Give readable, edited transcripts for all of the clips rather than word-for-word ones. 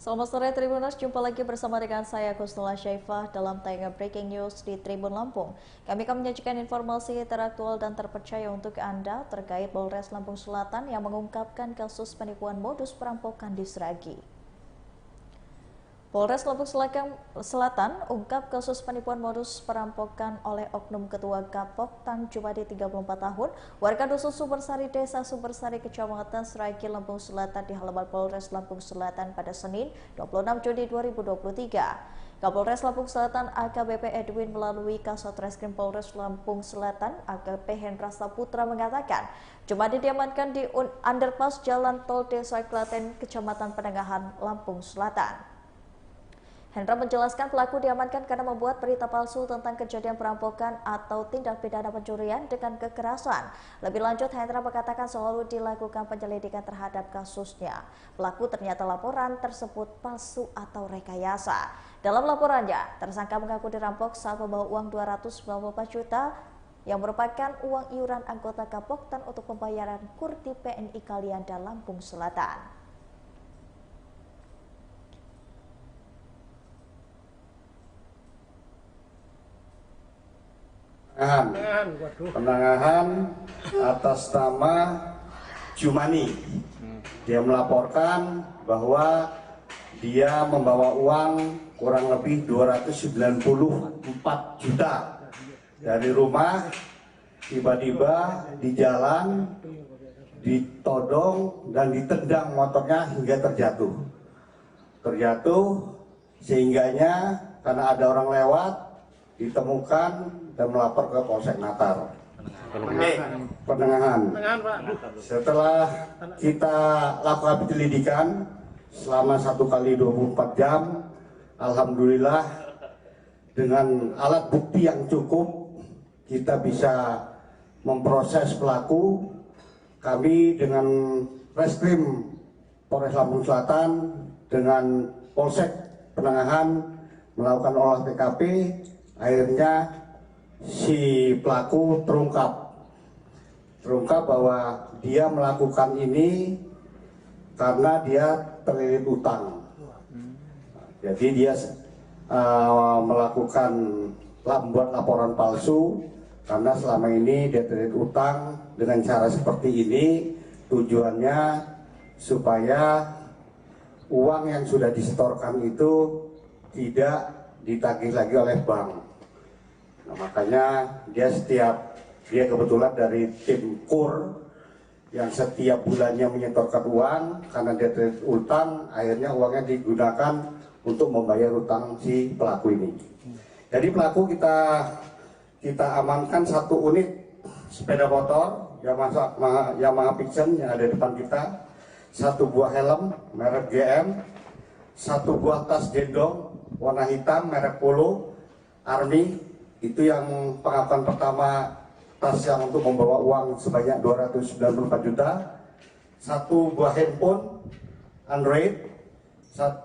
Selamat sore Tribuners, jumpa lagi bersama dengan saya Kusnula Syaifah dalam tayangan Breaking News di Tribun Lampung. Kami akan menyajikan informasi teraktual dan terpercaya untuk Anda terkait Polres Lampung Selatan yang mengungkapkan kasus penipuan modus perampokan di Sragi. Polres Lampung Selatan ungkap kasus penipuan modus perampokan oleh oknum Ketua Gapoktan Jumadi 34 tahun, warga Dusun Sumbersari, Desa Sumbersari, Kecamatan Sragi, Lampung Selatan di halaman Polres Lampung Selatan pada Senin 26 Juni 2023. Kapolres Lampung Selatan AKBP Edwin melalui Kasat Reskrim Polres Lampung Selatan AKP Hendra Saputra mengatakan, Jumadi diamankan di underpass Jalan Tol Desa Klaten, Kecamatan Penengahan, Lampung Selatan. Hendra menjelaskan pelaku diamankan karena membuat berita palsu tentang kejadian perampokan atau tindak pidana pencurian dengan kekerasan. Lebih lanjut, Hendra mengatakan selalu dilakukan penyelidikan terhadap kasusnya. Pelaku ternyata laporan tersebut palsu atau rekayasa. Dalam laporannya, tersangka mengaku dirampok saat membawa uang 294 juta yang merupakan uang iuran anggota Gapoktan untuk pembayaran kurti PNI Kalianda Lampung Selatan. Penangahan atas nama Jumani. Dia melaporkan bahwa dia membawa uang kurang lebih 294 juta dari rumah, tiba-tiba di jalan ditodong dan ditendang motornya hingga terjatuh sehingganya karena ada orang lewat ditemukan dan melapor ke Polsek Natar. Penengahan. Setelah kita lakukan penyelidikan selama 1 kali 24 jam, alhamdulillah dengan alat bukti yang cukup kita bisa memproses pelaku. Kami dengan Reskrim Polres Lampung Selatan dengan Polsek Penengahan melakukan olah TKP. Akhirnya si pelaku terungkap bahwa dia melakukan ini karena dia terlilit utang. Jadi dia membuat laporan palsu karena selama ini dia terlilit utang. Dengan cara seperti ini tujuannya supaya uang yang sudah disetorkan itu tidak ditagih lagi oleh bank. Nah, makanya dia kebetulan dari tim KUR yang setiap bulannya menyetorkan uang karena dia terlilit utang, akhirnya uangnya digunakan untuk membayar utang si pelaku ini. Jadi pelaku kita amankan 1 unit sepeda motor Yamaha Pixen yang ada di depan kita, 1 buah helm merek GM, 1 buah tas gendong warna hitam merek Polo Army. Itu yang pengakuan pertama, tas yang untuk membawa uang sebanyak 294 juta, 1 buah handphone Android, 1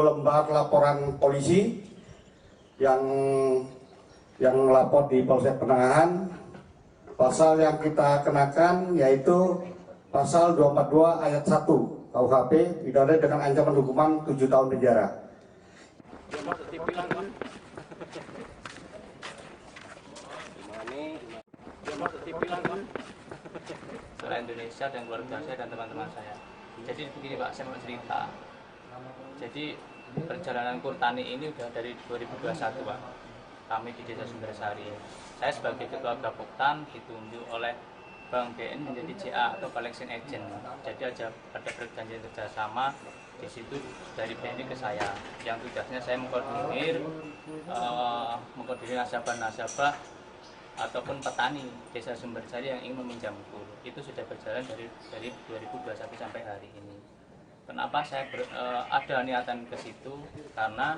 lembar laporan polisi yang lapor di Polsek Penengahan. Pasal yang kita kenakan yaitu pasal 242 ayat 1 KUHP, pidana dengan ancaman hukuman 7 tahun penjara. Seluruh Indonesia dan keluarga saya dan teman-teman saya. Jadi begini Pak, saya mau cerita. Jadi perjalanan Kurtani ini udah dari 2021 Pak. Kami di Desa Sumbersari. Saya sebagai Ketua Gapoktan ditunjuk oleh Bank BN menjadi CA atau Collection Agent. Jadi ada perjanjian kerjasama di situ dari BNI ke saya. Yang tugasnya saya mengkoordinir nasabah-nasabah ataupun petani Desa Sumbersari yang ingin meminjamku. Itu sudah berjalan dari 2021 sampai hari ini. Kenapa saya ada niatan ke situ? Karena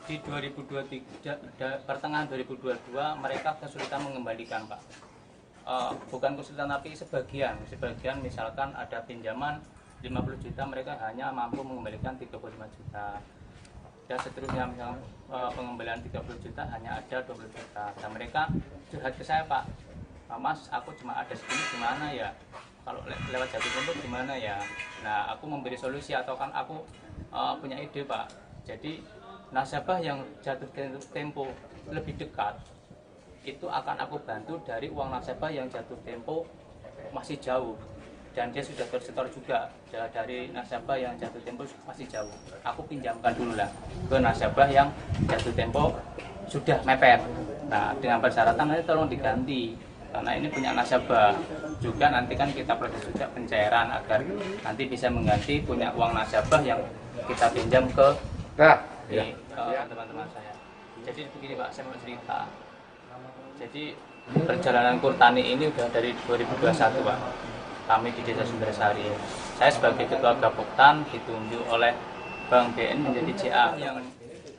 di 2023 pertengahan 2022 mereka kesulitan mengembalikan Pak. Bukan kesulitan tapi sebagian misalkan ada pinjaman 50 juta mereka hanya mampu mengembalikan 35 juta. Dan seterusnya misalkan pengembalian 30 juta hanya ada 20 juta. Dan mereka curhat ke saya Pak, Mas aku cuma ada segini gimana ya? Kalau lewat jatuh tempat gimana ya? Nah aku memberi solusi atau kan aku punya ide Pak. Jadi nasabah yang jatuh tempo lebih dekat itu akan aku bantu dari uang nasabah yang jatuh tempo masih jauh dan dia sudah tersetor juga dari nasabah yang jatuh tempo masih jauh. Aku pinjamkan dulu lah ke nasabah yang jatuh tempo sudah mepet. Nah, dengan persyaratan nanti tolong diganti karena ini punya nasabah juga, nanti kan kita proses juga pencairan agar nanti bisa mengganti punya uang nasabah yang kita pinjam ke teman-teman saya. Jadi begini Pak, saya mau cerita. Jadi perjalanan Kurtani ini udah dari 2021 Pak. Kami di Desa Sumbersari. Saya sebagai Ketua Gapoktan ditunjuk oleh Bank BN menjadi CA. Yang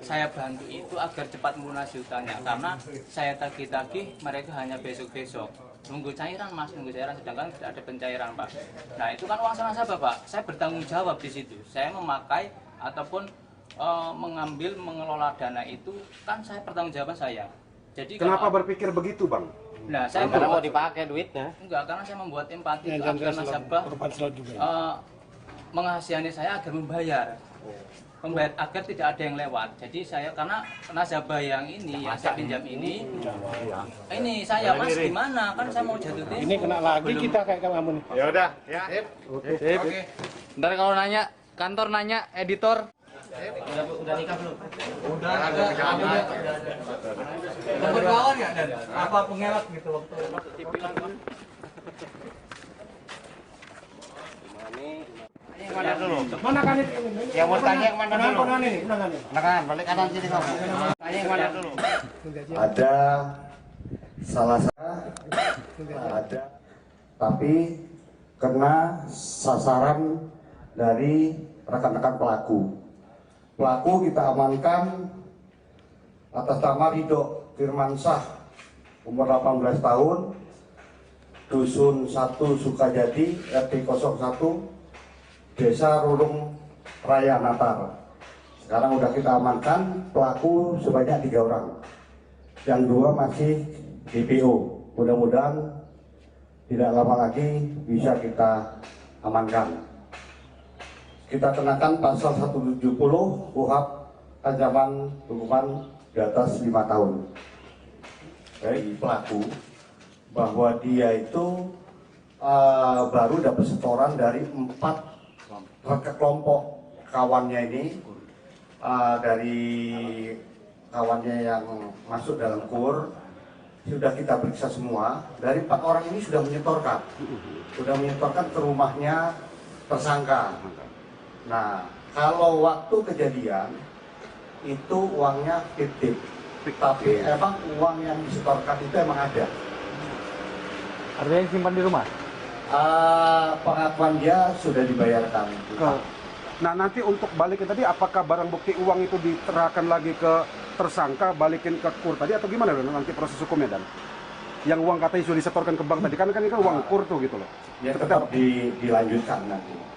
saya bantu itu agar cepat melunasi hutangnya karena saya tagih-tagih mereka hanya besok-besok. Nunggu cairan Mas, nunggu cairan, sedangkan tidak ada pencairan Pak. Nah itu kan uang nasabah Pak. Saya bertanggung jawab di situ. Saya memakai ataupun mengelola dana itu kan saya pertanggungjawaban saya. Jadi kenapa berpikir begitu Bang? Nah, saya karena mau dipakai duitnya. Enggak, karena saya membuat empati agar nasabah mengasihani saya agar membayar agar tidak ada yang lewat. Jadi saya karena nasabah yang ini yang saya pinjam ini saya Mas gimana? Kan saya mau jatuh tempo. Ini kena lagi kita kayak kamu nih. Ya udah, ya. Sip. Oke. Ntar kalau nanya kantor nanya editor. Udah nikah belum? Udah ada. Berkawan nggak dan apa pengelak gitu waktu Mana dulu? mana kan itu? Yang mau tanya yang mana dulu? Kanan, balik kanan sini kamu. Tanya yang mana dulu? Ada salah satu, ada, tapi kena sasaran dari rekan-rekan pelaku. Pelaku kita amankan atas nama Ridho Firmansyah, umur 18 tahun, Dusun 1 Sukajadi, RT 01, Desa Rulung Raya Natar. Sekarang udah kita amankan pelaku sebanyak 3 orang, yang 2 masih DPO. Mudah-mudahan tidak lama lagi bisa kita amankan. Kita kenakan pasal 170 KUHP ancaman hukuman di atas 5 tahun. Dari pelaku bahwa dia itu baru dapat setoran dari 4 kelompok kawannya ini, dari kawannya yang masuk dalam KUR. Sudah kita periksa semua, dari 4 orang ini sudah menyetorkan ke rumahnya tersangka. Nah, kalau waktu kejadian itu uangnya fiktif, tapi emang uang yang disetorkan itu emang ada. Artinya yang simpan di rumah? Pengakuan dia sudah dibayarkan. Nah nanti untuk balikin tadi, apakah barang bukti uang itu diterahkan lagi ke tersangka, balikin ke KUR tadi atau gimana Dan? Nanti proses hukumnya Dan? Yang uang katanya sudah disetorkan ke bank tadi, kan ini kan uang KUR tuh gitu loh. Ya tetap dilanjutkan nanti.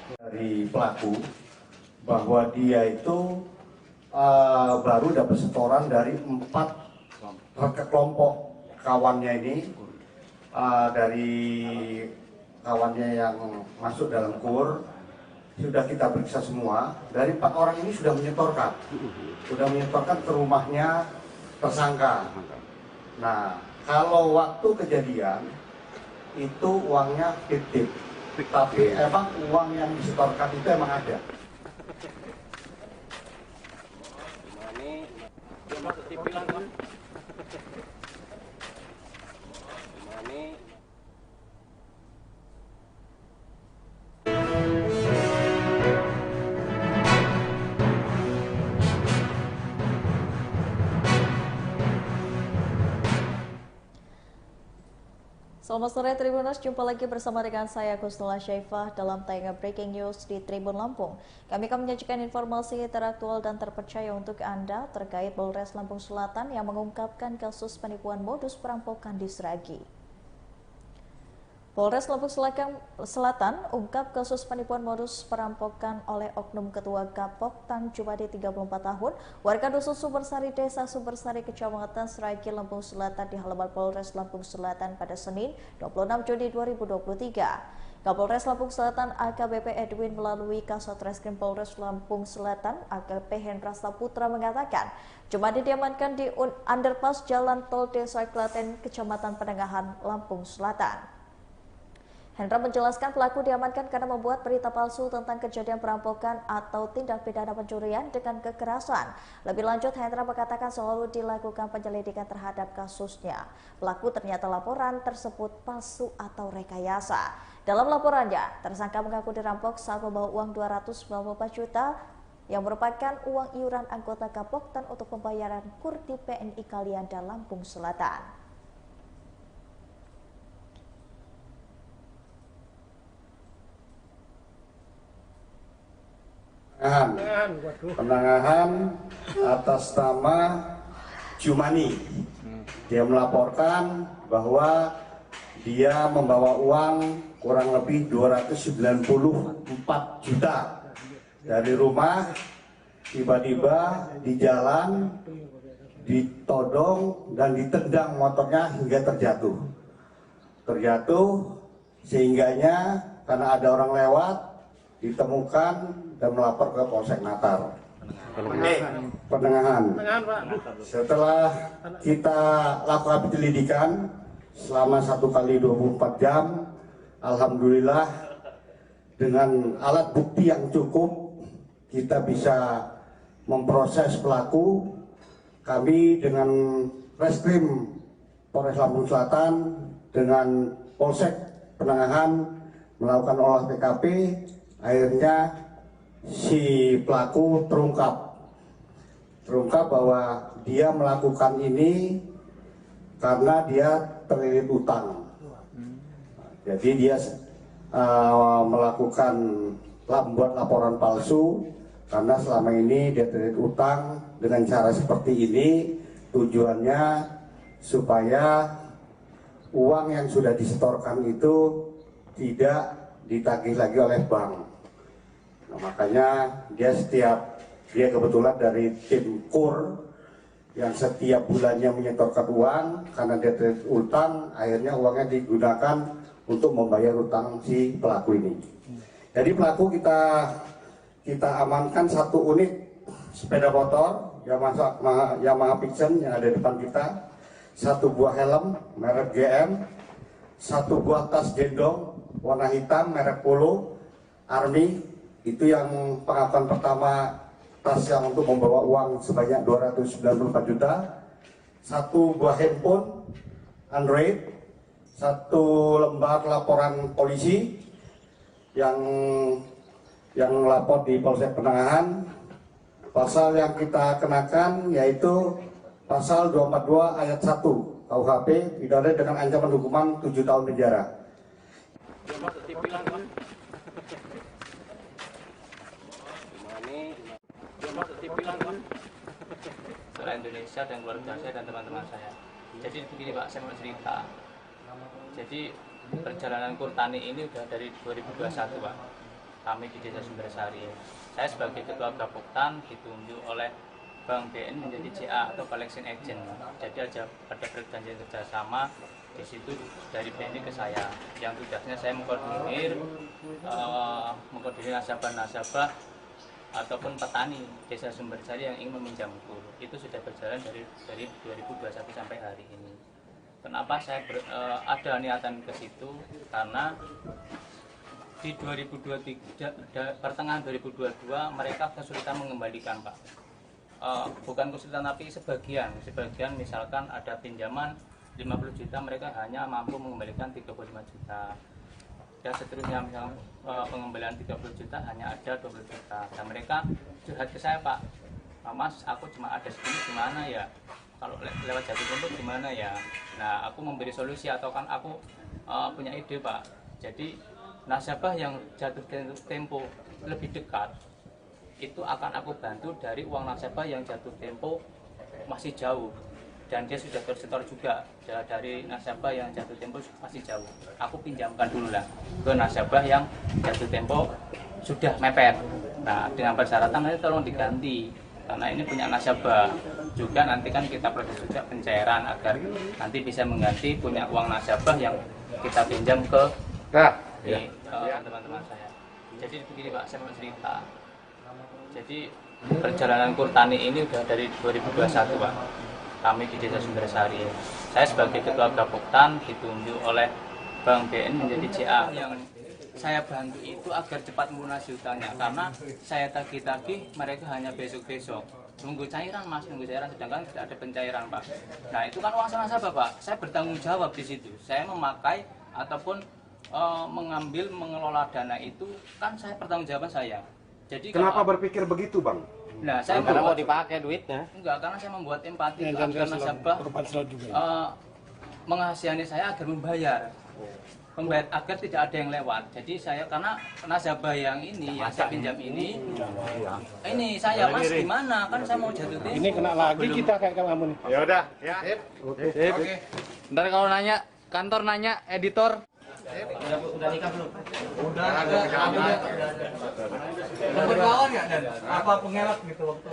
Dari pelaku bahwa dia itu baru dapat setoran dari 4 kelompok kawannya ini, dari kawannya yang masuk dalam KUR. Sudah kita periksa semua, dari 4 orang ini sudah menyetorkan ke rumahnya tersangka. Nah, kalau waktu kejadian itu uangnya fiktif, tapi emang uang yang disetorkan itu emang ada. Selamat sore Tribuners, jumpa lagi bersama dengan saya Gusnula Syaifah dalam tayangan Breaking News di Tribun Lampung. Kami akan menyajikan informasi teraktual dan terpercaya untuk Anda terkait Polres Lampung Selatan yang mengungkapkan kasus penipuan modus perampokan di Sragi. Polres Lampung Selatan ungkap kasus penipuan modus perampokan oleh oknum Ketua Gapok Tan Jumadi 34 tahun, warga Dusun Sumbersari, Desa Sumbersari, Kecamatan Sragi, Lampung Selatan di halaman Polres Lampung Selatan pada Senin 26 Juni 2023. Kapolres Lampung Selatan AKBP Edwin melalui Kasat Reskrim Polres Lampung Selatan AKBP Hendra Saputra mengatakan Jumadi diamankan di underpass Jalan Tol Desa Klaten, Kecamatan Penengahan, Lampung Selatan. Hendra menjelaskan pelaku diamankan karena membuat berita palsu tentang kejadian perampokan atau tindak pidana pencurian dengan kekerasan. Lebih lanjut, Hendra mengatakan selalu dilakukan penyelidikan terhadap kasusnya. Pelaku ternyata laporan tersebut palsu atau rekayasa. Dalam laporannya, tersangka mengaku dirampok saat membawa uang 294 juta yang merupakan uang iuran anggota Kapoktan untuk pembayaran KUR di PNI Kalianda, Lampung Selatan. Penangahan atas nama Jumani. Dia melaporkan bahwa dia membawa uang kurang lebih 294 juta dari rumah, tiba-tiba di jalan ditodong dan ditendang motornya hingga terjatuh sehingganya karena ada orang lewat ditemukan dan melapor ke Polsek Natar. Penengahan. Setelah kita lakukan penyelidikan selama 1 kali 24 jam, alhamdulillah dengan alat bukti yang cukup kita bisa memproses pelaku. Kami dengan Reskrim Polres Lampung Selatan dengan Polsek Penengahan melakukan olah TKP. Akhirnya si pelaku terungkap bahwa dia melakukan ini karena dia terlilit utang. Jadi dia membuat laporan palsu karena selama ini dia terlilit utang. Dengan cara seperti ini tujuannya supaya uang yang sudah disetorkan itu tidak ditagih lagi oleh bank. Nah, makanya dia kebetulan dari tim KUR yang setiap bulannya menyetorkan uang karena dia terlilit utang, akhirnya uangnya digunakan untuk membayar utang si pelaku ini. Jadi pelaku kita amankan 1 unit sepeda motor Yamaha Pixen yang ada di depan kita, 1 buah helm merek GM, 1 buah tas gendong warna hitam merek Polo Army. Itu yang pengakuan pertama, tas yang untuk membawa uang sebanyak 294 juta, 1 buah handphone Android, 1 lembar laporan polisi yang lapor di Polsek Penengahan. Pasal yang kita kenakan yaitu pasal 242 ayat 1 KUHP, pidana dengan ancaman hukuman 7 tahun penjara. Setelah Indonesia dan keluarga saya dan teman-teman saya. Jadi begini Pak, saya mau cerita. Jadi perjalanan KUR Tani ini udah dari 2021 Pak. Kami di Desa Sumbersari. Saya sebagai ketua Kapoktan ditunjuk oleh Bank BN menjadi CA atau collection agent. Jadi ada perjanjian kerjasama di situ dari BNI ke saya. Yang tugasnya saya mengkoordinir nasabah-nasabah ataupun petani Desa Sumbersari yang ingin meminjam KUR. Itu sudah berjalan dari 2021 sampai hari ini. Kenapa saya ada niatan ke situ? Karena di 2023, pertengahan 2022 mereka kesulitan mengembalikan Pak. Bukan kesulitan tapi sebagian misalkan ada pinjaman 50 juta mereka hanya mampu mengembalikan 35 juta. Dan seterusnya misalkan pengembalian 30 juta hanya ada 20 juta. Dan mereka curhat ke saya Pak, Mas aku cuma ada segini gimana ya? Kalau lewat jatuh tempo gimana ya? Nah aku memberi solusi atau kan aku punya ide Pak. Jadi nasabah yang jatuh tempo lebih dekat itu akan aku bantu dari uang nasabah yang jatuh tempo masih jauh dan dia sudah tersetor juga dari nasabah yang jatuh tempo masih jauh. Aku pinjamkan dulu lah ke nasabah yang jatuh tempo sudah mepet. Nah dengan persyaratan nanti tolong diganti karena ini punya nasabah juga, nanti kan kita proses juga pencairan agar nanti bisa mengganti punya uang nasabah yang kita pinjam ke teman-teman saya. Jadi begini Pak, saya mau cerita. Jadi perjalanan Kurtani ini udah dari 2021 Pak. Kami di Desa Sumbersari. Saya sebagai Ketua Gapoktan ditunjuk oleh Bank BN menjadi CA. Yang saya bantu itu agar cepat melunasi hutangnya, karena saya tagih-tagih mereka hanya besok-besok. Nunggu cairan Mas, nunggu cairan, sedangkan tidak ada pencairan Pak. Nah itu kan uang nasabah Pak, saya bertanggung jawab di situ. Saya memakai ataupun mengelola dana itu kan saya pertanggungjawaban saya. Jadi kenapa berpikir begitu Bang? Nah saya Karena mau dipakai duitnya. Enggak, karena saya membuat empati agar nasabah mengasihani saya agar membayar agar tidak ada yang lewat. Jadi saya karena nasabah yang ini yang saya pinjam ini saya Mas gimana, kan saya mau jatuh tempo. Ini kena lagi kita kayak kamu nih. Ya udah, ya. Oke. Ntar kalau nanya, kantor nanya, editor. Udah nikah belum? Udah berkawan nggak Dan? Apa pengelak gitu waktu?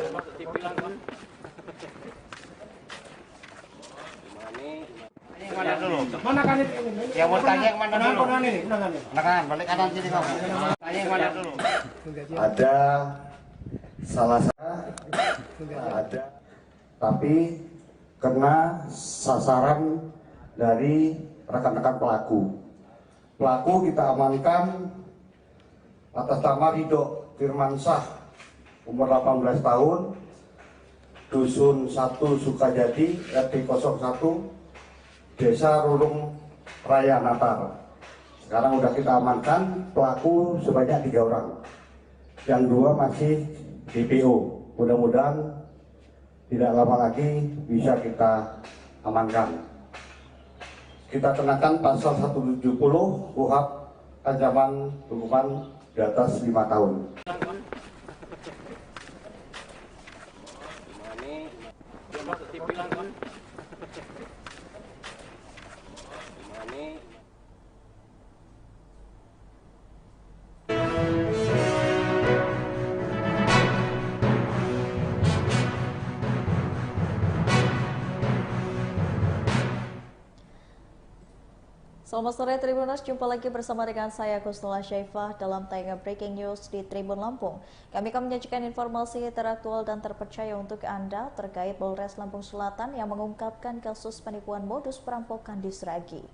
Mana dulu? Mana kan ini? Yang mau tanya yang mana dulu? Mana ini? Mana ini? Nah, balik kanan sini kamu. Tanya yang mana dulu? Ada salah satu, ada, tapi kena sasaran dari rekan-rekan pelaku. Pelaku kita amankan atas nama Ridho Firmansyah, umur 18 tahun, Dusun 1 Sukajadi, RT 01, Desa Rulung Raya Natar. Sekarang udah kita amankan pelaku sebanyak 3 orang, yang 2 masih DPO. Mudah-mudahan tidak lama lagi bisa kita amankan. Kita kenakan pasal 170 KUHP ancaman hukuman di atas 5 tahun. Selamat sore Tribuners, jumpa lagi bersama dengan saya Kusnula Syaifah dalam tayangan Breaking News di Tribun Lampung. Kami akan menyajikan informasi teraktual dan terpercaya untuk Anda terkait Polres Lampung Selatan yang mengungkapkan kasus penipuan modus perampokan di Sragi.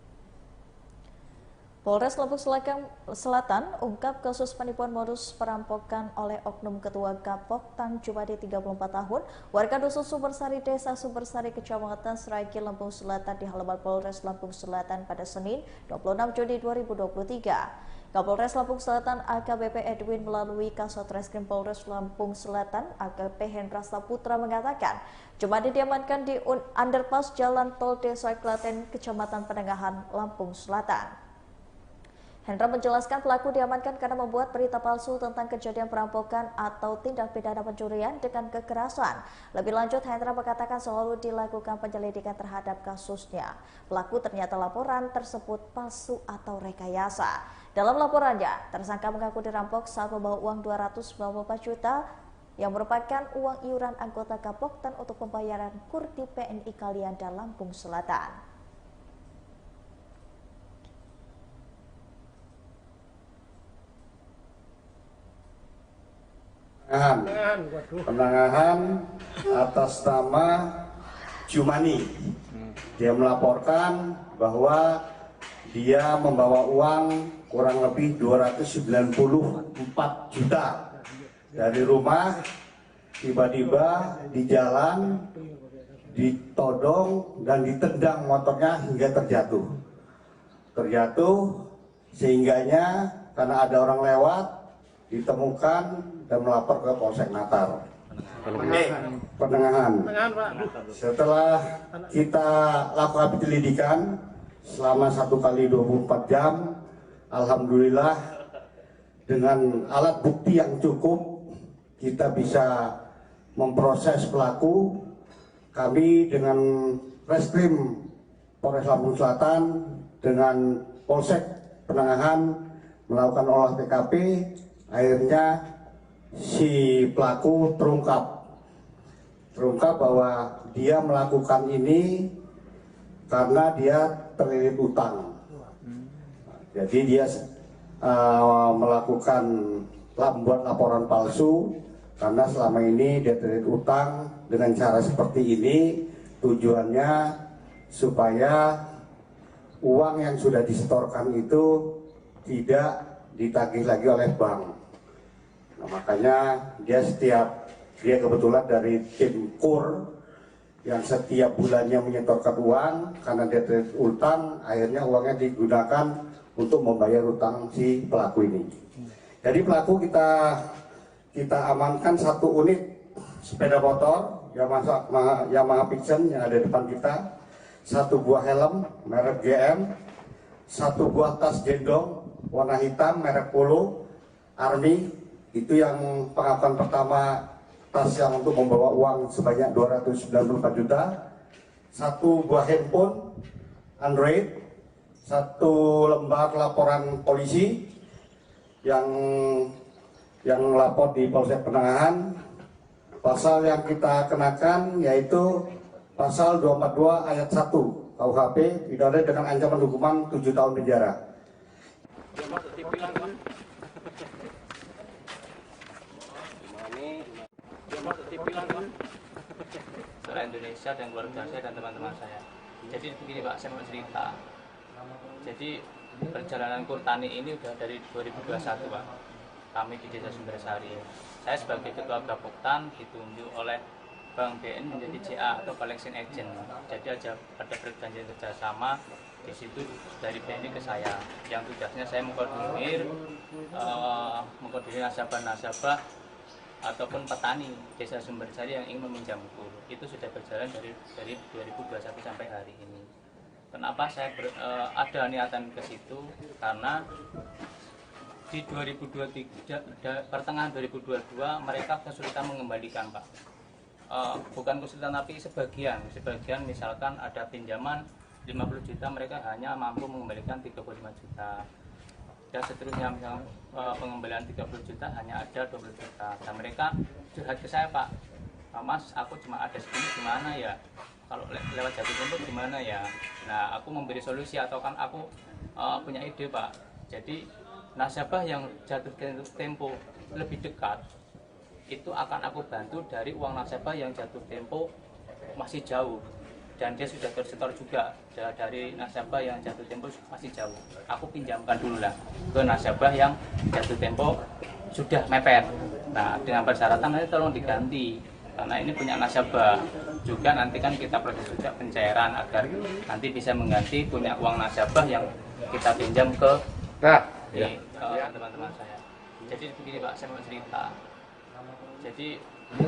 Polres Lampung Selatan ungkap kasus penipuan modus perampokan oleh oknum Ketua Gapok Tang Jumadi 34 tahun, warga Dusun Sumbersari, Desa Sumbersari, Kecamatan Sragi, Lampung Selatan di halaman Polres Lampung Selatan pada Senin 26 Juni 2023. Kapolres Lampung Selatan AKBP Edwin melalui Kasat Reskrim Polres Lampung Selatan AKBP Hendra Saputra mengatakan Jumadi diamankan di underpass Jalan Tol Desa Klaten, Kecamatan Penengahan, Lampung Selatan. Hendra menjelaskan pelaku diamankan karena membuat berita palsu tentang kejadian perampokan atau tindak pidana pencurian dengan kekerasan. Lebih lanjut, Hendra mengatakan selalu dilakukan penyelidikan terhadap kasusnya. Pelaku ternyata laporan tersebut palsu atau rekayasa. Dalam laporannya, tersangka mengaku dirampok saat membawa uang 294 juta yang merupakan uang iuran anggota Gapoktan untuk pembayaran Kurti PNI Kalianda, Lampung Selatan. Penangahan atas nama Jumani. Dia melaporkan bahwa dia membawa uang kurang lebih 294 juta dari rumah, tiba-tiba di jalan ditodong dan ditendang motornya hingga terjatuh sehingganya karena ada orang lewat ditemukan dan melapor ke Polsek Natar. Penengahan. Setelah kita lakukan penyelidikan selama 1 kali 24 jam, alhamdulillah dengan alat bukti yang cukup kita bisa memproses pelaku. Kami dengan Reskrim Polres Lampung Selatan dengan Polsek Penengahan melakukan olah TKP. Akhirnya si pelaku terungkap bahwa dia melakukan ini karena dia terlilit utang. Jadi dia melakukan membuat laporan palsu, karena selama ini deterit utang dengan cara seperti ini tujuannya supaya uang yang sudah disetorkan itu tidak ditagih lagi oleh bank. Nah, makanya dia kebetulan dari tim KUR yang setiap bulannya menyetorkan uang, karena deterit utang akhirnya uangnya digunakan untuk membayar utang si pelaku ini. Jadi pelaku kita amankan 1 unit sepeda motor Yamaha Pixen yang ada di depan kita, 1 buah helm merek GM, 1 buah tas gendong warna hitam merek Polo Army, itu yang pengakuan pertama, tas yang untuk membawa uang sebanyak 294 juta, 1 buah handphone Android, 1 lembar laporan polisi yang lapor di Polsek Penangahan. Pasal yang kita kenakan yaitu pasal 242 ayat 1 KUHP, pidana dengan ancaman hukuman 7 tahun penjara. Seluruh Indonesia dan keluarga saya dan teman-teman saya. Jadi begini Pak, saya mau cerita. Jadi perjalanan Kurtani ini udah dari 2021 Pak. Kami di Desa Sumbersari. Saya sebagai ketua Gapoktan ditunjuk oleh Bank BN menjadi CA atau collection agent. Jadi ada perjanjian kerjasama di situ dari BNI ke saya. Yang tugasnya saya mengkoordinir nasabah-nasabah ataupun petani Desa Sumbersari yang ingin meminjam KUR. Itu sudah berjalan dari 2021 sampai hari ini. Kenapa saya ada niatan ke situ? Karena di 2023, pertengahan 2022 mereka kesulitan mengembalikan Pak. Bukan kesulitan tapi sebagian misalkan ada pinjaman 50 juta mereka hanya mampu mengembalikan 35 juta. Dan seterusnya misalkan pengembalian 30 juta hanya ada 20 juta. Dan mereka curhat ke saya Pak, Mas aku cuma ada segini gimana ya? Kalau lewat jatuh tempo gimana ya? Nah aku memberi solusi atau kan aku punya ide Pak. Jadi nasabah yang jatuh tempo lebih dekat itu akan aku bantu dari uang nasabah yang jatuh tempo masih jauh dan dia sudah tersetor juga dari nasabah yang jatuh tempo masih jauh. Aku pinjamkan dulu lah ke nasabah yang jatuh tempo sudah mepet. Nah dengan persyaratan nanti tolong diganti karena ini punya nasabah juga, nanti kan kita proses juga pencairan agar nanti bisa mengganti punya uang nasabah yang kita pinjam ke teman-teman saya. Jadi begini Pak, saya mau cerita. Jadi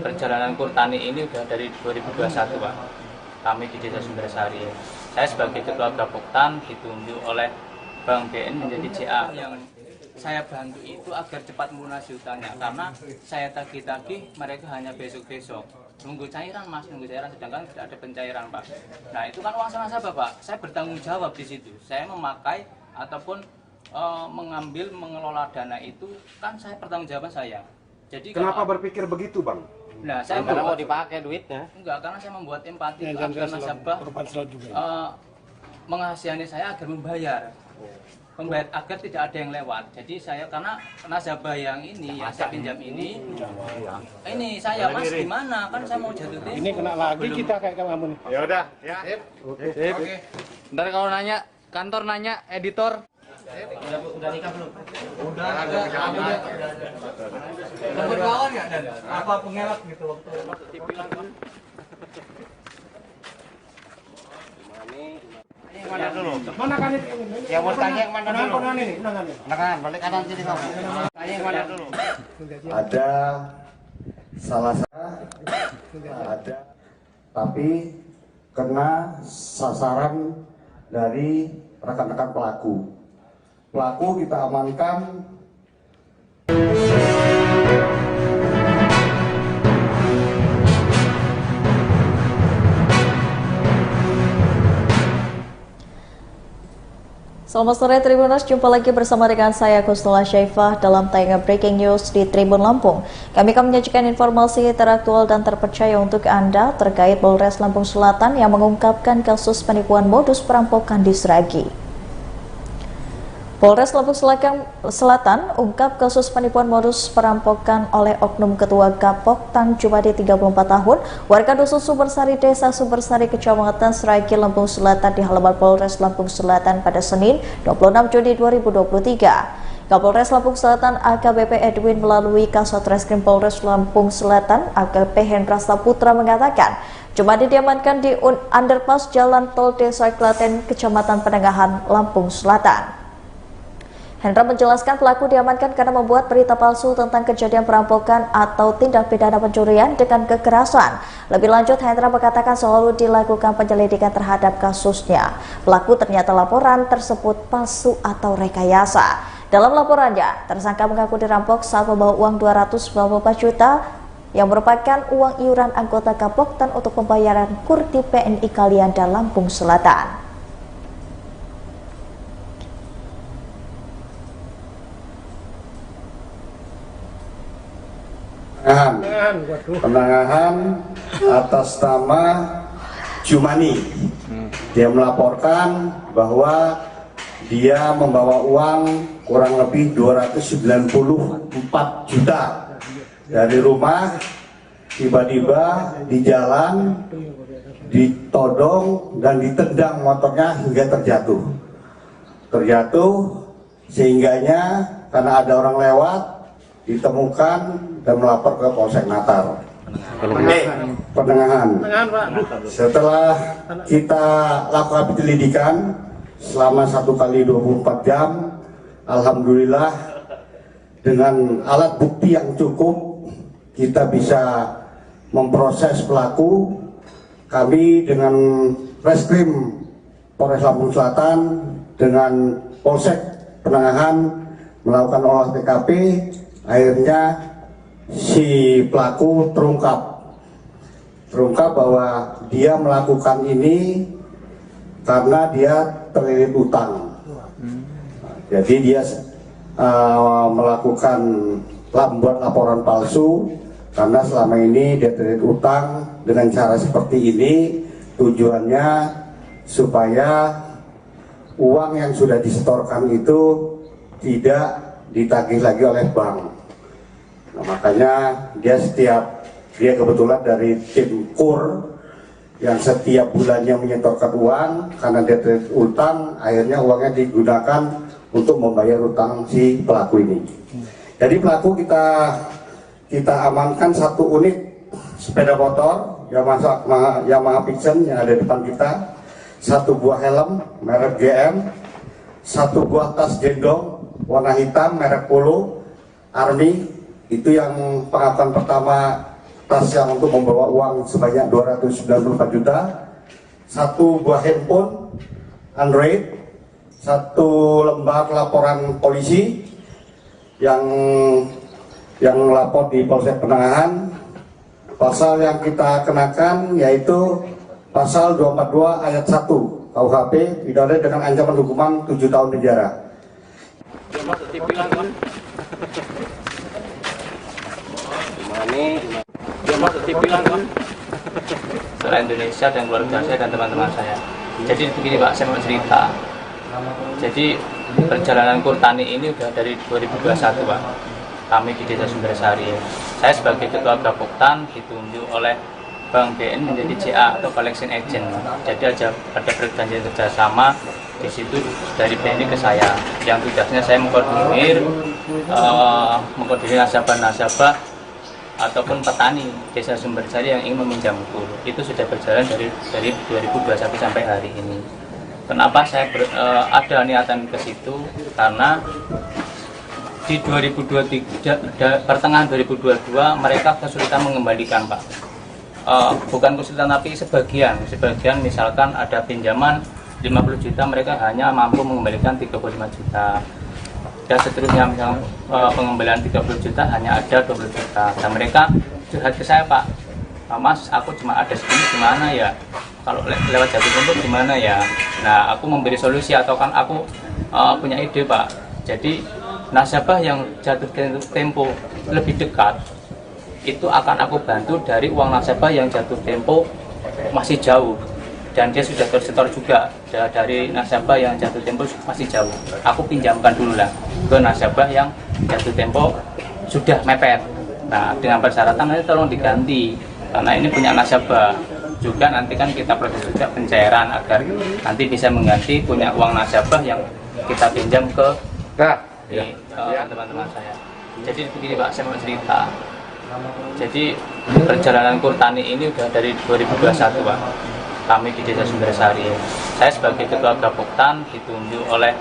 perjalanan Kurtani ini udah dari 2021 Pak. Kami di Desa Sumbersari. Saya sebagai ketua Gapoktan ditunjuk oleh Bank BN menjadi CA. Yang saya bantu itu agar cepat melunasi hutangnya karena saya tagih-tagih mereka hanya besok-besok. Nunggu cairan Mas, nunggu cairan sedangkan tidak ada pencairan Pak. Nah itu kan uang nasabah Pak. Saya bertanggung jawab di situ. Saya memakai ataupun mengelola dana itu kan saya pertanggungjawaban saya. Jadi kenapa berpikir begitu Bang? Nah, saya mau dipakai duitnya. Enggak, karena saya membuat empati agar nasabah mengasihani saya agar membayar agar tidak ada yang lewat. Jadi saya karena nasabah yang ini yang saya pinjam ini saya Mas gimana? Kan saya mau jatuh tempo. Ini kena lagi kita kayak kamu nih. Ya udah, ya. Oke. Ntar kalau nanya, kantor nanya, editor. Udah nikah belum? Udah. Berkawan nggak dan apa pengelak gitu waktu TV langsung. Mana dulu? Mana kan itu? Yang mau tanya yang mana dulu? Mana ini? Mana balik kanan sini kamu. Tanya yang mana dulu? Ada salah ada, tapi kena sasaran dari rekan-rekan pelaku. Pelaku kita amankan. Selamat sore Tribuners, jumpa lagi bersama dengan saya Kusnula Syaifah dalam tayangan Breaking News di Tribun Lampung. Kami akan menyajikan informasi teraktual dan terpercaya untuk Anda terkait Polres Lampung Selatan yang mengungkapkan kasus penipuan modus perampokan di Sragi. Polres Lampung Selatan ungkap kasus penipuan modus perampokan oleh oknum ketua Gapok Tan Jumadi 34 tahun, warga dusun Sumbersari, Desa Sumbersari, Kecamatan Seraiki, Lampung Selatan di halaman Polres Lampung Selatan pada Senin 26 Juni 2023. Kapolres Lampung Selatan AKBP Edwin melalui Kasat Reskrim Polres Lampung Selatan AKBP Hendra Saputra mengatakan Jumadi diamankan di underpass Jalan Tol Desa Klaten, Kecamatan Penengahan, Lampung Selatan. Hendra menjelaskan pelaku diamankan karena membuat berita palsu tentang kejadian perampokan atau tindak pidana pencurian dengan kekerasan. Lebih lanjut, Hendra mengatakan selalu dilakukan penyelidikan terhadap kasusnya. Pelaku ternyata laporan tersebut palsu atau rekayasa. Dalam laporannya, tersangka mengaku dirampok saat membawa uang 294 juta yang merupakan uang iuran anggota Gapoktan untuk pembayaran kurti PNI Kalianda, Lampung Selatan. Penangahan atas nama Jumani. Dia melaporkan bahwa dia membawa uang kurang lebih 294 juta dari rumah, tiba-tiba di jalan ditodong dan ditendang motornya hingga terjatuh sehingganya karena ada orang lewat ditemukan dan melapor ke Polsek Natar. Penengahan. Setelah kita lakukan penyelidikan selama 1 kali 24 jam, alhamdulillah dengan alat bukti yang cukup kita bisa memproses pelaku. Kami dengan Reskrim Polres Lampung Selatan dengan Polsek Penengahan melakukan olah TKP. Akhirnya si pelaku terungkap bahwa dia melakukan ini karena dia terlilit utang. Jadi dia melakukan membuat laporan palsu karena selama ini dia terlilit utang. Dengan cara seperti ini tujuannya supaya uang yang sudah disetorkan itu tidak ditagih lagi oleh bank. Nah, makanya dia kebetulan dari tim KUR yang setiap bulannya menyetorkan uang karena dia terlilit utang, akhirnya uangnya digunakan untuk membayar utang si pelaku ini. Jadi pelaku kita amankan 1 unit sepeda motor Yamaha Pixen yang ada di depan kita, 1 buah helm merek GM, 1 buah tas gendong warna hitam merek Polo Army. Itu yang pengakuan pertama, tas yang untuk membawa uang sebanyak 294 juta, 1 buah handphone Android, 1 lembar laporan polisi yang lapor di Polsek Penengahan. Pasal yang kita kenakan yaitu pasal 242 ayat 1 KUHP, pidana dengan ancaman hukuman 7 tahun penjara. Setelah Indonesia dan keluarga saya dan teman-teman saya. Jadi begini Pak, saya mau cerita. Jadi perjalanan Kurtani ini udah dari 2021 Pak. Kami di Desa Sumbersari. Saya sebagai ketua Gapoktan ditunjuk oleh Bank BN menjadi CA atau collection agent. Jadi ada perjanjian kerjasama di situ dari BNI ke saya. Yang tugasnya saya mengkoordinir nasabah ataupun petani Desa Sumbersari yang ingin meminjam kur. Itu sudah berjalan dari 2021 sampai hari ini. Kenapa saya ada niatan ke situ? Karena di 2023 pertengahan 2022 mereka kesulitan mengembalikan Pak. Bukan kesulitan tapi sebagian misalkan ada pinjaman 50 juta mereka hanya mampu mengembalikan 35 juta. Dan seterusnya misalnya pengembalian 30 juta hanya ada 20 juta. Dan mereka curhat ke saya Pak, Mas aku cuma ada segini gimana ya, kalau lewat jatuh tempo gimana ya. Nah aku memberi solusi atau kan aku punya ide Pak. Jadi nasabah yang jatuh tempo lebih dekat itu akan aku bantu dari uang nasabah yang jatuh tempo masih jauh. dan dia sudah tersetor juga dari nasabah yang jatuh tempo masih jauh. Aku pinjamkan dulu lah ke nasabah yang jatuh tempo sudah mepet. Nah, dengan persyaratan nanti tolong diganti karena ini punya nasabah. Juga nanti kan kita proses juga pencairan agar nanti bisa mengganti punya uang nasabah yang kita pinjam ke teman-teman saya. Jadi begini Pak, saya mau cerita. Jadi perjalanan Kurtani ini udah dari 2021 Pak. Kami di Desa Sumbersari. Saya sebagai Ketua Gapoktan ditunjuk oleh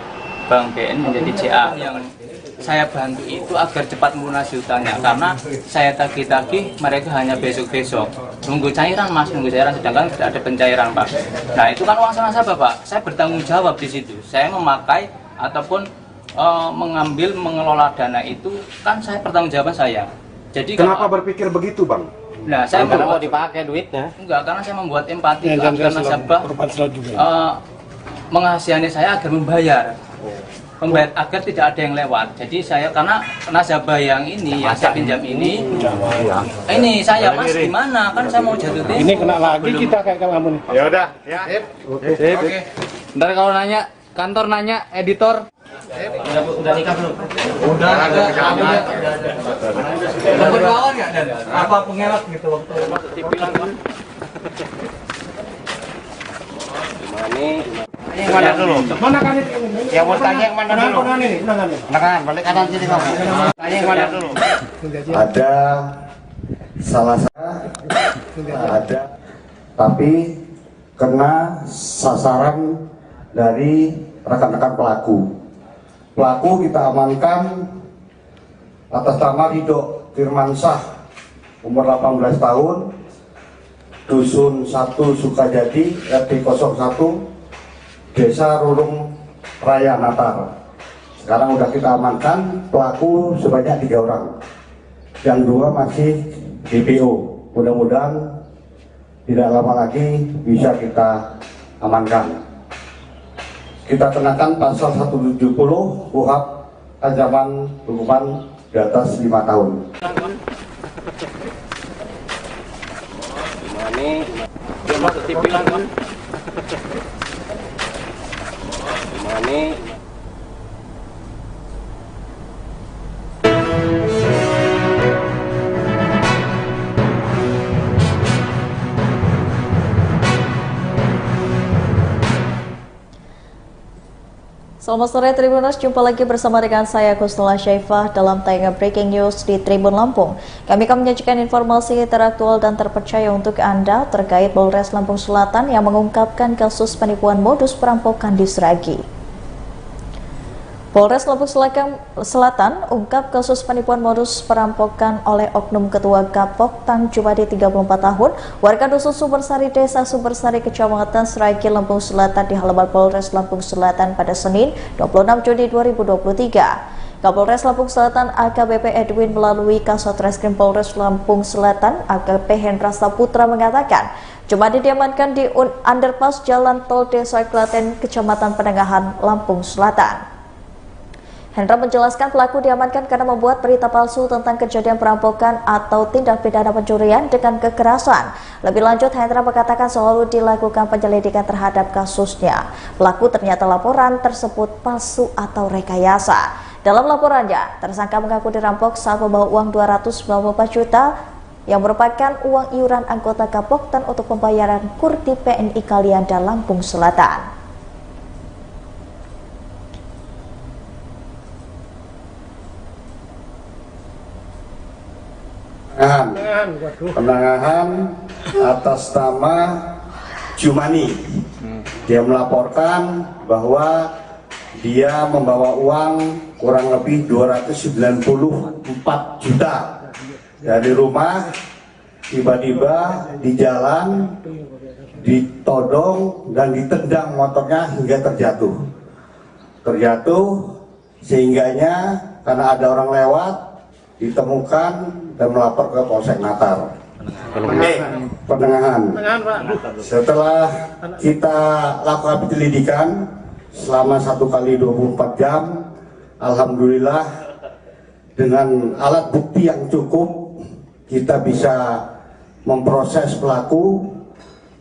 Bank BN menjadi CA. Yang saya bantu itu agar cepat melunasi hutangnya karena saya tagih-tagih mereka hanya besok-besok. Nunggu cairan Mas, nunggu cairan sedangkan tidak ada pencairan Pak. Nah itu kan uang nasabah Pak. Saya bertanggung jawab di situ. Saya memakai ataupun mengelola dana itu kan saya pertanggungjawaban saya. Jadi kenapa berpikir begitu Bang? Nah, saya mau dipakai duitnya. Enggak, karena saya membuat empati agar nasabah menghasihani saya agar membayar agar tidak ada yang lewat. Jadi saya karena nasabah yang ini yang saya pinjam ini saya Mas gimana? Kan saya mau jatuh tempo. Ini kena lagi kita kayak kamu nih. Ya udah, ya. Oke. Ntar kalau nanya, kantor nanya, editor. Udah nikah belum? Udah berlawan nggak dan apa pengelak gitu waktu Yang mana dulu? Mana kan ini? Yang mau tanya yang mana dulu? Kanan, balik kanan sini kamu. Tanya yang mana dulu? Ada salah satu, ada, tapi kena sasaran dari rekan-rekan pelaku. Pelaku kita amankan atas nama Ridho Firmansyah, umur 18 tahun, Dusun 1 Sukajadi, RT 01, Desa Rurung Raya Natar. Sekarang udah kita amankan pelaku sebanyak 3 orang, yang 2 masih DPO. Mudah-mudahan tidak lama lagi bisa kita amankan. Kita kenakan pasal 170 KUHP ancaman hukuman di atas 5 tahun. Selamat sore Tribuners, jumpa lagi bersama dengan saya Gustula Syaifah dalam tayangan Breaking News di Tribun Lampung. Kami akan menyajikan informasi teraktual dan terpercaya untuk Anda terkait Polres Lampung Selatan yang mengungkapkan kasus penipuan modus perampokan di Sragi. Polres Lampung Selatan ungkap kasus penipuan modus perampokan oleh oknum Ketua Gapoktan Jumadi 34 tahun, warga Dusun Sumbersari, Desa Sumbersari, Kecamatan Sragi, Lampung Selatan di halaman Polres Lampung Selatan pada Senin 26 Juni 2023. Kapolres Lampung Selatan AKBP Edwin melalui Kasat Reskrim Polres Lampung Selatan AKP Hendra Saputra mengatakan, Jumadi diamankan di underpass Jalan Tol Desa Klaten, Kecamatan Penengahan, Lampung Selatan. Hendra menjelaskan pelaku diamankan karena membuat berita palsu tentang kejadian perampokan atau tindak pidana pencurian dengan kekerasan. Lebih lanjut, Hendra mengatakan selalu dilakukan penyelidikan terhadap kasusnya. Pelaku ternyata laporan tersebut palsu atau rekayasa. Dalam laporannya, tersangka mengaku dirampok saat membawa uang 294 juta yang merupakan uang iuran anggota Gapoktan untuk pembayaran Kurti PNI Kalianda, Lampung Selatan. Penangahan atas nama Jumani. Dia melaporkan bahwa dia membawa uang kurang lebih 294 juta dari rumah, tiba-tiba di jalan ditodong dan ditendang motornya hingga terjatuh sehingganya karena ada orang lewat ditemukan dan melapor ke Polsek Natar. Penengahan. Setelah kita lakukan penyelidikan selama 1 kali 24 jam, alhamdulillah dengan alat bukti yang cukup kita bisa memproses pelaku.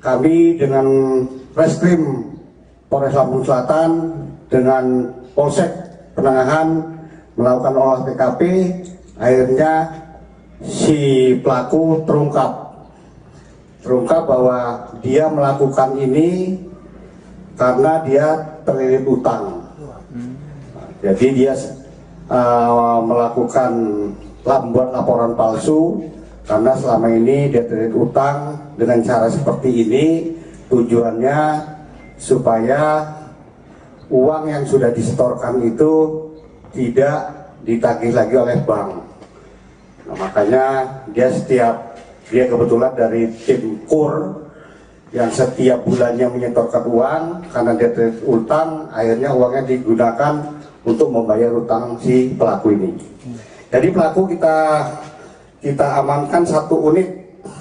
Kami dengan Reskrim Polres Lampung Selatan dengan Polsek Penangahan melakukan olah TKP, akhirnya si pelaku terungkap bahwa dia melakukan ini karena dia terlilit utang. Jadi dia melakukan membuat laporan palsu karena selama ini dia terlilit utang. Dengan cara seperti ini tujuannya supaya uang yang sudah disetorkan itu tidak ditagih lagi oleh bank. Nah, makanya dia kebetulan dari tim KUR yang setiap bulannya menyetorkan uang karena dia terlilit utang, akhirnya uangnya digunakan untuk membayar utang si pelaku ini. Jadi pelaku kita amankan 1 unit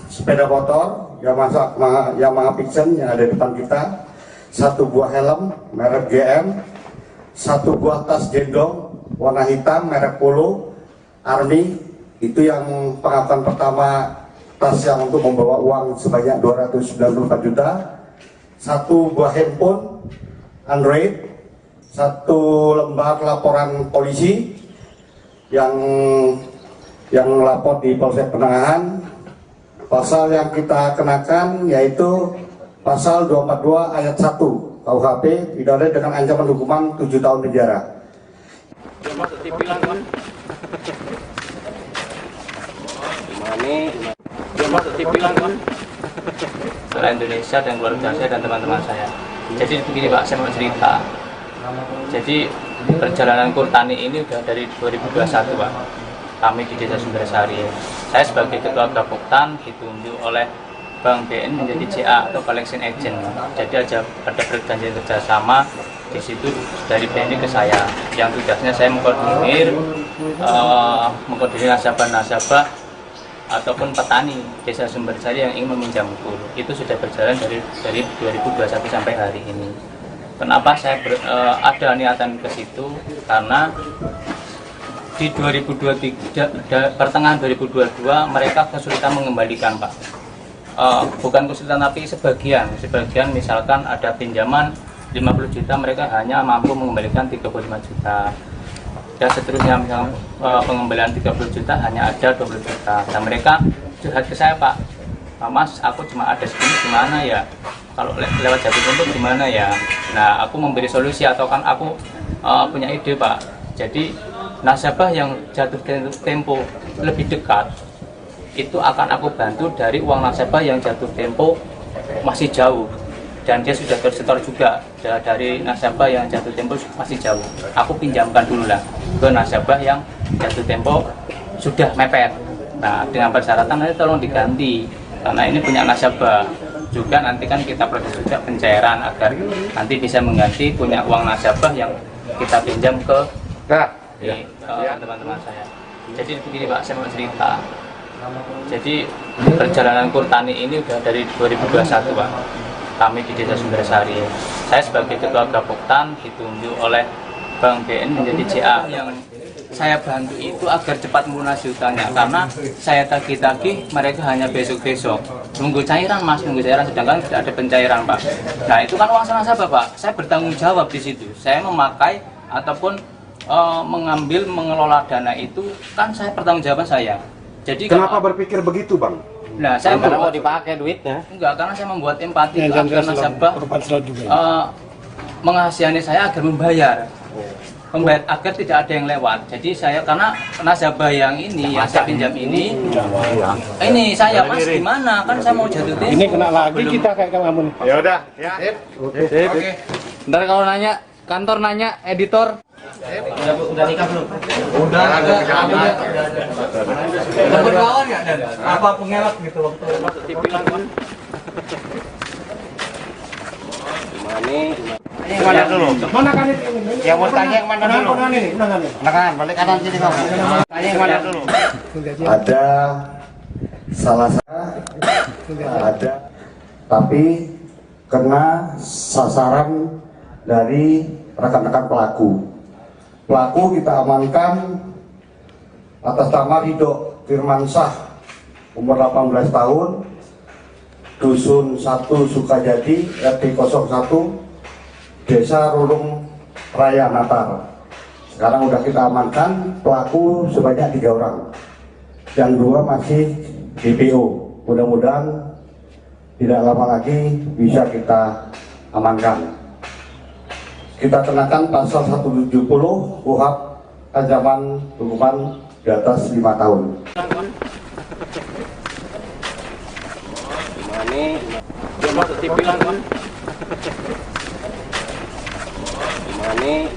sepeda motor Yamaha Pixen yang ada di depan kita, 1 buah helm merek GM, 1 buah tas gendong warna hitam merek Polo Army. Itu yang pengakuan pertama, tas yang untuk membawa uang sebanyak 294 juta, 1 buah handphone Android, 1 lembar laporan polisi yang lapor di Polsek Penangahan. Pasal yang kita kenakan yaitu pasal 242 ayat 1 KUHP, pidana dengan ancaman hukuman 7 tahun penjara. Seluruh Indonesia dan keluarga saya dan teman-teman saya. Jadi begini Pak, saya mau cerita. Jadi perjalanan KUR Tani ini udah dari 2021 Pak. Kami di Desa Sumbersari. Saya sebagai Ketua Gapoktan ditunjuk oleh Bank BN menjadi CA atau Collection Agent. Jadi ada perjanjian kerjasama di situ dari BNI ke saya. Yang tugasnya saya mengkoordinir nasabah-nasabah ataupun petani Desa Sumbersari yang ingin meminjam KUR. Itu sudah berjalan dari 2021 sampai hari ini. Kenapa saya ada niatan ke situ? Karena di 2023, pertengahan 2022 mereka kesulitan mengembalikan Pak. Bukan kesulitan tapi sebagian misalkan ada pinjaman 50 juta mereka hanya mampu mengembalikan 35 juta. Dan seterusnya misalkan pengembalian 30 juta hanya ada 20 juta. Dan mereka curhat ke saya Pak, Mas aku cuma ada segini gimana ya? Kalau lewat jatuh tempo gimana ya? Nah aku memberi solusi atau kan aku punya ide Pak. Jadi nasabah yang jatuh tempo lebih dekat itu akan aku bantu dari uang nasabah yang jatuh tempo masih jauh dan dia sudah tersetor juga dari nasabah yang jatuh tempo masih jauh. Aku pinjamkan dulu lah ke nasabah yang jatuh tempo sudah mepet. Nah dengan persyaratan nanti tolong diganti karena ini punya nasabah juga, nanti kan kita proses juga pencairan agar nanti bisa mengganti punya uang nasabah yang kita pinjam ke teman-teman saya. Jadi begini Pak, saya mau cerita. Jadi perjalanan KUR Tani ini udah dari 2021 Pak. Kami di Desa Sumbersari. Saya sebagai Ketua Gapoktan ditunjuk oleh Bank BN menjadi CA. Yang saya bantu itu agar cepat melunasi hutangnya karena saya tagih-tagih mereka hanya besok-besok. Nunggu cairan Mas, nunggu cairan sedangkan tidak ada pencairan Pak. Nah itu kan uang nasabah Pak. Saya bertanggung jawab di situ. Saya memakai ataupun mengelola dana itu kan saya pertanggungjawaban saya. Jadi kenapa berpikir begitu Bang? Nah, saya mau dipakai duitnya. Enggak, karena saya membuat empati agar nasabah mengasihani saya agar membayar agar tidak ada yang lewat. Jadi saya karena nasabah yang ini yang saya pinjam ini saya Mas gimana kan saya mau jatuh tempo. Ini kena lagi kita kayak kamu nih. Ya udah, ya. Oke. Ntar kalau nanya kantor nanya editor. Udah nikah belum? Udah ada. Berkawan nggak dan apa pengelak gitu waktu masuk TV kan? Yang mana dulu? Mana kan itu? Yang mau tanya yang mana dulu? Kanan, balik kanan sini kamu. Tanya yang mana dulu? Ada salah satu ada, tapi kena sasaran dari rekan-rekan pelaku. Pelaku kita amankan atas nama Ridho Firmansyah, umur 18 tahun, Dusun 1 Sukajadi, RT 01, Desa Rulung Raya Natar. Sekarang udah kita amankan pelaku sebanyak 3 orang, yang 2 masih DPO. Mudah-mudahan tidak lama lagi bisa kita amankan. Kita kenakan pasal 170 KUHP ancaman hukuman di atas 5 tahun. Dia masuk TV lah kan? Gimana?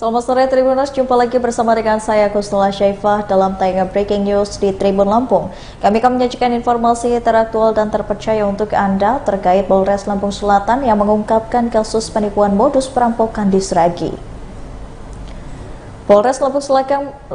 Selamat sore Tribuners, jumpa lagi bersama dengan saya Kusnula Syaifah dalam tayangan Breaking News di Tribun Lampung. Kami akan menyajikan informasi teraktual dan terpercaya untuk Anda terkait Polres Lampung Selatan yang mengungkapkan kasus penipuan modus perampokan di Sragi. Polres Lampung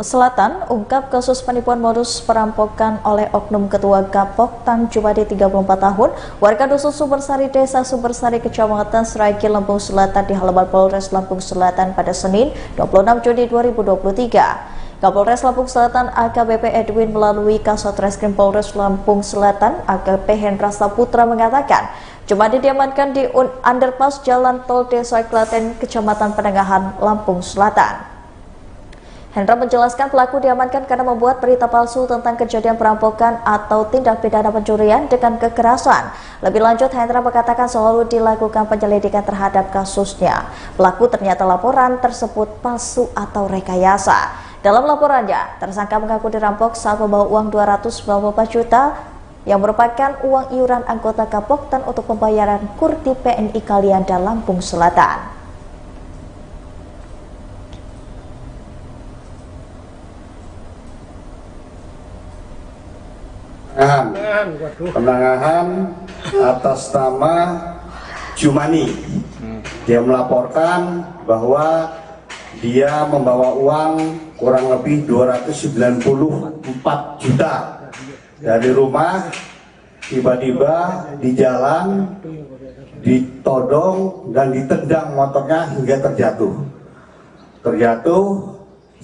Selatan ungkap kasus penipuan modus perampokan oleh oknum Ketua Kapok Tan Jumadi 34 tahun, warga Dusun Sumbersari, Desa Sumbersari, Kecamatan Sragi, Lampung Selatan di halaman Polres Lampung Selatan pada Senin 26 Juni 2023. Kapolres Lampung Selatan AKBP Edwin melalui Kasat Reskrim Polres Lampung Selatan AKP Hendra Saputra mengatakan, Jumadi diamankan di underpass Jalan Tol Desa Klaten, Kecamatan Penengahan, Lampung Selatan. Hendra menjelaskan pelaku diamankan karena membuat berita palsu tentang kejadian perampokan atau tindak pidana pencurian dengan kekerasan. Lebih lanjut, Hendra mengatakan selalu dilakukan penyelidikan terhadap kasusnya. Pelaku ternyata laporan tersebut palsu atau rekayasa. Dalam laporannya, tersangka mengaku dirampok saat membawa uang 294 juta yang merupakan uang iuran anggota Kapoktan untuk pembayaran kurti PNI Kalianda, Lampung Selatan. Penangahan atas nama Jumani. Dia melaporkan bahwa dia membawa uang kurang lebih 294 juta dari rumah, tiba-tiba di jalan ditodong dan ditendang motornya hingga terjatuh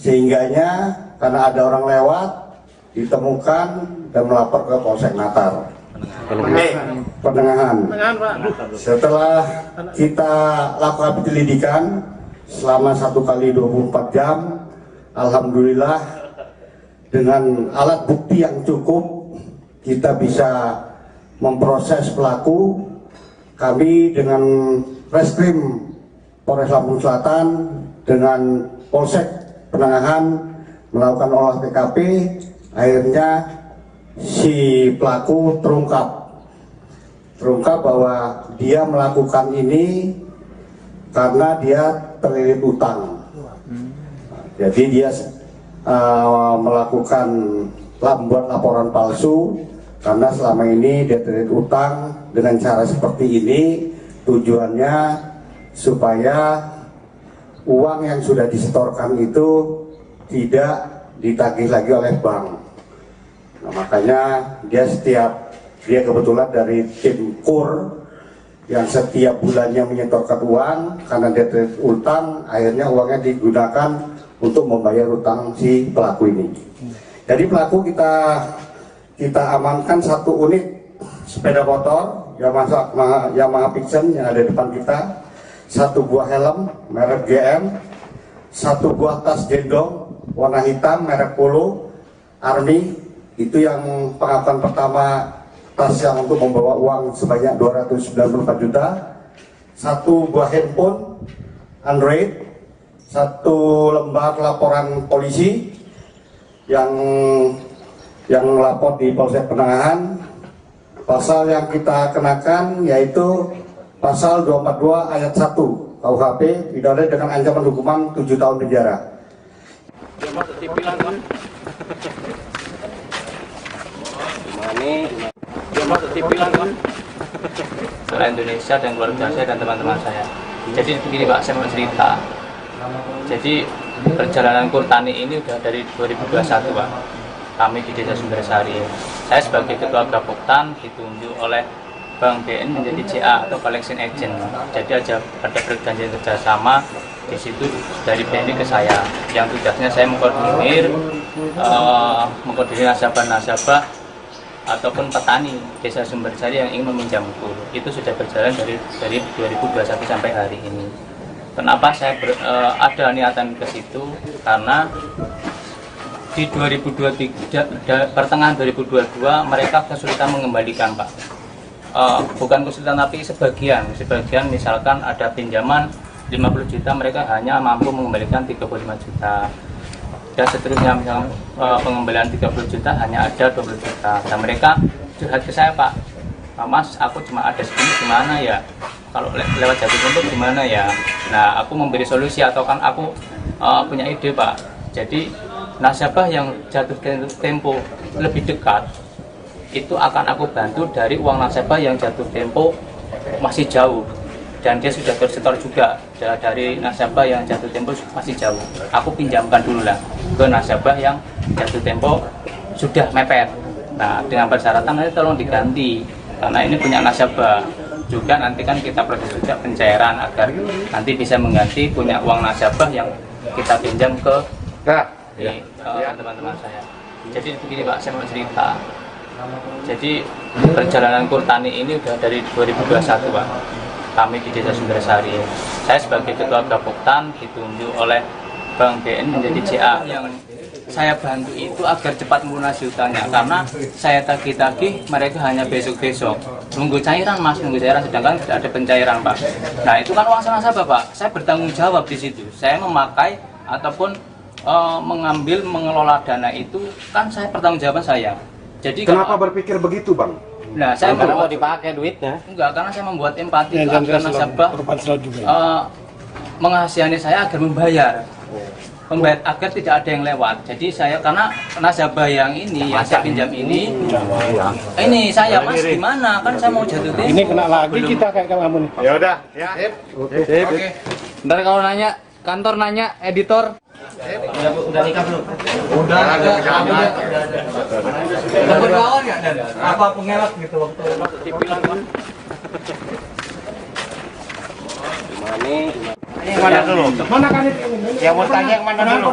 sehingganya karena ada orang lewat ditemukan dan melapor ke Polsek Natar. Penengahan. Setelah kita lakukan penyelidikan selama 1 kali 24 jam, alhamdulillah dengan alat bukti yang cukup kita bisa memproses pelaku. Kami dengan Reskrim Polres Lampung Selatan dengan Polsek Penengahan melakukan olah TKP. Akhirnya si pelaku terungkap bahwa dia melakukan ini karena dia terlilit utang. Jadi dia melakukan membuat laporan palsu karena selama ini dia terlilit utang. Dengan cara seperti ini tujuannya supaya uang yang sudah disetorkan itu tidak ditagih lagi oleh bank. Nah, makanya dia kebetulan dari tim KUR yang setiap bulannya menyetorkan uang karena dia terlilit utang, akhirnya uangnya digunakan untuk membayar utang si pelaku ini. Jadi pelaku kita amankan 1 unit sepeda motor Yamaha Pixen yang ada di depan kita, 1 buah helm merek GM, 1 buah tas gendong warna hitam merek Polo Army. Itu yang pengakuan pertama, tas yang untuk membawa uang sebanyak 294 juta, 1 buah handphone Android, 1 lembar laporan polisi yang lapor di Polsek Penengahan. Pasal yang kita kenakan yaitu pasal 242 ayat 1 KUHP, pidana dengan ancaman hukuman 7 tahun penjara. Dia masuk TV lah kan? Dia masuk TV lah kan? Selain Indonesia dan keluarga saya dan teman-teman saya. Jadi begini Pak, saya mau cerita. Jadi perjalanan Kurtani ini udah dari 2021 Pak. Kami di Desa Sumbersari. Saya sebagai Ketua Kapoktan ditunjuk oleh Bank BN menjadi CA atau collection agent. Jadi ada perjanjian kerjasama di situ dari BNI ke saya, yang tugasnya saya mengkoordinir nasabah-nasabah ataupun petani desa Sumbersari yang ingin meminjam kur. Itu sudah berjalan dari 2021 sampai hari ini. Kenapa saya ada niatan ke situ? Karena di 2023, pertengahan 2022 mereka kesulitan mengembalikan, Pak. Bukan kesulitan tapi sebagian misalkan ada pinjaman 50 juta, mereka hanya mampu mengembalikan 35 juta, dan seterusnya. Misalkan pengembalian 30 juta hanya ada 20 juta, dan mereka curhat ke saya, Pak, Mas, aku cuma ada segini, gimana ya kalau lewat jatuh tempo gimana ya. Nah, aku memberi solusi, atau kan aku punya ide, Pak. Jadi nasabah yang jatuh tempo lebih dekat itu akan aku bantu dari uang nasabah yang jatuh tempo masih jauh, dan dia sudah tersetor juga dari nasabah yang jatuh tempo masih jauh. Aku pinjamkan dulu lah ke nasabah yang jatuh tempo sudah mepet. Nah, dengan persyaratan nanti tolong diganti, karena ini punya nasabah juga. Nanti kan kita proses juga pencairan agar nanti bisa mengganti punya uang nasabah yang kita pinjam ke teman-teman saya. Jadi begini, Pak, saya mau cerita. Jadi perjalanan Kurtani ini udah dari 2021, Pak. Kami di Desa Sumbersari. Saya sebagai Ketua Gapoktan ditunjuk oleh Bank BN menjadi CA. Yang saya bantu itu agar cepat melunasi hutangnya, karena saya tagih-tagih mereka hanya besok-besok. Nunggu cairan, Mas, nunggu cairan, sedangkan tidak ada pencairan, Pak. Nah, itu kan uang nasabah, Pak. Saya bertanggung jawab di situ. Saya memakai ataupun mengelola dana itu kan saya pertanggung jawaban saya. Jadi kenapa berpikir begitu, Bang? Nah, saya karena mau dipakai duitnya. Enggak, karena saya membuat empati agar nasabah mengasihani saya agar membayar agar tidak ada yang lewat. Jadi saya, karena nasabah yang ini yang saya pinjam ini saya, Mas, gimana? Kan saya mau jatuh tempo. Ini kena lagi kita kayak kamu nih. Ya udah, ya. Oke. Ntar kalau nanya, kantor nanya, editor. Udah nikah belum? Udah berlawan nggak, Dan? Apa pengelak gitu waktu Yang mana dulu? Mana kan ini? Yang mau tanya yang mana dulu?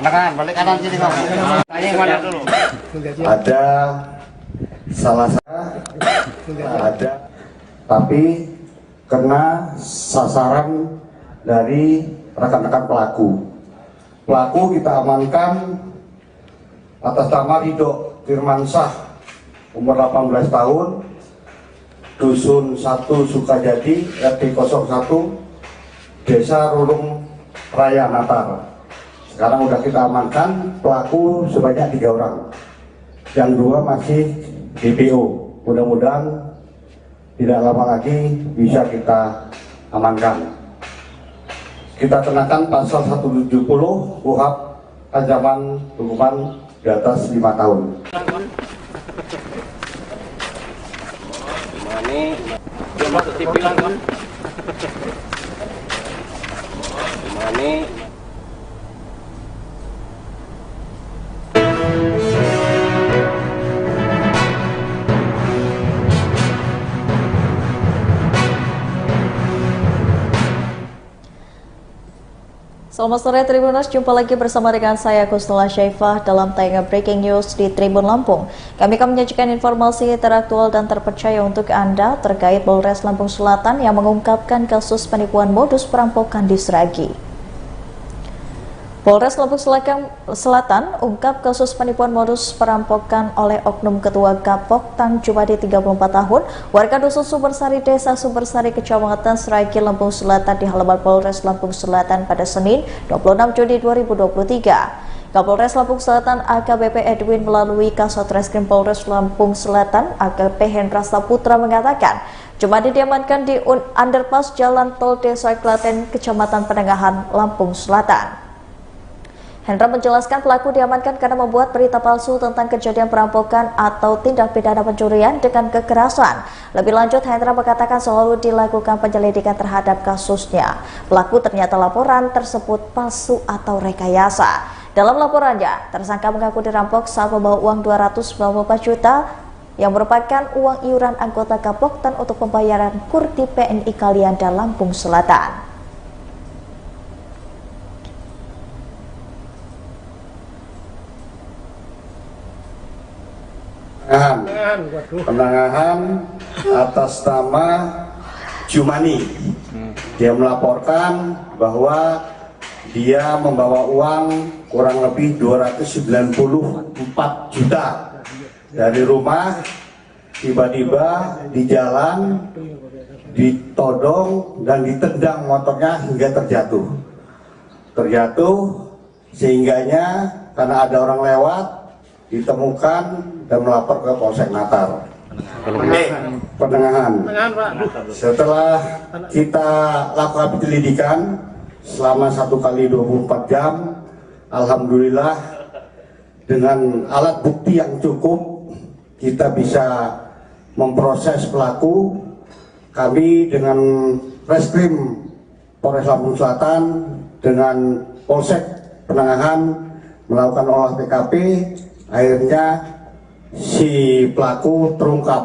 Kanan, balik kanan sini kamu. Tanya yang mana dulu? Ada salah satu, ada, tapi kena sasaran dari rekan-rekan pelaku. Pelaku kita amankan atas nama Ridho Firmansyah, umur 18 tahun, Dusun 1 Sukajadi, RT 01, Desa Rulung Raya Natar. Sekarang udah kita amankan pelaku sebanyak 3 orang, yang 2 masih DPO. Mudah-mudahan tidak lama lagi bisa kita amankan. Kita kenakan pasal 170 KUHP ancaman hukuman di atas 5 tahun. Selamat sore Tribuners, jumpa lagi bersama dengan saya Gustala Syaifah dalam tayangan Breaking News di Tribun Lampung. Kami akan menyajikan informasi teraktual dan terpercaya untuk Anda terkait Polres Lampung Selatan yang mengungkapkan kasus penipuan modus perampokan di Sragi. Polres Lampung Selatan ungkap kasus penipuan modus perampokan oleh oknum Ketua Gapok Tang Jumadi 34 tahun, warga Dusun Sumbersari, Desa Sumbersari, Kecamatan Sragi, Lampung Selatan di halaman Polres Lampung Selatan pada Senin 26 Juni 2023. Kapolres Lampung Selatan AKBP Edwin melalui Kasat Reskrim Polres Lampung Selatan AKP Hendra Saputra mengatakan, Jumadi diamankan di underpass Jalan Tol Desa Klaten, Kecamatan Penengahan, Lampung Selatan. Hendra menjelaskan pelaku diamankan karena membuat berita palsu tentang kejadian perampokan atau tindak pidana pencurian dengan kekerasan. Lebih lanjut, Hendra mengatakan selalu dilakukan penyelidikan terhadap kasusnya. Pelaku ternyata laporan tersebut palsu atau rekayasa. Dalam laporannya, tersangka mengaku dirampok saat membawa uang 294 juta yang merupakan uang iuran anggota Kapoktan untuk pembayaran KUR di PNI Kalianda, Lampung Selatan. Penangahan atas nama Jumani. Dia melaporkan bahwa dia membawa uang kurang lebih 294 juta dari rumah, tiba-tiba di jalan ditodong dan ditendang motornya hingga terjatuh sehingganya karena ada orang lewat ditemukan dan melapor ke Polsek Natar. Penangahan. Setelah kita lakukan penyelidikan selama 1 kali 24 jam, alhamdulillah dengan alat bukti yang cukup kita bisa memproses pelaku. Kami dengan Reskrim Polres Lampung Selatan dengan Polsek Penangahan melakukan olah TKP. Akhirnya si pelaku terungkap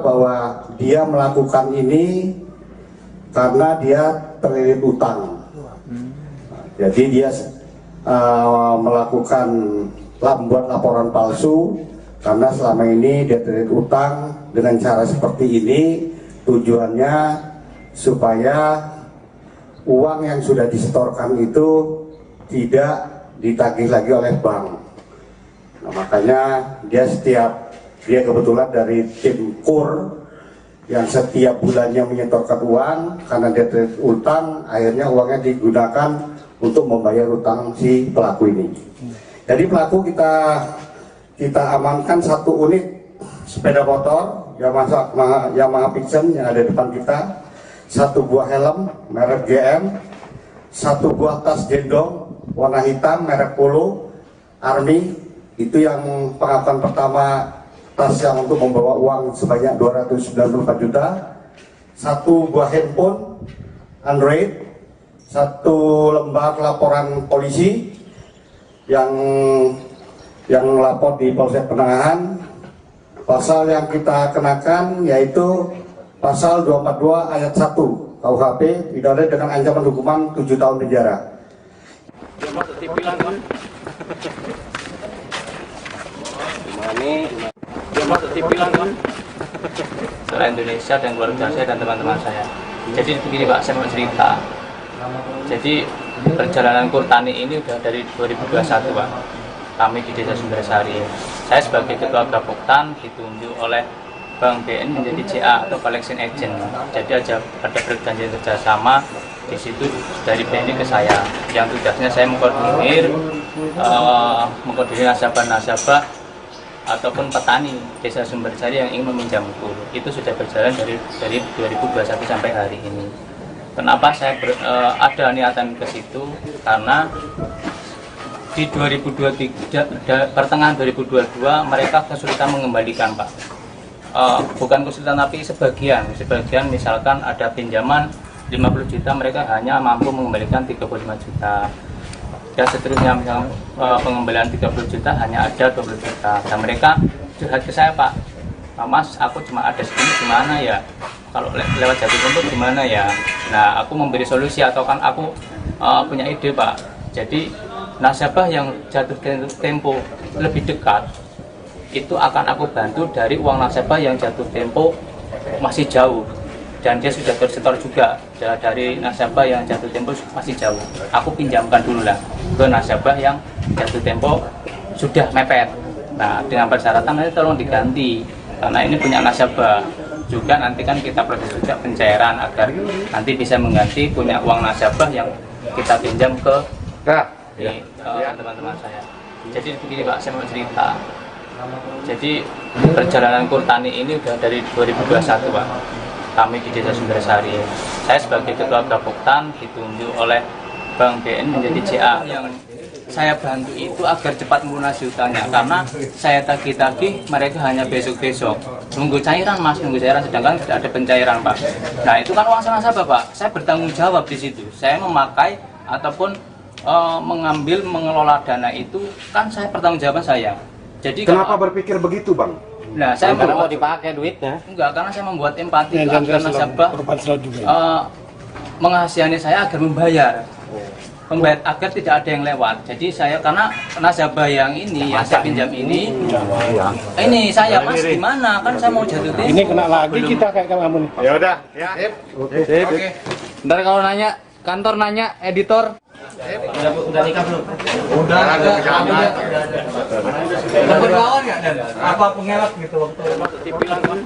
bahwa dia melakukan ini karena dia terlilit utang. Jadi dia membuat laporan palsu karena selama ini dia terlilit utang. Dengan cara seperti ini tujuannya supaya uang yang sudah disetorkan itu tidak ditagih lagi oleh bank. Nah, makanya dia kebetulan dari tim KUR yang setiap bulannya menyetorkan uang karena dia terlilit utang, akhirnya uangnya digunakan untuk membayar utang si pelaku ini. Jadi pelaku kita amankan 1 unit sepeda motor Yamaha Pixen yang ada di depan kita, 1 buah helm merek GM, 1 buah tas gendong warna hitam merek Polo Army. Itu yang pengakuan pertama, tas yang untuk membawa uang sebanyak 294 juta, 1 buah handphone Android, 1 lembar laporan polisi yang lapor di Polsek Penangahan. Pasal yang kita kenakan yaitu pasal 242 ayat 1 KUHP, pidana dengan ancaman hukuman 7 tahun penjara. Seluruh Indonesia dan keluarga saya dan teman-teman saya. Jadi begini Pak, saya mau cerita. Jadi perjalanan KUR Tani ini udah dari 2021 Pak. Kami di Desa Sumbersari. Saya sebagai ketua Kapoktan ditunjuk oleh Bank BN menjadi CA atau collection agent. Jadi ada perjanjian kerjasama di situ dari BNI ke saya. Yang tugasnya saya mengkoordinir nasabah-nasabah ataupun petani Desa Sumbersari yang ingin meminjam KUR. Itu sudah berjalan dari 2021 sampai hari ini. Kenapa saya ada niatan ke situ? Karena di 2023, pertengahan 2022 mereka kesulitan mengembalikan Pak. Bukan kesulitan tapi sebagian misalkan ada pinjaman 50 juta mereka hanya mampu mengembalikan 35 juta. Dan seterusnya misalkan pengembalian 30 juta hanya ada 20 juta. Dan mereka curhat ke saya Pak, Mas aku cuma ada segini gimana ya? Kalau lewat jatuh tempo gimana ya? Nah aku memberi solusi atau kan aku punya ide Pak. Jadi nasabah yang jatuh tempo lebih dekat itu akan aku bantu dari uang nasabah yang jatuh tempo masih jauh dan dia sudah tersetor juga dari nasabah yang jatuh tempo masih jauh. Aku pinjamkan dulu lah ke nasabah yang jatuh tempo sudah mepet. Nah dengan persyaratan nanti tolong diganti karena ini punya nasabah juga, nanti kan kita proses juga pencairan agar nanti bisa mengganti punya uang nasabah yang kita pinjam ke teman-teman saya. Jadi begini Pak, saya mau cerita. Jadi perjalanan KUR Tani ini udah dari 2021 Pak. Kami di Desa Sumbersari. Saya sebagai ketua Kapoktan ditunjuk oleh Bank BN menjadi CA. Yang saya bantu itu agar cepat melunasi hutangnya karena saya tagih-tagih mereka hanya besok-besok. Nunggu cairan Mas, nunggu cairan sedangkan tidak ada pencairan Pak. Nah itu kan uang nasabah Pak. Saya bertanggung jawab di situ. Saya memakai ataupun mengelola dana itu kan saya pertanggungjawaban saya. Jadi Kenapa berpikir begitu, Bang? Nah, saya Karena mau membuat, dipakai duitnya. enggak, karena saya membuat empati Ya, ke dan agar nasabah mengasihani saya agar membayar. Agar tidak ada yang lewat. Jadi saya, karena nasabah yang ini yang saya pinjam ini saya Mas gimana, kan saya mau jatuh tempo. Ini kena lagi kita kayak kamu nih. Ya udah, ya. Sip. Ntar kalau nanya, kantor nanya, editor. Udah nikah belum? Udah ada. Dapat lawan nggak? Dan apa pengelak gitu waktu masuk TV langsung?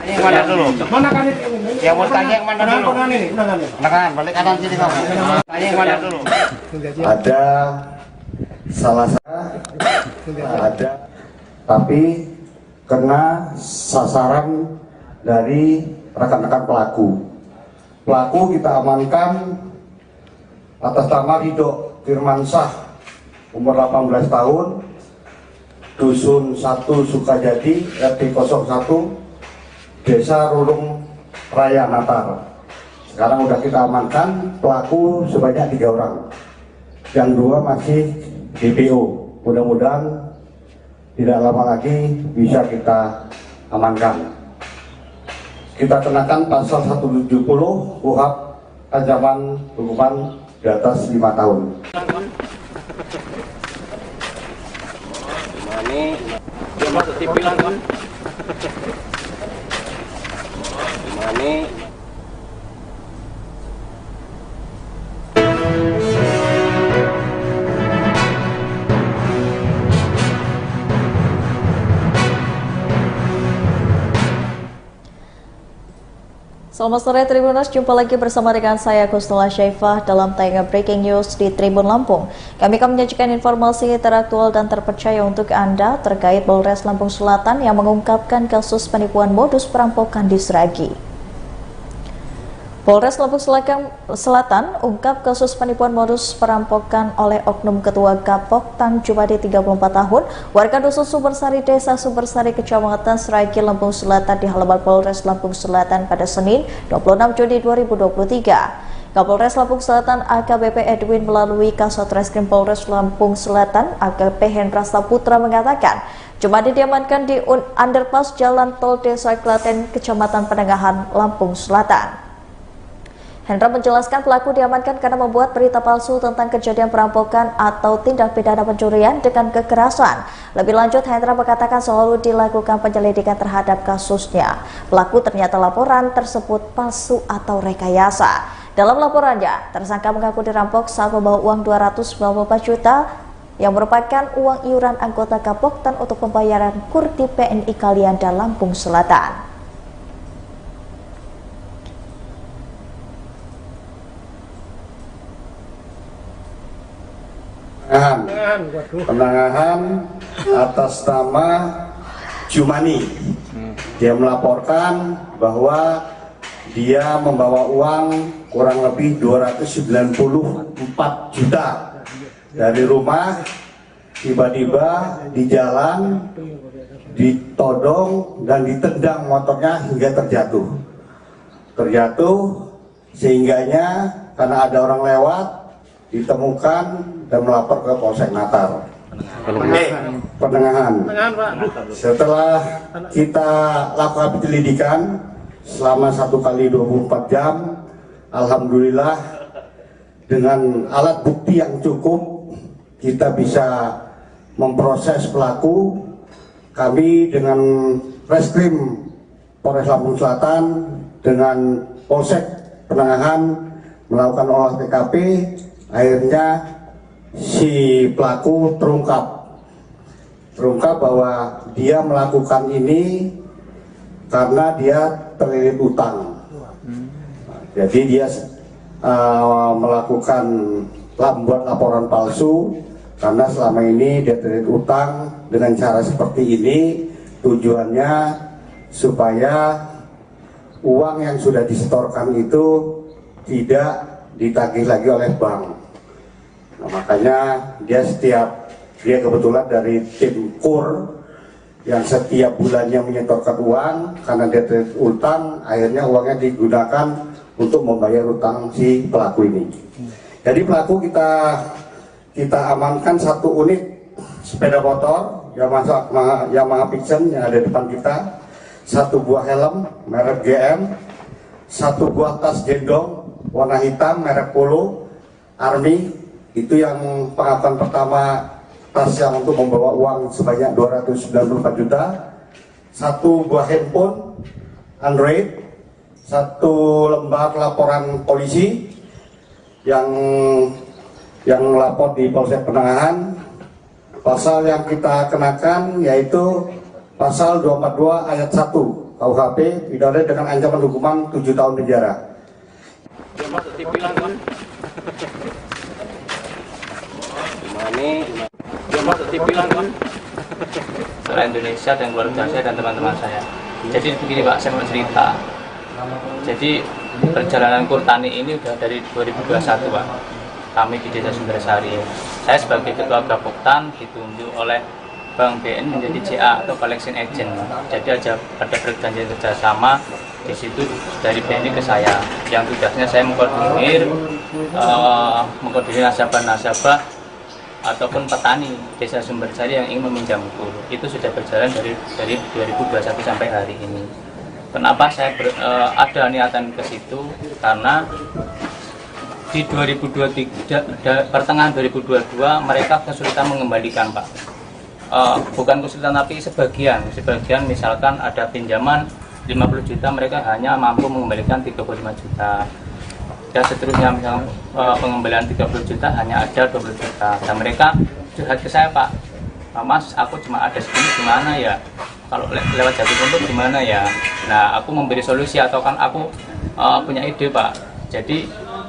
Yang mana dulu? Mana kan ini? Yang mau tanya yang mana dulu? Kanan, balik kanan sini kamu. Tanya yang mana dulu? Ada salah satu, ada, tapi kena sasaran dari rekan-rekan pelaku. Pelaku kita amankan atas nama Ridho Firmansyah, umur 18 tahun, Dusun 1 Sukajadi, RT 01, Desa Rulung Raya Natar. Sekarang udah kita amankan pelaku sebanyak 3 orang, yang 2 masih DPO. Mudah-mudahan tidak lama lagi bisa kita amankan. Kita kenakan pasal 170 KUHP ancaman hukuman di atas 5 tahun. Dia masuk TV langsung. Selamat sore Tribuners, jumpa lagi bersama dengan saya Gustula Syaifah dalam tayangan Breaking News di Tribun Lampung. Kami akan menyajikan informasi teraktual dan terpercaya untuk Anda terkait Polres Lampung Selatan yang mengungkapkan kasus penipuan modus perampokan di Sragi. Polres Lampung Selatan ungkap kasus penipuan modus perampokan oleh oknum Ketua Kapok Tan Jumadi 34 tahun, warga Dusun Sumbersari, Desa Sumbersari, Kecamatan Sragi, Lampung Selatan di halaman Polres Lampung Selatan pada Senin 26 Juni 2023. Kapolres Lampung Selatan AKBP Edwin melalui Kasat Reskrim Polres Lampung Selatan AKP Hendra Saputra mengatakan, Jumadi diamankan di underpass Jalan Tol Desa Klaten, Kecamatan Penengahan, Lampung Selatan. Hendra menjelaskan pelaku diamankan karena membuat berita palsu tentang kejadian perampokan atau tindak pidana pencurian dengan kekerasan. Lebih lanjut, Hendra mengatakan selalu dilakukan penyelidikan terhadap kasusnya. Pelaku ternyata laporan tersebut palsu atau rekayasa. Dalam laporannya, tersangka mengaku dirampok saat membawa uang 294 juta yang merupakan uang iuran anggota Kapoktan untuk pembayaran Kurti PNI Kalianda, Lampung Selatan. Penangahan atas nama Jumani. Dia melaporkan bahwa dia membawa uang kurang lebih 294 juta dari rumah, tiba-tiba di jalan ditodong dan ditendang motornya hingga terjatuh sehingganya karena ada orang lewat ditemukan dan melapor ke Polsek Natar. Penengahan. Setelah kita lakukan penyelidikan selama 1 kali 24 jam, alhamdulillah dengan alat bukti yang cukup kita bisa memproses pelaku. Kami dengan Reskrim Polres Lampung Selatan dengan Polsek Penengahan melakukan olah TKP. Akhirnya si pelaku terungkap bahwa dia melakukan ini karena dia terlilit utang. Jadi dia melakukan membuat laporan palsu karena selama ini dia terlilit utang. Dengan cara seperti ini tujuannya supaya uang yang sudah disetorkan itu tidak ditagih lagi oleh bank. Nah, makanya dia kebetulan dari tim KUR yang setiap bulannya menyetorkan uang karena dia terlilit utang, akhirnya uangnya digunakan untuk membayar utang si pelaku ini. Jadi pelaku kita kita amankan 1 unit sepeda motor Yamaha Vision yang ada di depan kita, 1 buah helm merek GM, 1 buah tas gendong warna hitam merek Polo Army. Itu yang pengakuan pertama, tas yang untuk membawa uang sebanyak 294 juta, 1 buah handphone Android, 1 lembar laporan polisi yang lapor di Polsek Penangahan. Pasal yang kita kenakan yaitu pasal 242 ayat 1 KUHP, pidana dengan ancaman hukuman 7 tahun penjara. Seluruh Indonesia dan keluarga saya dan teman-teman saya. Jadi begini Pak, saya mau cerita. Jadi perjalanan Kurtani ini udah dari 2021 Pak. Kami di Desa Sumbersari. Saya sebagai Ketua Gapoktan ditunjuk oleh Bank BN menjadi CA atau Collection Agent. Jadi ada perjanjian kerjasama di situ dari BNI ke saya. Yang tugasnya saya mengkoordinir nasabah-nasabah ataupun petani Desa Sumbersari yang ingin meminjam kur. Itu sudah berjalan dari 2021 sampai hari ini. Kenapa saya ada niatan ke situ? Karena di 2023, pertengahan 2022 mereka kesulitan mengembalikan Pak. Bukan kesulitan tapi sebagian misalkan ada pinjaman 50 juta mereka hanya mampu mengembalikan 35 juta. Dan seterusnya misalkan pengembalian 30 juta hanya ada 20 juta. Dan mereka curhat ke saya Pak, Mas aku cuma ada segini gimana ya? Kalau lewat jatuh tempo gimana ya? Nah aku memberi solusi atau kan aku punya ide Pak. Jadi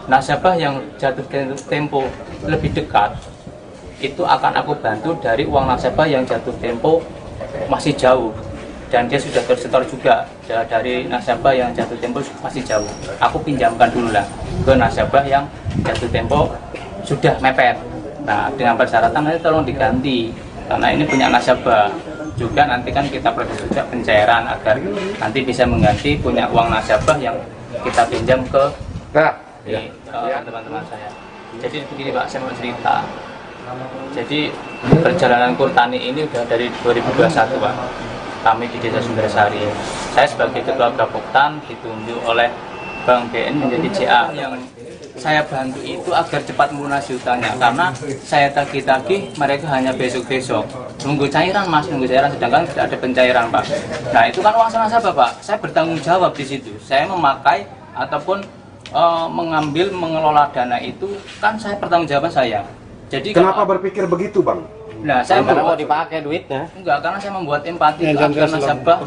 nasabah yang jatuh tempo lebih dekat itu akan aku bantu dari uang nasabah yang jatuh tempo masih jauh dan dia sudah tersetor juga dari nasabah yang jatuh tempo masih jauh. Aku pinjamkan dulu lah ke nasabah yang jatuh tempo sudah mepet. Nah dengan persyaratan nanti tolong diganti karena ini punya nasabah juga, nanti kan kita proses juga pencairan agar nanti bisa mengganti punya uang nasabah yang kita pinjam ke teman-teman saya. Jadi begini Pak, saya mau cerita. Jadi perjalanan Kurtani ini udah dari 2021 Pak. Kami di Desa Sumbersari. Saya sebagai Ketua Gapoktan ditunjuk oleh Bank BN menjadi CA. Yang saya bantu itu agar cepat melunasi hutangnya karena saya tagih-tagih mereka hanya besok-besok. Nunggu cairan Mas, nunggu cairan sedangkan tidak ada pencairan Pak. Nah itu kan uang nasabah Pak. Saya bertanggung jawab di situ. Saya memakai ataupun mengelola dana itu kan saya pertanggungjawaban saya. Jadi kenapa berpikir begitu Bang? Nah, saya mau dipakai duitnya. Enggak, karena saya membuat empati agar nasabah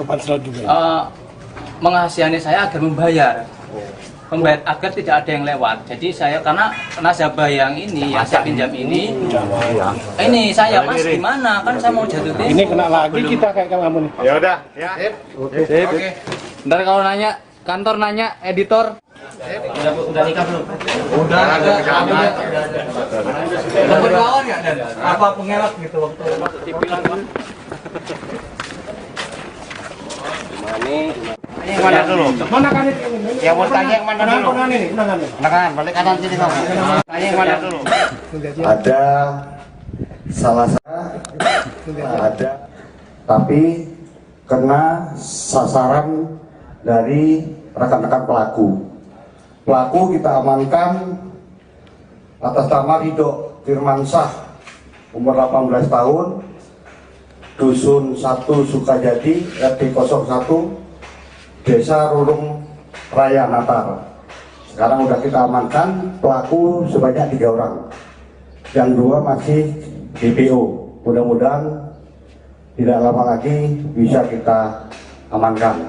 mengasihani saya agar membayar agar tidak ada yang lewat. Jadi saya karena nasabah yang ini yang saya pinjam ini saya Mas gimana? Kan saya mau jatuh tempo. Ini kena lagi kita kayak kamu nih. Ya udah, ya. Oke. Ntar kalau nanya, kantor nanya, editor. Udah nikah belum? Udah berkawan nggak dan apa pengelak gitu waktu Yang mana dulu? Mana kan ini? Yang mau tanya yang mana dulu? Kanan, balik kanan sini kamu. Tanya yang mana dulu? Ada salah satu, ada, tapi kena sasaran dari rekan-rekan pelaku. Pelaku kita amankan atas nama Ridho Firmansyah, umur 18 tahun, Dusun 1 Sukajadi, RT 01, Desa Rurung Raya Natar. Sekarang udah kita amankan pelaku sebanyak 3 orang, yang 2 masih DPO. Mudah-mudahan tidak lama lagi bisa kita amankan.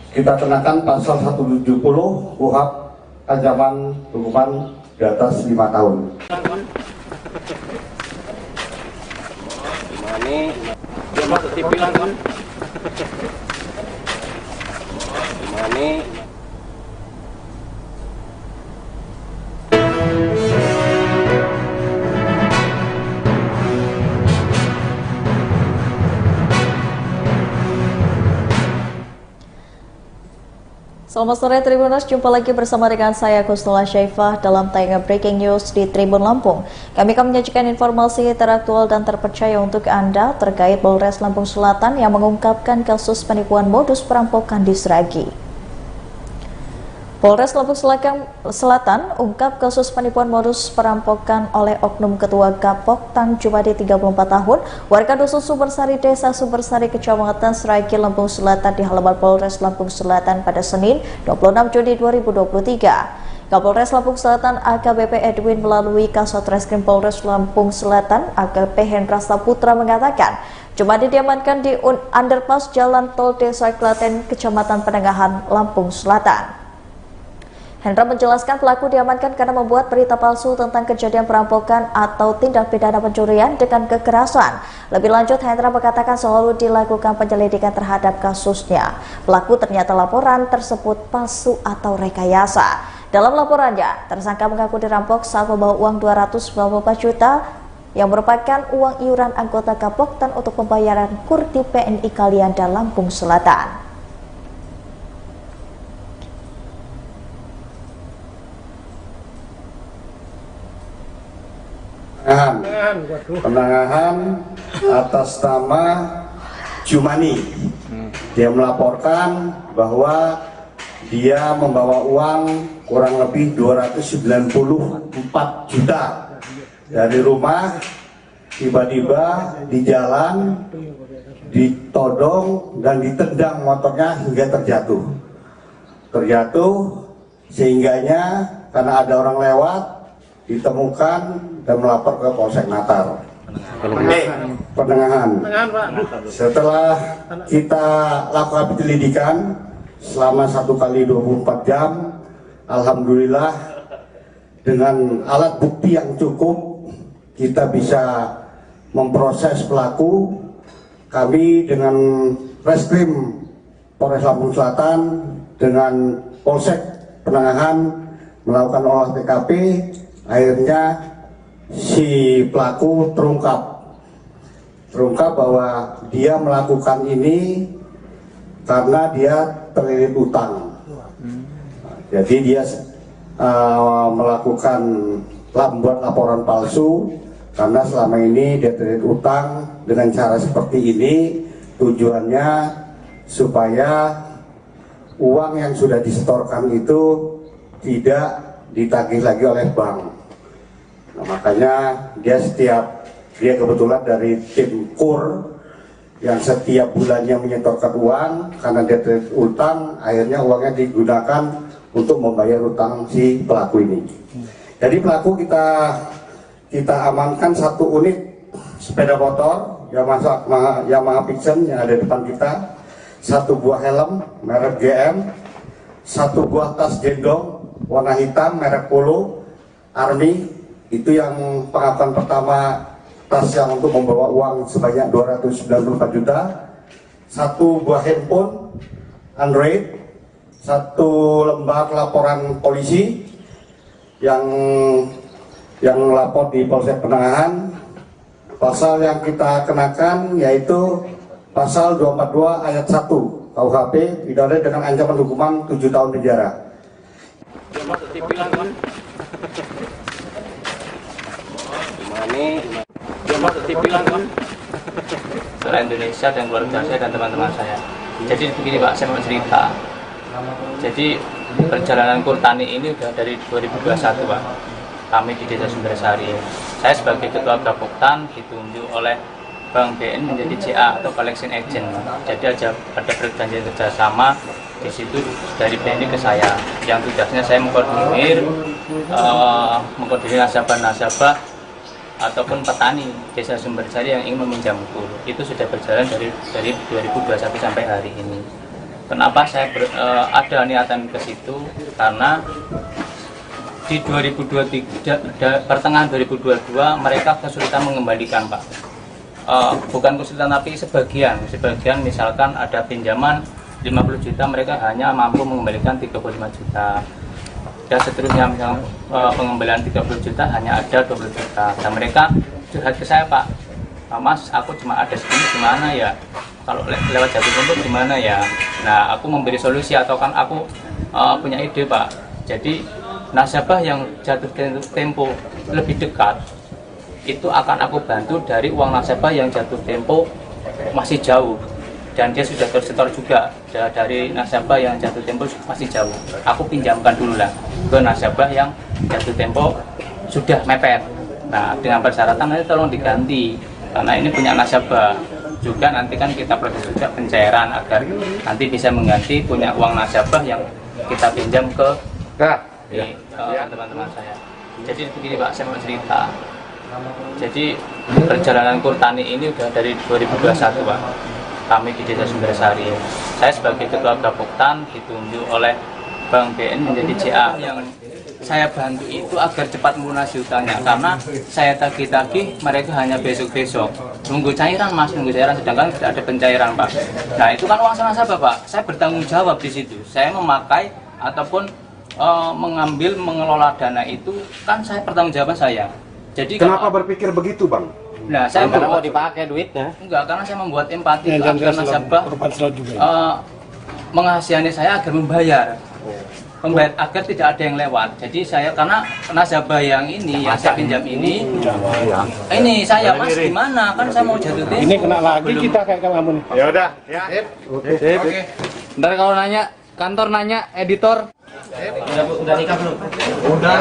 Kita kenakan pasal 170 KUHP ancaman hukuman di atas 5 tahun. Dia masuk TV langsung. Selamat sore Tribuners, jumpa lagi bersama dengan saya Kusnula Syaifah dalam tayangan Breaking News di Tribun Lampung. Kami akan menyajikan informasi teraktual dan terpercaya untuk Anda terkait Polres Lampung Selatan yang mengungkapkan kasus penipuan modus perampokan di Sragi. Polres Lampung Selatan ungkap kasus penipuan modus perampokan oleh oknum Ketua Gapok Tang Jumadi 34 tahun, warga Dusun Sumbersari, Desa Sumbersari, Kecamatan Sragi, Lampung Selatan di halaman Polres Lampung Selatan pada Senin 26 Juni 2023. Kapolres Lampung Selatan AKBP Edwin melalui Kasat Reskrim Polres Lampung Selatan AKBP Hendra Saputra mengatakan, Jumadi diamankan di underpass Jalan Tol Desa Klaten, Kecamatan Penengahan, Lampung Selatan. Hendra menjelaskan pelaku diamankan karena membuat berita palsu tentang kejadian perampokan atau tindak pidana pencurian dengan kekerasan. Lebih lanjut, Hendra mengatakan selalu dilakukan penyelidikan terhadap kasusnya. Pelaku ternyata laporan tersebut palsu atau rekayasa. Dalam laporannya, tersangka mengaku dirampok saat membawa uang 294 juta yang merupakan uang iuran anggota Gapoktan untuk pembayaran kurti PNI Kalianda, Lampung Selatan. Penangahan atas nama Jumani. Dia melaporkan bahwa dia membawa uang kurang lebih 294 juta dari rumah, tiba-tiba di jalan ditodong dan ditendang motornya hingga terjatuh sehingganya karena ada orang lewat ditemukan dan melapor ke Polsek Natar. Penengahan. Setelah kita lakukan penyelidikan selama 1 kali 24 jam, alhamdulillah dengan alat bukti yang cukup kita bisa memproses pelaku. Kami dengan Reskrim Polres Lampung Selatan dengan Polsek Penengahan melakukan olah TKP. Akhirnya si pelaku terungkap bahwa dia melakukan ini karena dia terlilit utang. Jadi dia membuat laporan palsu karena selama ini dia terlilit utang. Dengan cara seperti ini tujuannya supaya uang yang sudah disetorkan itu tidak ditagih lagi oleh bank. Nah, makanya dia kebetulan dari tim KUR yang setiap bulannya menyetorkan uang karena dia terlilit utang, akhirnya uangnya digunakan untuk membayar utang si pelaku ini. Jadi pelaku kita amankan 1 unit sepeda motor Yamaha Pixen yang ada di depan kita, 1 buah helm merek GM, 1 buah tas gendong warna hitam merek Polo Army. Itu yang pengakuan pertama, tas yang untuk membawa uang sebanyak 294 juta, 1 buah handphone Android, 1 lembar laporan polisi yang lapor di Polsek Penengahan. Pasal yang kita kenakan yaitu pasal 242 ayat 1 KUHP, pidana dengan ancaman hukuman 7 tahun penjara. Seluruh Indonesia dan keluarga saya dan teman-teman saya. Jadi begini Pak, saya mau cerita. Jadi perjalanan Kurtani ini udah dari 2021 Pak. Kami di Desa Sumbersari. Saya sebagai Ketua Gapoktan ditunjuk oleh Bank BN menjadi CA atau Collection Agent. Jadi ada perjanjian kerjasama di situ dari BNI ke saya. Yang tugasnya saya mengkoordinir nasabah-nasabah ataupun petani Desa Sumbersari yang ingin meminjam kur. Itu sudah berjalan dari 2021 sampai hari ini. Kenapa saya ada niatan ke situ? Karena di 2023 pertengahan 2022 mereka kesulitan mengembalikan Pak. Bukan kesulitan tapi sebagian misalkan ada pinjaman 50 juta mereka hanya mampu mengembalikan 35 juta. Dan seterusnya misalkan pengembalian 30 juta hanya ada 20 juta. Dan mereka curhat ke saya Pak, Mas aku cuma ada segini gimana ya, kalau lewat jatuh tempo gimana ya. Nah aku memberi solusi atau kan aku punya ide Pak. Jadi nasabah yang jatuh tempo lebih dekat itu akan aku bantu dari uang nasabah yang jatuh tempo masih jauh dan dia sudah tersetor juga dari nasabah yang jatuh tempo masih jauh. Aku pinjamkan dulu lah ke nasabah yang jatuh tempo sudah mepet. Nah, dengan persyaratan nanti tolong diganti karena ini punya nasabah juga, nanti kan kita proses juga pencairan agar nanti bisa mengganti punya uang nasabah yang kita pinjam ke teman-teman saya. Jadi begini Pak, saya mau cerita. Jadi perjalanan Kurtani ini udah dari 2021 Pak. Kami di Desa Sumbersari. Saya sebagai Ketua Gapoktan ditunjuk oleh Bank BN menjadi CA. Yang saya bantu itu agar cepat melunasi hutangnya karena saya tagih-tagih mereka hanya besok-besok. Nunggu cairan Mas, nunggu cairan, sedangkan tidak ada pencairan Pak. Nah itu kan uang nasabah Pak. Saya bertanggung jawab di situ. Saya memakai ataupun mengelola dana itu kan saya pertanggungjawaban saya. Jadi Kenapa berpikir begitu Bang? Nah, saya Karena mau dipakai duitnya. enggak, karena saya membuat empati agar nasabah mengasihani saya agar membayar agar tidak ada yang lewat. Jadi saya karena nasabah yang ini yang saya pinjam ini saya Mas gimana kan saya mau jatuh tempo. Ini kena lagi kita kayak kamu nih. Ya udah, ya. Oke. Ntar kalau nanya, kantor nanya, editor. Udah nikah belum? Udah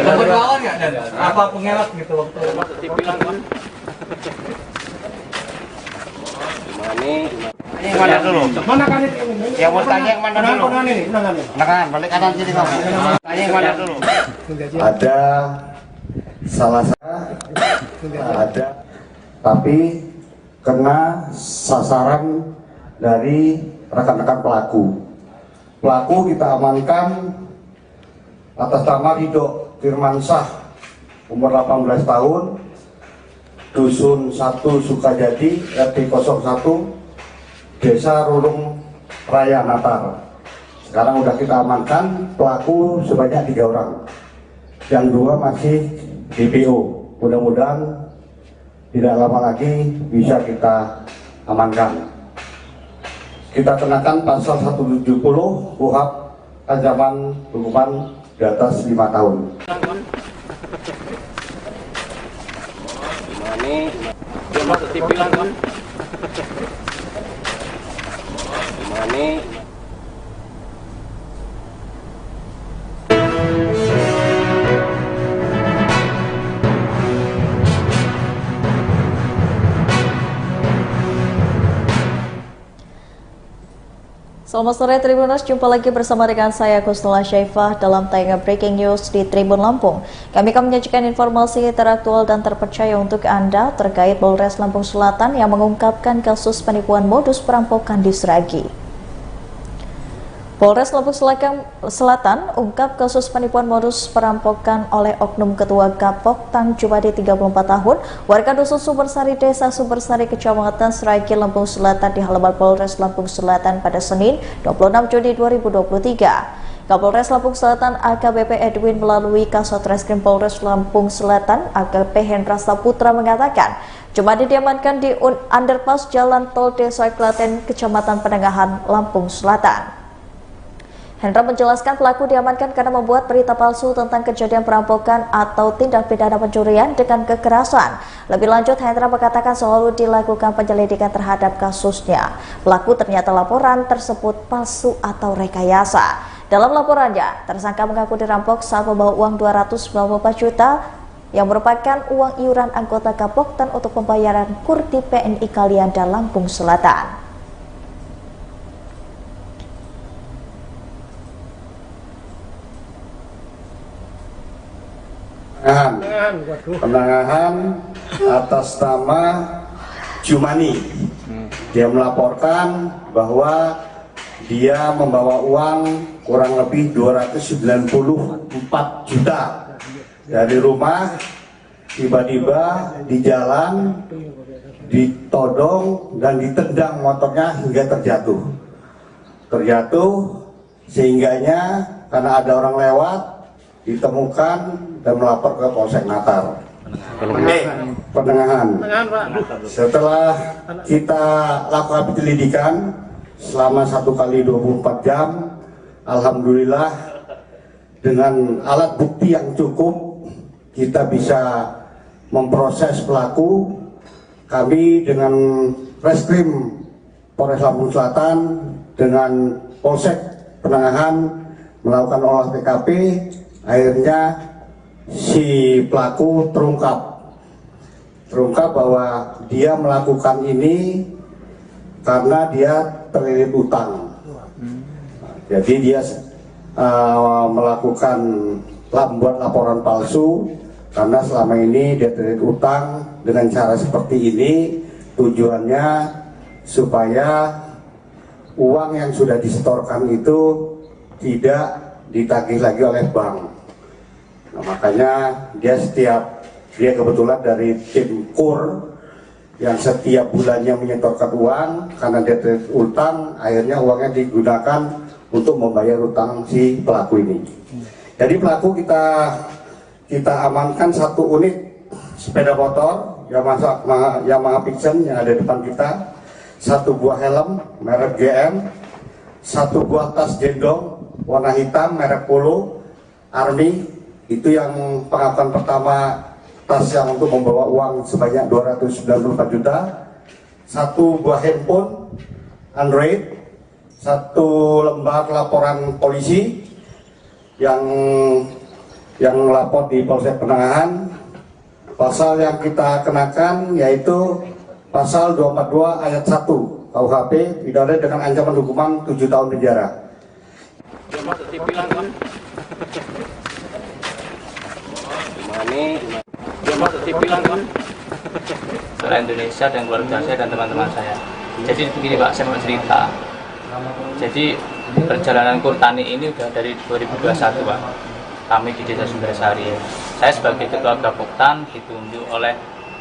dapat lawan nggak dan apa pengelak gitu waktu masuk TV langsung. Yang mana dulu? Mana kan itu? Yang mau tanya yang mana dulu? Kanan, balik kanan sini kamu. Tanya yang mana dulu? Ada salah satu, ada, tapi kena sasaran dari rekan-rekan pelaku. Pelaku kita amankan atas nama Ridho Firmansyah, umur 18 tahun, Dusun 1 Sukajadi, RT 01, Desa Rulung Raya Natar. Sekarang udah kita amankan pelaku sebanyak 3 orang, yang 2 masih DPO. Mudah-mudahan tidak lama lagi bisa kita amankan. Kita kenakan pasal 170 KUHP ancaman hukuman di atas 5 tahun. Dia masuk TV langsung. Selamat sore Tribuners, jumpa lagi bersama dengan saya Kusnula Syaifah dalam tayangan Breaking News di Tribun Lampung. Kami akan menyajikan informasi teraktual dan terpercaya untuk Anda terkait Polres Lampung Selatan yang mengungkapkan kasus penipuan modus perampokan di Sragi. Polres Lampung Selatan ungkap kasus penipuan modus perampokan oleh oknum Ketua Gapok Tan Jumadi 34 tahun, warga Dusun Sumbersari, Desa Sumbersari, Kecamatan Sragi, Lampung Selatan di halaman Polres Lampung Selatan pada Senin 26 Juni 2023. Kapolres Lampung Selatan AKBP Edwin melalui Kasat Reskrim Polres Lampung Selatan AKP Hendra Saputra mengatakan, Jumadi diamankan di underpass Jalan Tol Desa Klaten, Kecamatan Penengahan, Lampung Selatan. Hendra menjelaskan pelaku diamankan karena membuat berita palsu tentang kejadian perampokan atau tindak pidana pencurian dengan kekerasan. Lebih lanjut, Hendra mengatakan selalu dilakukan penyelidikan terhadap kasusnya. Pelaku ternyata laporan tersebut palsu atau rekayasa. Dalam laporannya, tersangka mengaku dirampok saat membawa uang 294 juta yang merupakan uang iuran anggota Gapoktan untuk pembayaran kurti PNI Kalianda, Lampung Selatan. Penangahan atas nama Jumani. Dia melaporkan bahwa dia membawa uang kurang lebih 294 juta dari rumah, tiba-tiba di jalan ditodong dan ditendang motornya hingga terjatuh sehingganya karena ada orang lewat ditemukan dan melapor ke Polsek Natar. Penengahan. Setelah kita lakukan penyelidikan, selama 1 kali 24 jam. Alhamdulillah dengan alat bukti yang cukup kita bisa memproses pelaku. Kami dengan Reskrim Polres Lampung Selatan dengan Polsek Penangahan melakukan olah TKP. Akhirnya si pelaku terungkap bahwa dia melakukan ini karena dia terlilit utang. Jadi dia melakukan membuat laporan palsu karena selama ini dia terlilit utang. Dengan cara seperti ini tujuannya supaya uang yang sudah disetorkan itu tidak ditagih lagi oleh bank. Nah, makanya dia kebetulan dari tim KUR yang setiap bulannya menyetorkan uang. Karena dia terlilit utang, akhirnya uangnya digunakan untuk membayar utang si pelaku ini. Jadi pelaku kita amankan 1 unit sepeda motor Yamaha Pixen yang ada di depan kita, 1 buah helm merek GM, 1 buah tas gendong warna hitam merek Polo Army. Itu yang pengakuan pertama, tas yang untuk membawa uang sebanyak 294 juta, 1 buah handphone Android, 1 lembar laporan polisi yang lapor di Polsek Penangahan. Pasal yang kita kenakan yaitu pasal 242 ayat 1 KUHP, pidana dengan ancaman hukuman 7 tahun penjara. Seluruh Indonesia dan keluarga saya dan teman-teman saya. Jadi begini Pak, saya mau cerita. Jadi perjalanan KUR Tani ini udah dari 2021 Pak. Kami di Desa Sumbersari. Saya sebagai Ketua Gapoktan ditunjuk oleh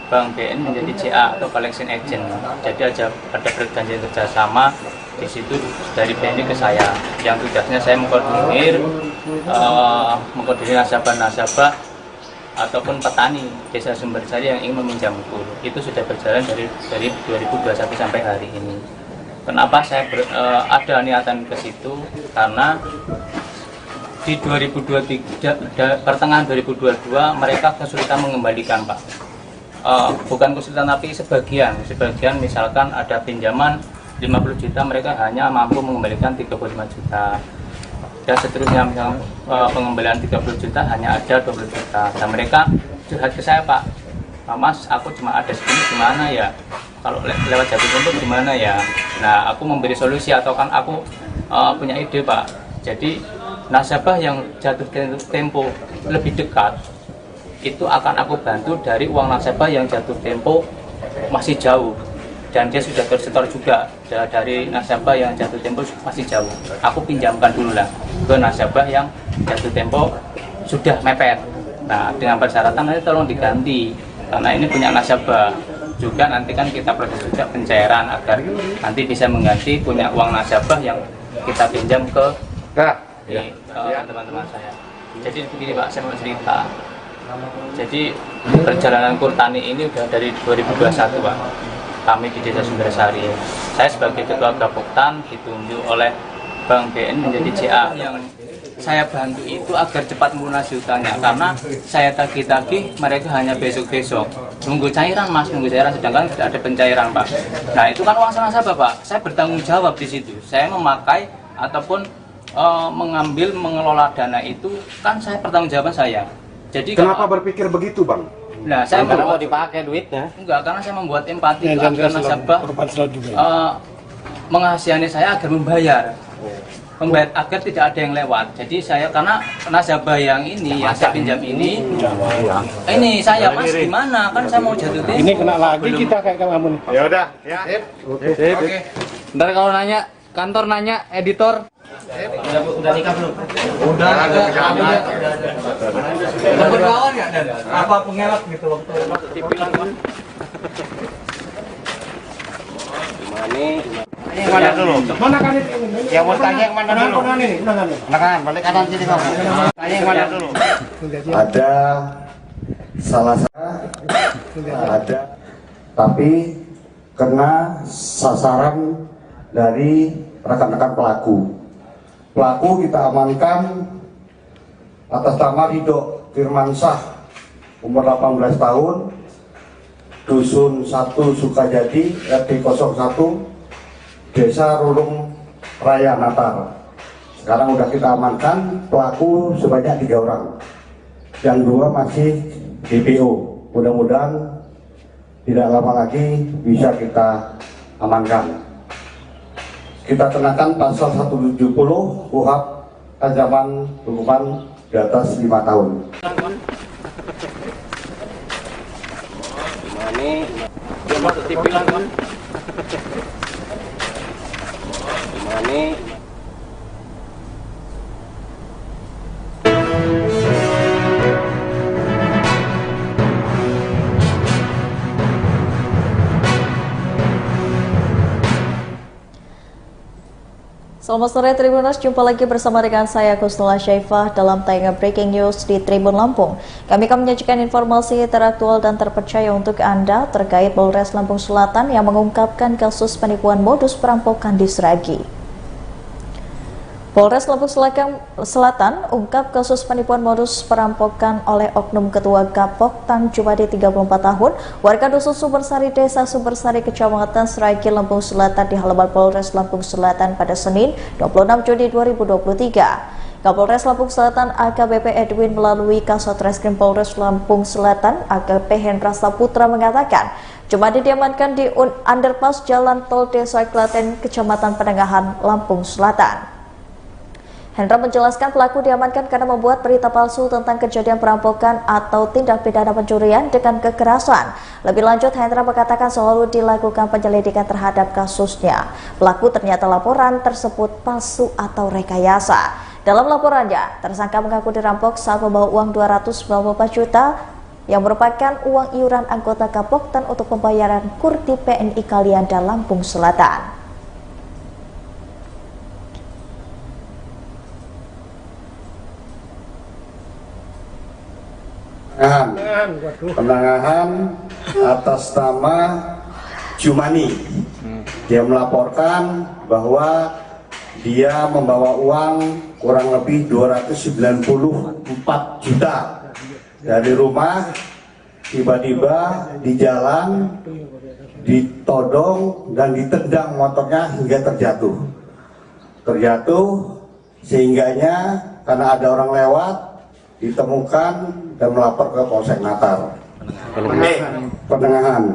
Bank BN menjadi CA atau Collection Agent. Jadi ada perjanjian kerjasama di situ dari BNI ke saya. Yang tugasnya saya mengkoordinir nasabah-nasabah ataupun petani Desa Sumbersari yang ingin meminjam KUR. Itu sudah berjalan dari 2021 sampai hari ini. Kenapa saya ada niatan ke situ? Karena di 2023, pertengahan 2022 mereka kesulitan mengembalikan Pak. Bukan kesulitan tapi sebagian misalkan ada pinjaman 50 juta mereka hanya mampu mengembalikan 35 juta. Dan seterusnya misalkan pengembalian 30 juta hanya ada 20 juta. Dan mereka curhat ke saya Pak, Mas aku cuma ada segini gimana ya? Kalau lewat jatuh tempo gimana ya? Nah aku memberi solusi atau kan aku punya ide Pak. Jadi nasabah yang jatuh tempo lebih dekat itu akan aku bantu dari uang nasabah yang jatuh tempo masih jauh dan dia sudah tersetor juga dari nasabah yang jatuh tempo masih jauh. Aku pinjamkan dulu lah ke nasabah yang jatuh tempo sudah mepet. Nah dengan persyaratan nanti tolong diganti karena ini punya nasabah juga, nanti kan kita proses juga pencairan agar nanti bisa mengganti punya uang nasabah yang kita pinjam ke teman-teman saya. Jadi begini Pak, saya mau cerita. Jadi perjalanan KUR Tani ini udah dari 2021 Pak. Kami di Desa Sumbersari. Saya sebagai Ketua Gapoktan ditunjuk oleh Bank BN menjadi CA. Yang saya bantu itu agar cepat melunasi hutangnya karena saya tagih-tagih mereka hanya besok-besok. Nunggu cairan Mas, nunggu cairan sedangkan tidak ada pencairan Pak. Nah itu kan uang nasabah Pak. Saya bertanggung jawab di situ. Saya memakai ataupun mengelola dana itu kan saya pertanggungjawaban saya. Jadi kenapa berpikir begitu Bang? Nah, saya mau dipakai duitnya? Enggak, karena saya membuat empati agar nasabah mengasihani saya agar membayar agar tidak ada yang lewat. Jadi saya karena nasabah yang ini yang saya pinjam ini saya Mas gimana? Kan saya mau jatuh tempo. Ini kena lagi kita kayak kamu nih. Ya udah, ya. Oke. Ntar kalau nanya, kantor nanya, editor. Udah nikah belum? Udah berkawan nggak dan apa pengelak gitu waktu Yang mana dulu? Mana kan ini? Yang mau tanya yang mana dulu? Kanan, balik kanan sini kamu. Tanya yang mana dulu? Ada salah satu, tapi kena sasaran dari rekan-rekan pelaku. Pelaku kita amankan atas nama Ridho Firmansyah, umur 18 tahun, Dusun 1 Sukajadi, RT 01, Desa Rulung Raya Natar. Sekarang udah kita amankan pelaku sebanyak 3 orang, yang 2 masih DPO. Mudah-mudahan tidak lama lagi bisa kita amankan. Kita kenakan pasal 170 KUHP ancaman hukuman di atas 5 tahun. Ini dia masuk TV lah kan? Ini Selamat sore Tribuners, jumpa lagi bersama dengan saya Kusnula Syaifah dalam tayangan Breaking News di Tribun Lampung. Kami akan menyajikan informasi teraktual dan terpercaya untuk Anda terkait Polres Lampung Selatan yang mengungkapkan kasus penipuan modus perampokan di Sragi. Polres Lampung Selatan ungkap kasus penipuan modus perampokan oleh oknum Ketua Gapok Tan Jumadi 34 tahun, warga Dusun Sumbersari, Desa Sumbersari, Kecamatan Sragi, Lampung Selatan di halaman Polres Lampung Selatan pada Senin 26 Juni 2023. Kapolres Lampung Selatan AKBP Edwin melalui Kasat Reskrim Polres Lampung Selatan AKP Hendra Saputra mengatakan, Jumadi diamankan di underpass Jalan Tol Desa Klaten, Kecamatan Penengahan, Lampung Selatan. Hendra menjelaskan pelaku diamankan karena membuat berita palsu tentang kejadian perampokan atau tindak pidana pencurian dengan kekerasan. Lebih lanjut, Hendra mengatakan selalu dilakukan penyelidikan terhadap kasusnya. Pelaku ternyata laporan tersebut palsu atau rekayasa. Dalam laporannya, tersangka mengaku dirampok saat membawa uang 294 juta yang merupakan uang iuran anggota Kapoktan untuk pembayaran kurti PNI Kalianda, Lampung Selatan. Penangahan atas nama Jumani. Dia melaporkan bahwa dia membawa uang kurang lebih 294 juta dari rumah, tiba-tiba di jalan ditodong dan ditendang motornya hingga terjatuh sehingganya karena ada orang lewat ditemukan dan melapor ke Polsek Natar. Penengahan.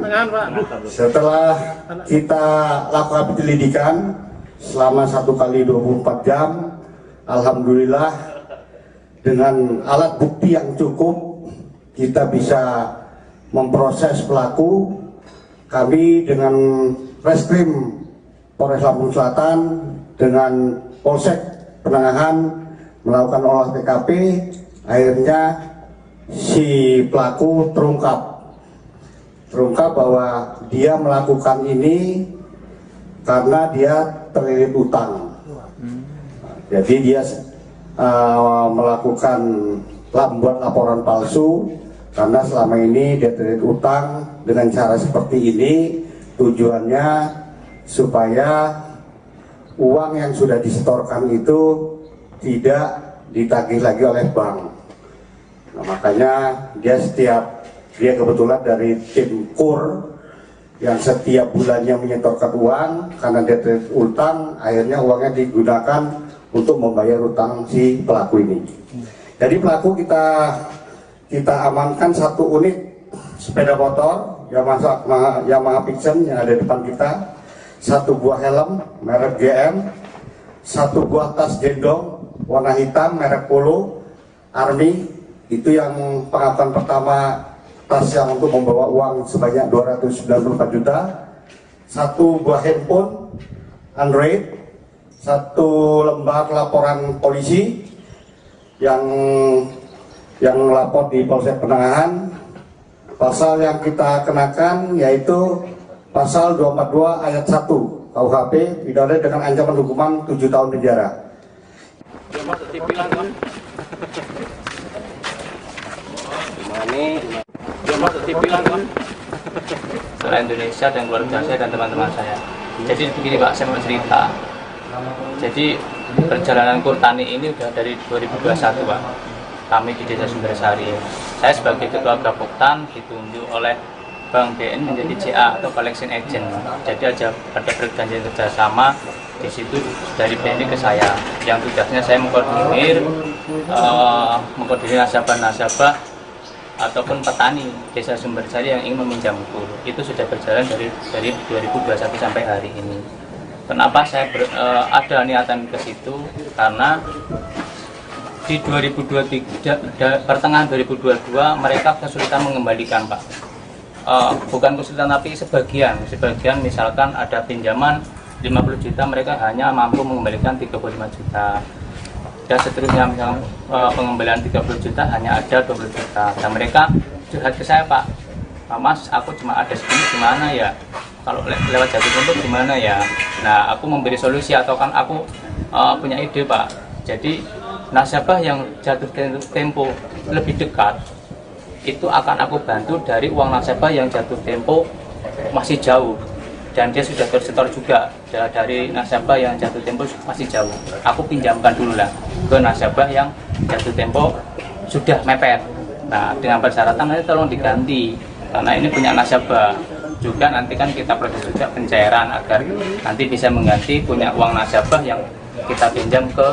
Setelah kita lakukan penyelidikan selama 1 kali 24 jam, alhamdulillah dengan alat bukti yang cukup kita bisa memproses pelaku. Kami dengan Reskrim Polres Lampung Selatan dengan Polsek Penengahan melakukan olah TKP. Akhirnya si pelaku terungkap bahwa dia melakukan ini karena dia terlilit utang. Jadi dia melakukan membuat laporan palsu karena selama ini dia terlilit utang. Dengan cara seperti ini tujuannya supaya uang yang sudah disetorkan itu tidak ditagih lagi oleh bank. Nah, makanya dia kebetulan dari tim KUR yang setiap bulannya menyetorkan uang karena dia terlilit utang, akhirnya uangnya digunakan untuk membayar utang si pelaku ini. Jadi pelaku kita amankan 1 unit sepeda motor Yamaha Pixen yang ada di depan kita, 1 buah helm merek GM, 1 buah tas gendong warna hitam merek Polo Army. Itu yang pengakuan pertama, tas yang untuk membawa uang sebanyak 294 juta, 1 buah handphone Android, 1 lembar laporan polisi yang lapor di Polsek Penengahan. Pasal yang kita kenakan yaitu pasal 242 ayat 1 KUHP pidana dengan ancaman hukuman 7 tahun penjara. Seluruh Indonesia dan keluarga saya dan teman-teman saya. Jadi begini Pak, saya mau cerita. Jadi perjalanan Kurtani ini udah dari 2021 Pak. Kami di Desa Sumbersari. Saya sebagai Ketua Gapoktan ditunjuk oleh Bank BN menjadi CA atau Collection Agent. Jadi ada perjanjian kerjasama di situ dari BNI ke saya. Yang tugasnya saya mengkoordinir nasabah-nasabah ataupun petani Desa Sumbersari yang ingin meminjam kur. Itu sudah berjalan dari 2021 sampai hari ini. Kenapa saya ada niatan ke situ? Karena di 2023 pertengahan 2022 mereka kesulitan mengembalikan Pak. Bukan kesulitan tapi sebagian misalkan ada pinjaman 50 juta mereka hanya mampu mengembalikan 35 juta. Dan seterusnya misalkan pengembalian 30 juta hanya ada 20 juta. Dan mereka curhat ke saya Pak, Mas aku cuma ada segini gimana ya? Kalau lewat jatuh tempo gimana ya? Nah aku memberi solusi atau kan aku punya ide Pak. Jadi nasabah yang jatuh tempo lebih dekat itu akan aku bantu dari uang nasabah yang jatuh tempo masih jauh dan dia sudah tersetor juga dari nasabah yang jatuh tempo masih jauh. Aku pinjamkan dulu lah ke nasabah yang jatuh tempo sudah mepet. Nah dengan persyaratan nanti tolong diganti karena ini punya nasabah juga, nanti kan kita proses juga pencairan agar nanti bisa mengganti punya uang nasabah yang kita pinjam ke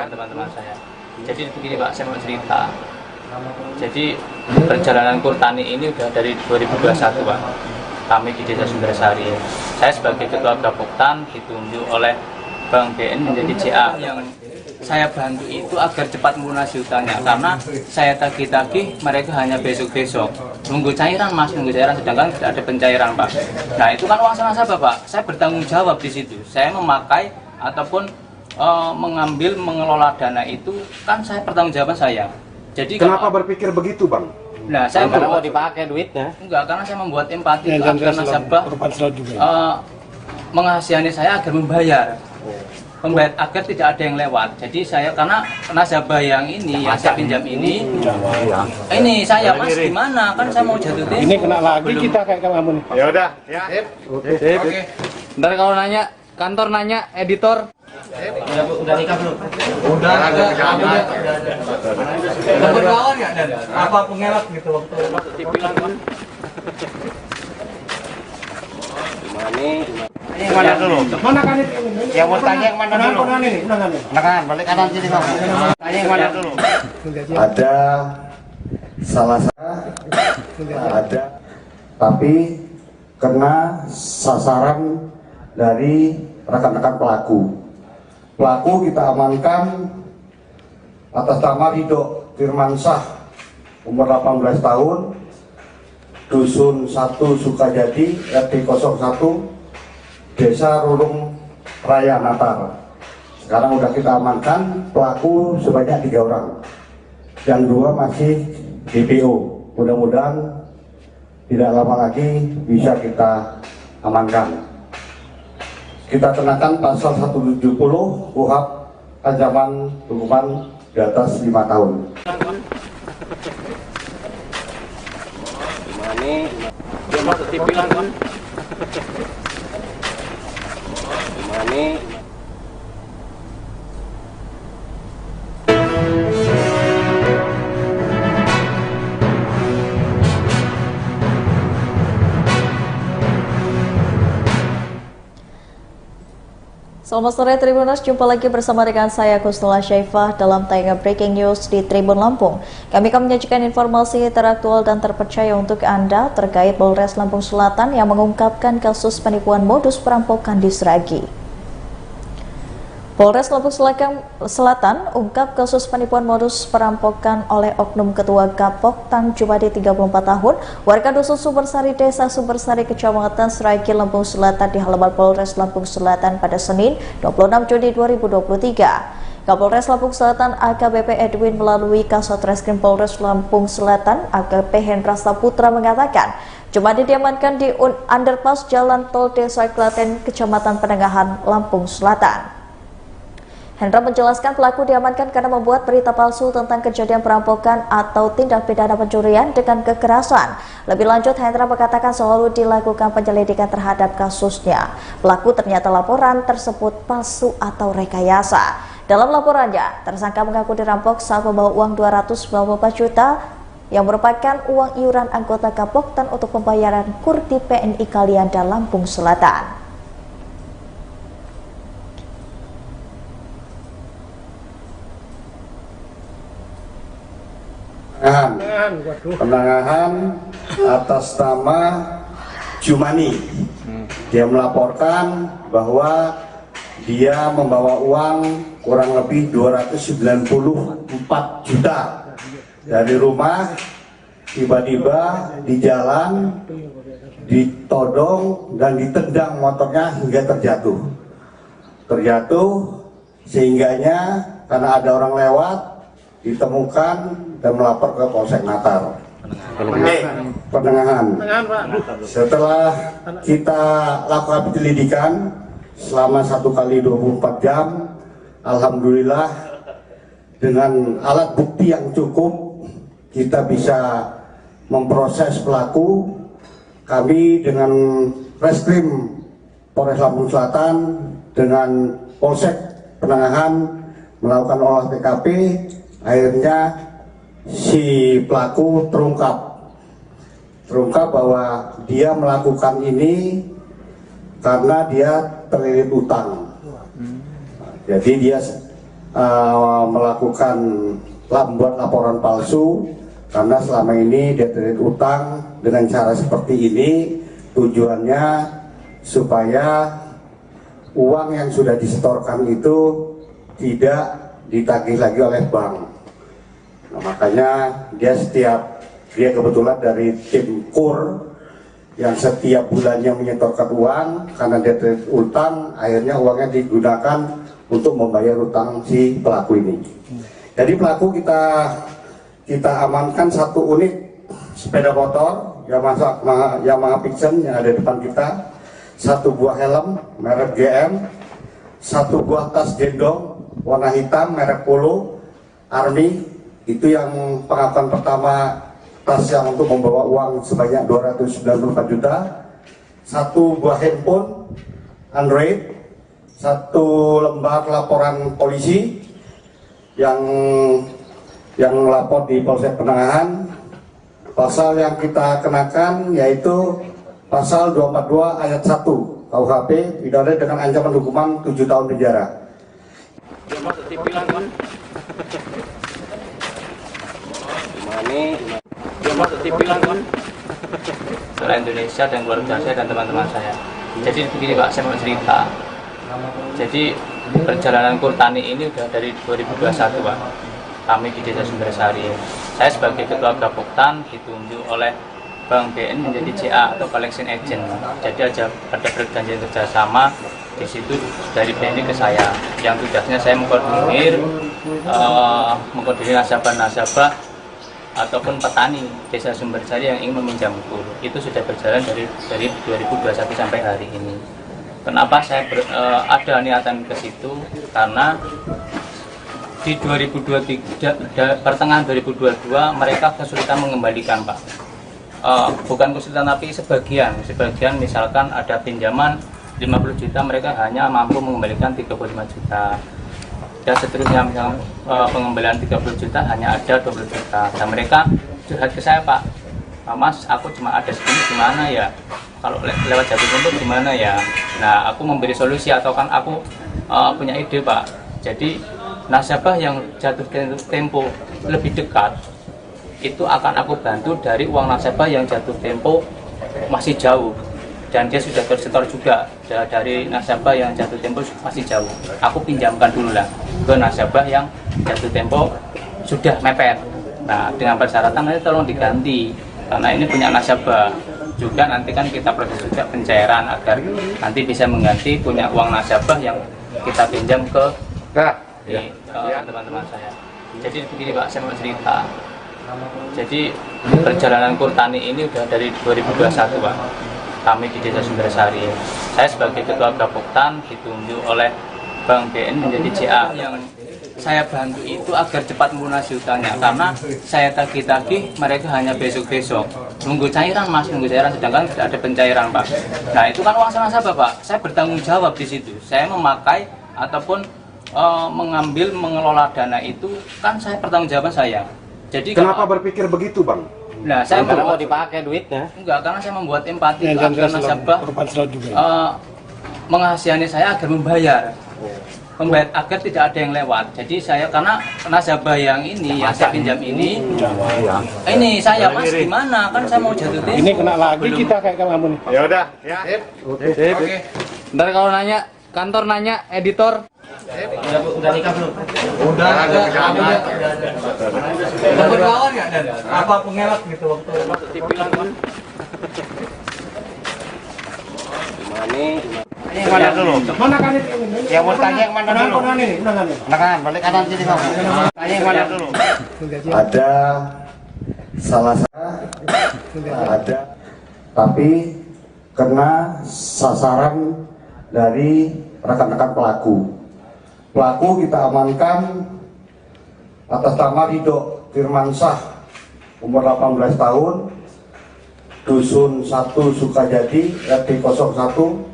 teman-teman saya. Jadi begini Pak, saya mau cerita. Jadi perjalanan Kurtani ini udah dari 2021 Pak. Kami di Desa Sumbersari. Saya sebagai Ketua Gapoktan ditunjuk oleh Bank BN menjadi CA. Yang saya bantu itu agar cepat melunasi hutangnya karena saya tagih-tagih mereka hanya besok-besok nunggu cairan Mas, nunggu cairan sedangkan tidak ada pencairan Pak. Nah itu kan uang nasabah Pak, saya bertanggung jawab di situ. Saya memakai ataupun mengelola dana itu kan saya pertanggungjawaban saya. Jadi kenapa berpikir begitu Bang? Nah saya Karena mau dipakai duitnya. enggak, karena saya membuat empati agar nasabah mengasihani saya agar membayar agar tidak ada yang lewat. Jadi saya karena nasabah yang ini yang saya pinjam ini saya Mas gimana kan saya mau jatuh tempo. Ini kena lagi kita kayak kamu nih. Ya udah, ya. Oke. Ntar kalau nanya, kantor nanya, editor. Udah nikah belum? Udah berkawan ya dan apa pengelak gitu waktu Yang mana dulu? Mana kan itu? Yang mau tanya yang mana dulu? Undangan. Kanan, balik kanan sini kamu. Tanya yang mana dulu? Ada salah satu ada, tapi kena sasaran dari rekan-rekan pelaku. Pelaku kita amankan atas nama Ridho Firmansyah, umur 18 tahun, Dusun 1 Sukajadi, RT 01, Desa Rulung Raya Natar. Sekarang udah kita amankan pelaku sebanyak 3 orang, yang 2 masih DPO. Mudah-mudahan tidak lama lagi bisa kita amankan. Kita kenakan pasal 170 KUHP ancaman hukuman di atas 5 tahun. Dia masuk TV kan? Gimana? Selamat sore Tribuners, jumpa lagi bersama dengan saya Kusnula Syaifah dalam tayangan Breaking News di Tribun Lampung. Kami akan menyajikan informasi teraktual dan terpercaya untuk Anda terkait Polres Lampung Selatan yang mengungkapkan kasus penipuan modus perampokan di Sragi. Polres Lampung Selatan ungkap kasus penipuan modus perampokan oleh oknum Ketua Gapoktan Jumadi 34 tahun, warga Dusun Sumbersari, Desa Sumbersari, Kecamatan Sragi, Lampung Selatan di halaman Polres Lampung Selatan pada Senin 26 Juni 2023. Kapolres Lampung Selatan AKBP Edwin melalui Kasat Reskrim Polres Lampung Selatan AKP Hendra Saputra mengatakan, Jumadi diamankan di underpass Jalan Tol Desa Klaten, Kecamatan Penengahan, Lampung Selatan. Hendra menjelaskan pelaku diamankan karena membuat berita palsu tentang kejadian perampokan atau tindak pidana pencurian dengan kekerasan. Lebih lanjut, Hendra mengatakan selalu dilakukan penyelidikan terhadap kasusnya. Pelaku ternyata laporan tersebut palsu atau rekayasa. Dalam laporannya, tersangka mengaku dirampok saat membawa uang 294 juta yang merupakan uang iuran anggota Kapoktan untuk pembayaran KUR di PNI Kalianda, Lampung Selatan. Penangahan atas nama Jumani. Dia melaporkan bahwa dia membawa uang kurang lebih 294 juta dari rumah, tiba-tiba di jalan ditodong dan ditendang motornya hingga terjatuh sehingganya karena ada orang lewat ditemukan dan melapor ke Polsek Natar. Penangahan. Setelah kita lakukan penyelidikan selama 1 kali 24 jam, alhamdulillah dengan alat bukti yang cukup kita bisa memproses pelaku. Kami dengan Reskrim Polres Lampung Selatan dengan Polsek Penangahan melakukan olah TKP. Akhirnya si pelaku terungkap bahwa dia melakukan ini karena dia terlilit utang. Jadi dia membuat laporan palsu karena selama ini dia terlilit utang. Dengan cara seperti ini tujuannya supaya uang yang sudah disetorkan itu tidak ditagih lagi oleh bank. Nah, makanya dia kebetulan dari tim KUR yang setiap bulannya menyetorkan uang karena dia terlilit utang, akhirnya uangnya digunakan untuk membayar utang si pelaku ini. Jadi pelaku kita amankan 1 unit sepeda motor Yamaha Pixen yang ada di depan kita, 1 buah helm merek GM, 1 buah tas gendong warna hitam merek Polo Army. Itu yang pengakuan pertama, tas yang untuk membawa uang sebanyak 294 juta, 1 buah handphone Android, 1 lembar laporan polisi yang melapor di Polsek Penangahan. Pasal yang kita kenakan yaitu pasal 242 ayat 1 KUHP, pidana dengan ancaman hukuman 7 tahun penjara. Seluruh Indonesia dan keluarga saya dan teman-teman saya. Jadi begini Pak, saya mau cerita. Jadi perjalanan KUR Tani ini udah dari 2021 Pak. Kami di Desa Sumbersari. Saya sebagai ketua Kapoktan ditunjuk oleh Bank BN menjadi CA atau collection agent. Jadi ada perjanjian kerjasama di situ dari BNI ke saya. Yang tugasnya saya mengkoordinir nasabah-nasabah ataupun petani Desa Sumbersari yang ingin meminjam KUR. Itu sudah berjalan dari 2021 sampai hari ini. Kenapa saya ada niatan ke situ? Karena di 2023, pertengahan 2022 mereka kesulitan mengembalikan Pak. Bukan kesulitan tapi sebagian misalkan ada pinjaman 50 juta mereka hanya mampu mengembalikan 35 juta. Dan seterusnya misalkan pengembalian 30 juta hanya ada 20 juta. Dan mereka curhat ke saya Pak, Mas aku cuma ada segini gimana ya? Kalau lewat jatuh tempo gimana ya? Nah aku memberi solusi atau kan aku punya ide Pak. Jadi nasabah yang jatuh tempo lebih dekat itu akan aku bantu dari uang nasabah yang jatuh tempo masih jauh dan dia sudah tersetor juga dari nasabah yang jatuh tempo masih jauh. Aku pinjamkan dulu lah ke nasabah yang jatuh tempo sudah mepet. Nah dengan persyaratan nanti tolong diganti karena ini punya nasabah juga, nanti kan kita proses juga pencairan agar nanti bisa mengganti punya uang nasabah yang kita pinjam ke teman-teman saya. Jadi begini Pak, saya mau cerita. Jadi perjalanan KUR Tani ini udah dari 2021 Pak. Kami di Desa Sumbersari. Saya sebagai ketua Kapoktan ditunjuk oleh bank BN menjadi JA. Yang saya bantu itu agar cepat melunasi hutangnya, karena saya tagih-tagih mereka hanya besok-besok nunggu cairan mas, nunggu cairan, sedangkan tidak ada pencairan Pak. Nah itu kan uang nasabah Pak, saya bertanggung jawab di situ. Saya memakai ataupun mengambil mengelola dana itu kan saya pertanggungjawaban saya. Jadi kenapa berpikir begitu Bang? Nah saya mau dipakai duitnya? Enggak, karena saya membuat empati agar nasabah mengasihani saya agar membayar agar tidak ada yang lewat. Jadi saya, karena nasabah yang ini yang saya pinjam ini saya mas gimana, kan saya mau jatuh tempo. Ini kena lagi kita kayak kamu nih. Ya udah, ya. Oke. Ntar kalau nanya, kantor nanya, editor. Udah nikah belum? Udah berlawan nggak dan apa pengelak gitu waktu Yang mana dulu? Mana kan itu? Yang mau tanya yang mana dulu? Kanan, balik kanan sini kamu. Tanya yang mana dulu? Ada salah satu, ada, tapi kena sasaran dari rekan-rekan pelaku. Pelaku kita amankan atas nama Ridho Firmansyah, umur 18 tahun, Dusun 1 Sukajadi, RT 01,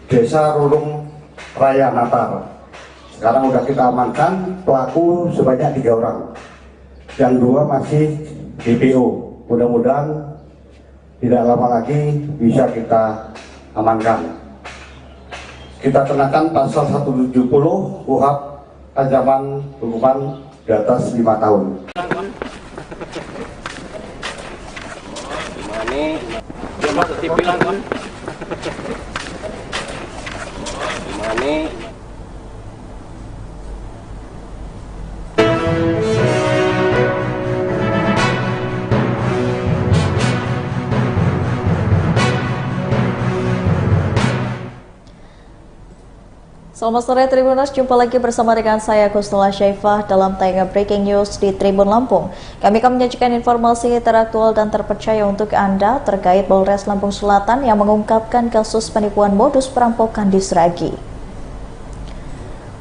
Desa Rulung Raya Natar. Sekarang udah kita amankan pelaku sebanyak 3 orang, yang 2 masih DPO. Mudah-mudahan tidak lama lagi bisa kita amankan. Kita kenakan pasal 170 KUHP ancaman hukuman di atas 5 tahun. Selamat sore Tribuners, jumpa lagi bersama dengan saya Gustala Syaifah dalam tayangan Breaking News di Tribun Lampung. Kami akan menyajikan informasi teraktual dan terpercaya untuk Anda terkait Polres Lampung Selatan yang mengungkapkan kasus penipuan modus perampokan di Sragi.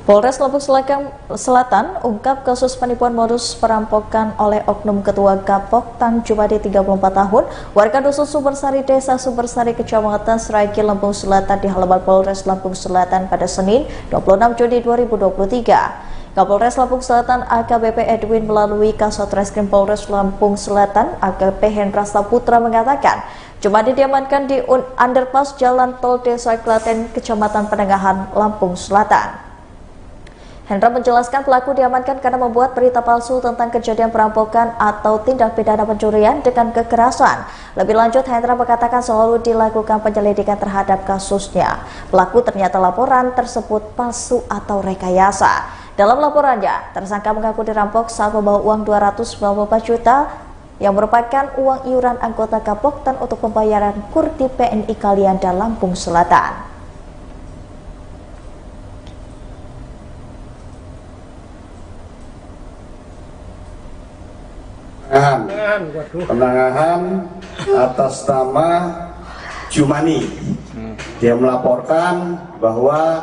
Polres Lampung Selatan ungkap kasus penipuan modus perampokan oleh oknum Ketua Kapok Tang Jumadi 34 tahun, warga Dusun Sumbersari, Desa Sumbersari, Kecamatan Sragi, Lampung Selatan di halaman Polres Lampung Selatan pada Senin 26 Juni 2023. Kapolres Lampung Selatan AKBP Edwin melalui Kasat Reskrim Polres Lampung Selatan AKBP Hendra Saputra mengatakan Jumadi diamankan di underpass Jalan Tol Desa Klaten, Kecamatan Penengahan, Lampung Selatan. Hendra menjelaskan pelaku diamankan karena membuat berita palsu tentang kejadian perampokan atau tindak pidana pencurian dengan kekerasan. Lebih lanjut, Hendra mengatakan selalu dilakukan penyelidikan terhadap kasusnya. Pelaku ternyata laporan tersebut palsu atau rekayasa. Dalam laporannya, tersangka mengaku dirampok saat membawa uang 294 juta yang merupakan uang iuran anggota Kapoktan untuk pembayaran Kurti PNI Kalianda, Lampung Selatan. Penangahan atas nama Jumani. Dia melaporkan bahwa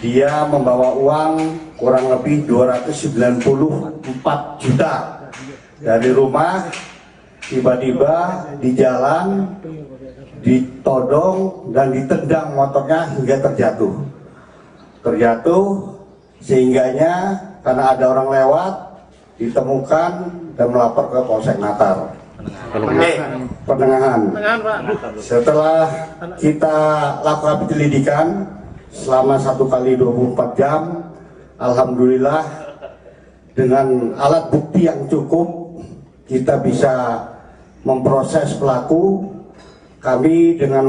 dia membawa uang kurang lebih 294 juta dari rumah, tiba-tiba di jalan ditodong dan ditendang motornya hingga terjatuh sehingganya karena ada orang lewat ditemukan dan melapor ke Polsek Natar. Penengahan. Setelah kita lakukan penyelidikan selama 1 kali 24 jam, alhamdulillah dengan alat bukti yang cukup kita bisa memproses pelaku. Kami dengan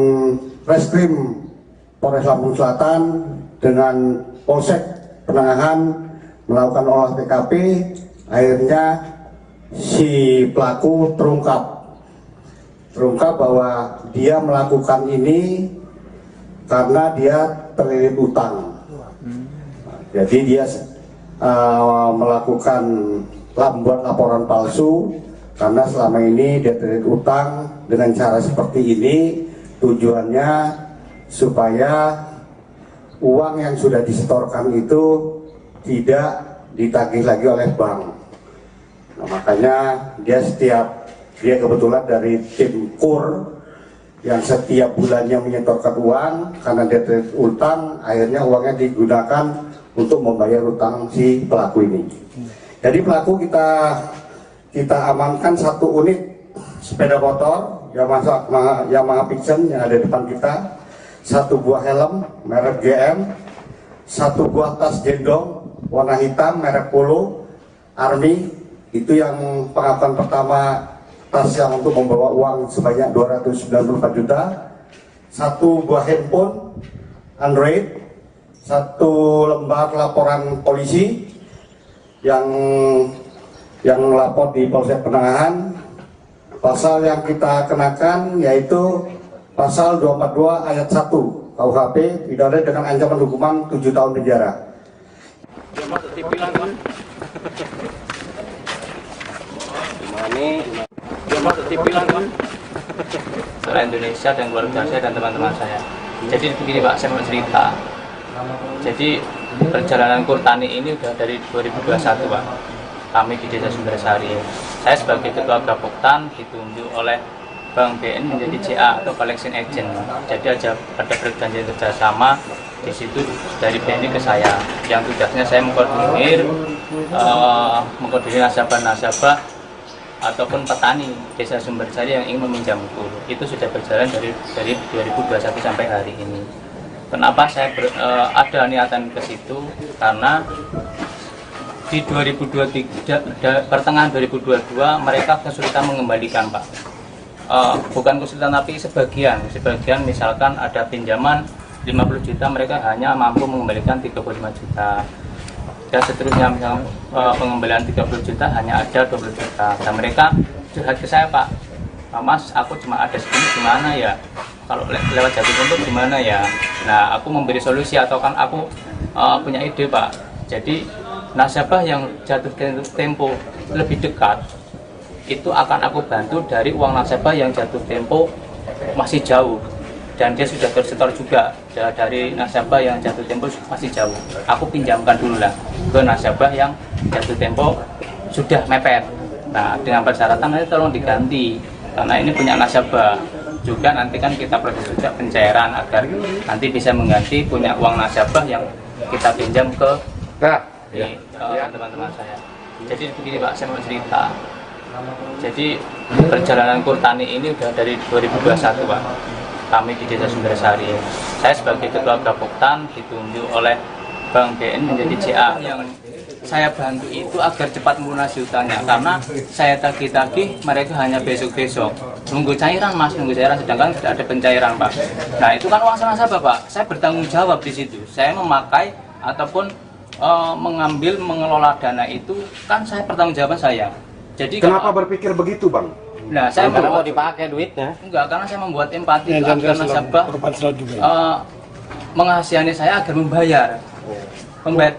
Reskrim Polres Lampung Selatan dengan Polsek Penengahan melakukan olah TKP. Akhirnya si pelaku terungkap bahwa dia melakukan ini karena dia terlilit utang. Jadi dia melakukan membuat laporan palsu karena selama ini dia terlilit utang. Dengan cara seperti ini tujuannya supaya uang yang sudah disetorkan itu tidak ditagih lagi oleh bank. Nah, makanya dia kebetulan dari tim KUR yang setiap bulannya menyetorkan uang karena dia utang, akhirnya uangnya digunakan untuk membayar utang si pelaku ini. Jadi pelaku kita amankan 1 unit sepeda motor Yamaha Pixen yang ada di depan kita, 1 buah helm merek GM, 1 buah tas gendong warna hitam merek Polo Army. Itu yang pengakuan pertama, tas yang untuk membawa uang sebanyak 294 juta, 1 buah handphone Android, 1 lembar laporan polisi yang lapor di Polsek Penangahan. Pasal yang kita kenakan yaitu pasal 242 ayat 1 KUHP, pidana dengan ancaman hukuman 7 tahun penjara. Seluruh Indonesia dan keluarga saya dan teman-teman saya. Jadi begini Pak, saya mau cerita. Jadi perjalanan KUR Tani ini udah dari 2021 Pak. Kami di Desa Sumbersari. Saya sebagai ketua Gapoktan ditunjuk oleh Bank BN menjadi CA atau collection agent. Jadi ada perjanjian kerjasama di situ dari BNI ke saya. Yang tugasnya saya mengkoordinir nasabah-nasabah ataupun petani Desa Sumbersari yang ingin meminjam KUR. Itu sudah berjalan dari 2021 sampai hari ini. Kenapa saya ada niatan ke situ? Karena di 2023, pertengahan 2022 mereka kesulitan mengembalikan Pak. Bukan kesulitan tapi sebagian misalkan ada pinjaman 50 juta mereka hanya mampu mengembalikan 35 juta. Dan seterusnya misalkan pengembalian 30 juta hanya ada 20 juta. Dan mereka curhat ke saya Pak, Mas aku cuma ada segini gimana ya? Kalau lewat jatuh tempo gimana ya? Nah aku memberi solusi atau kan aku punya ide Pak. Jadi nasabah yang jatuh tempo lebih dekat itu akan aku bantu dari uang nasabah yang jatuh tempo masih jauh dan dia sudah tersetor juga dari nasabah yang jatuh tempo masih jauh. Aku pinjamkan dulu lah ke nasabah yang jatuh tempo sudah mepet. Nah dengan persyaratan nanti tolong diganti karena ini punya nasabah juga, nanti kan kita proses juga pencairan agar nanti bisa mengganti punya uang nasabah yang kita pinjam ke teman-teman saya. Jadi begini Pak, saya mau cerita. Jadi perjalanan KUR Tani ini udah dari 2021 Pak. Kami di Desa Sumbersari. Saya sebagai ketua Gapoktan ditunjuk oleh Bank BN menjadi CA. Yang saya bantu itu agar cepat melunasi hutangnya karena saya tagih-tagih mereka hanya besok-besok. Nunggu cairan Mas, nunggu cairan sedangkan tidak ada pencairan Pak. Nah itu kan uang nasabah Pak. Saya bertanggung jawab di situ. Saya memakai ataupun mengelola dana itu kan saya pertanggungjawaban saya. Jadi kenapa berpikir begitu Bang? Nah, saya mau dipakai duitnya. Enggak, karena saya membuat empati agar nasabah mengasihani saya agar membayar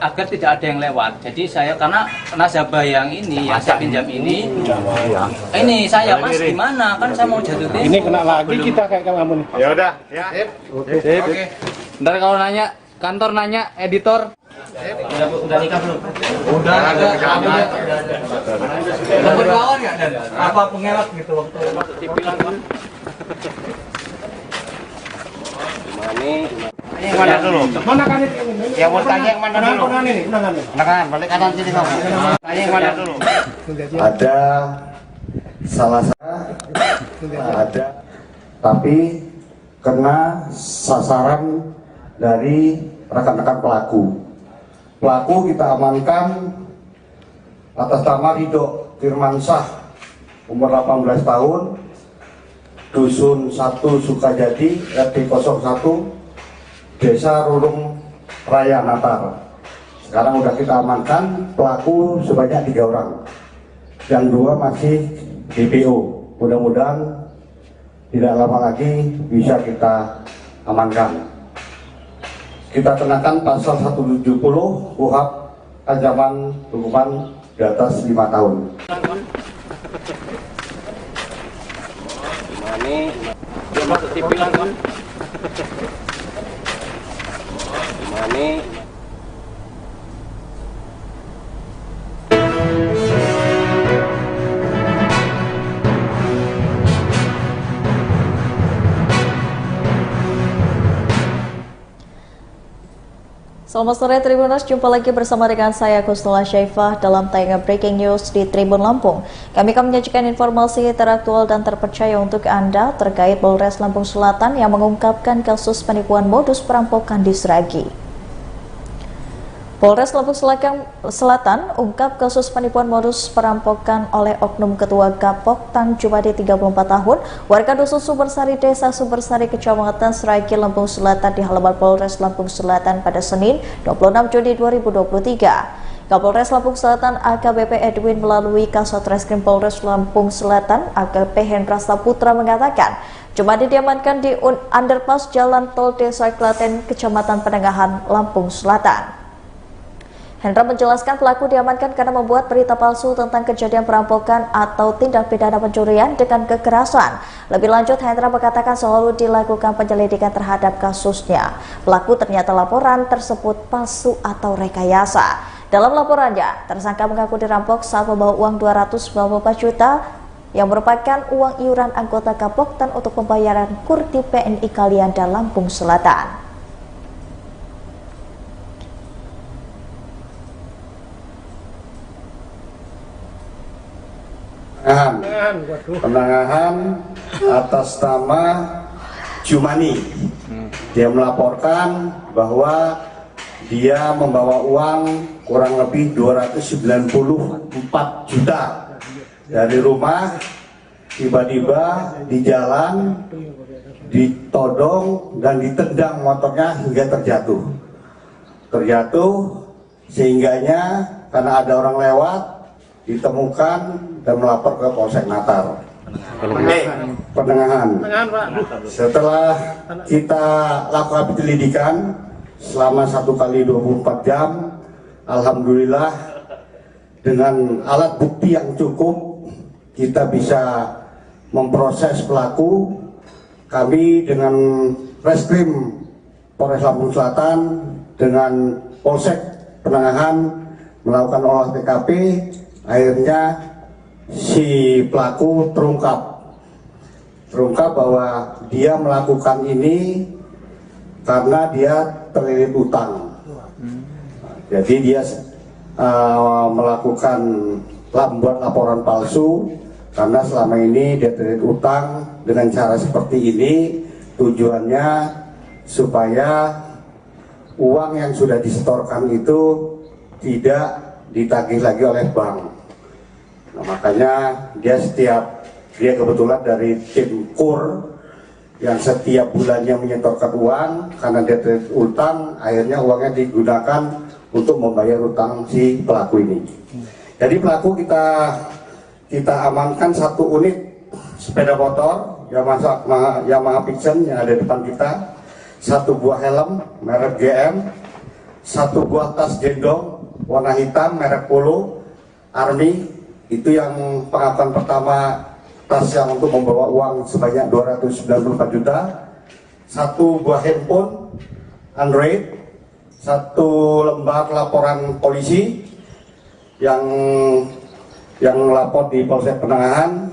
agar tidak ada yang lewat. Jadi saya karena nasabah yang ini yang saya pinjam ini saya Mas gimana kan saya mau jatuh tempo. Ini kena lagi kita kayak kamu nih. Ya udah, ya. Oke. Ntar kalau nanya, kantor nanya, editor. Udah nikah belum? Udah ada. Berkawan enggak dan apa pengelak gitu waktu Yang mana dulu? Mana kan ini? Yang mau tanya yang mana dulu? Kanan, balik kanan sini kamu. Tanya yang mana dulu? Ada salah satu, ada, tapi kena sasaran dari rekan-rekan pelaku. Pelaku kita amankan atas nama Ridho Firmansyah, umur 18 tahun, Dusun 1 Sukajadi, RT 01, Desa Rulung Raya Natar. Sekarang udah kita amankan pelaku sebanyak 3 orang, yang 2 masih DPO. Mudah-mudahan tidak lama lagi bisa kita amankan. Kita kenakan pasal 170 KUHP ancaman hukuman di atas 5 tahun. Ini Selamat sore Tribuners, jumpa lagi bersama dengan saya Kusnula Syaifah dalam tayangan Breaking News di Tribun Lampung. Kami akan menyajikan informasi teraktual dan terpercaya untuk Anda terkait Polres Lampung Selatan yang mengungkapkan kasus penipuan modus perampokan di Sragi. Polres Lampung Selatan ungkap kasus penipuan modus perampokan oleh oknum Ketua Gapok Tang Jumadi 34 tahun, warga Dusun Sumbersari, Desa Sumbersari, Kecamatan Sragi, Lampung Selatan di halaman Polres Lampung Selatan pada Senin 26 Juni 2023. Kapolres Lampung Selatan AKBP Edwin melalui Kasat Reskrim Polres Lampung Selatan AKBP Hendra Saputra mengatakan, Jumadi diamankan di underpass Jalan Tol Desa Klaten, Kecamatan Penengahan, Lampung Selatan. Hendra menjelaskan pelaku diamankan karena membuat berita palsu tentang kejadian perampokan atau tindak pidana pencurian dengan kekerasan. Lebih lanjut, Hendra mengatakan selalu dilakukan penyelidikan terhadap kasusnya. Pelaku ternyata laporan tersebut palsu atau rekayasa. Dalam laporannya, tersangka mengaku dirampok saat membawa uang 294 juta yang merupakan uang iuran anggota Gapoktan untuk pembayaran Kurti PNI Kalianda, Lampung Selatan. Penangahan atas nama Jumani. Dia melaporkan bahwa dia membawa uang kurang lebih 294 juta dari rumah, tiba-tiba di jalan ditodong dan ditendang motornya hingga terjatuh sehingganya karena ada orang lewat ditemukan dan melapor ke Polsek Natar. Penengahan. Setelah kita lakukan penyelidikan selama 1 kali 24 jam, alhamdulillah dengan alat bukti yang cukup kita bisa memproses pelaku. Kami dengan Reskrim Polres Lampung Selatan dengan Polsek Penengahan melakukan olah TKP. Akhirnya si pelaku terungkap bahwa dia melakukan ini karena dia terlilit utang. Jadi dia melakukan membuat laporan palsu karena selama ini dia terlilit utang. Dengan cara seperti ini tujuannya supaya uang yang sudah disetorkan itu tidak ditagih lagi oleh bank. Nah, makanya dia kebetulan dari tim KUR yang setiap bulannya menyetorkan uang karena dia terlilit utang, akhirnya uangnya digunakan untuk membayar utang si pelaku ini. Jadi pelaku kita amankan 1 unit sepeda motor Yamaha Pixen yang ada di depan kita, 1 buah helm merek GM, 1 buah tas gendong warna hitam merek Polo Army. Itu yang pengakuan pertama, tas yang untuk membawa uang sebanyak 294 juta, 1 buah handphone Android, 1 lembar laporan polisi yang lapor di Polsek Penengahan.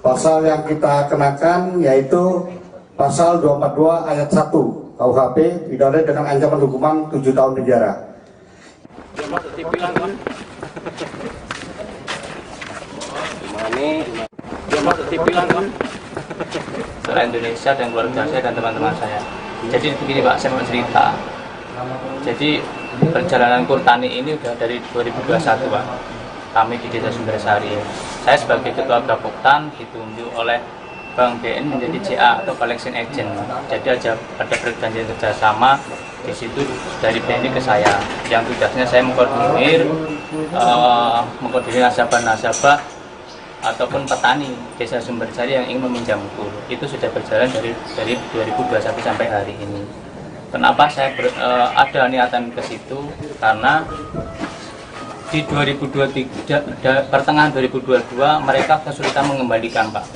Pasal yang kita kenakan yaitu pasal 242 ayat 1 KUHP, pidana dengan ancaman hukuman 7 tahun penjara. Seluruh Indonesia dan keluarga saya dan teman-teman saya. Jadi begini Pak, saya mau cerita. Jadi perjalanan Kurtani ini udah dari 2021 Pak. Kami di Desa Sumbersari. Saya sebagai Ketua Gapoktan ditunjuk oleh Bank BN menjadi CA atau Collection Agent. Jadi ada perjanjian kerjasama di situ dari BNI ke saya. Yang tugasnya saya mengkoordinir nasabah-nasabah ataupun petani Desa Sumbersari yang ingin meminjam kur. Itu sudah berjalan dari 2021 sampai hari ini. Kenapa saya ada niatan ke situ? Karena di 2023 pertengahan 2022 mereka kesulitan mengembalikan Pak.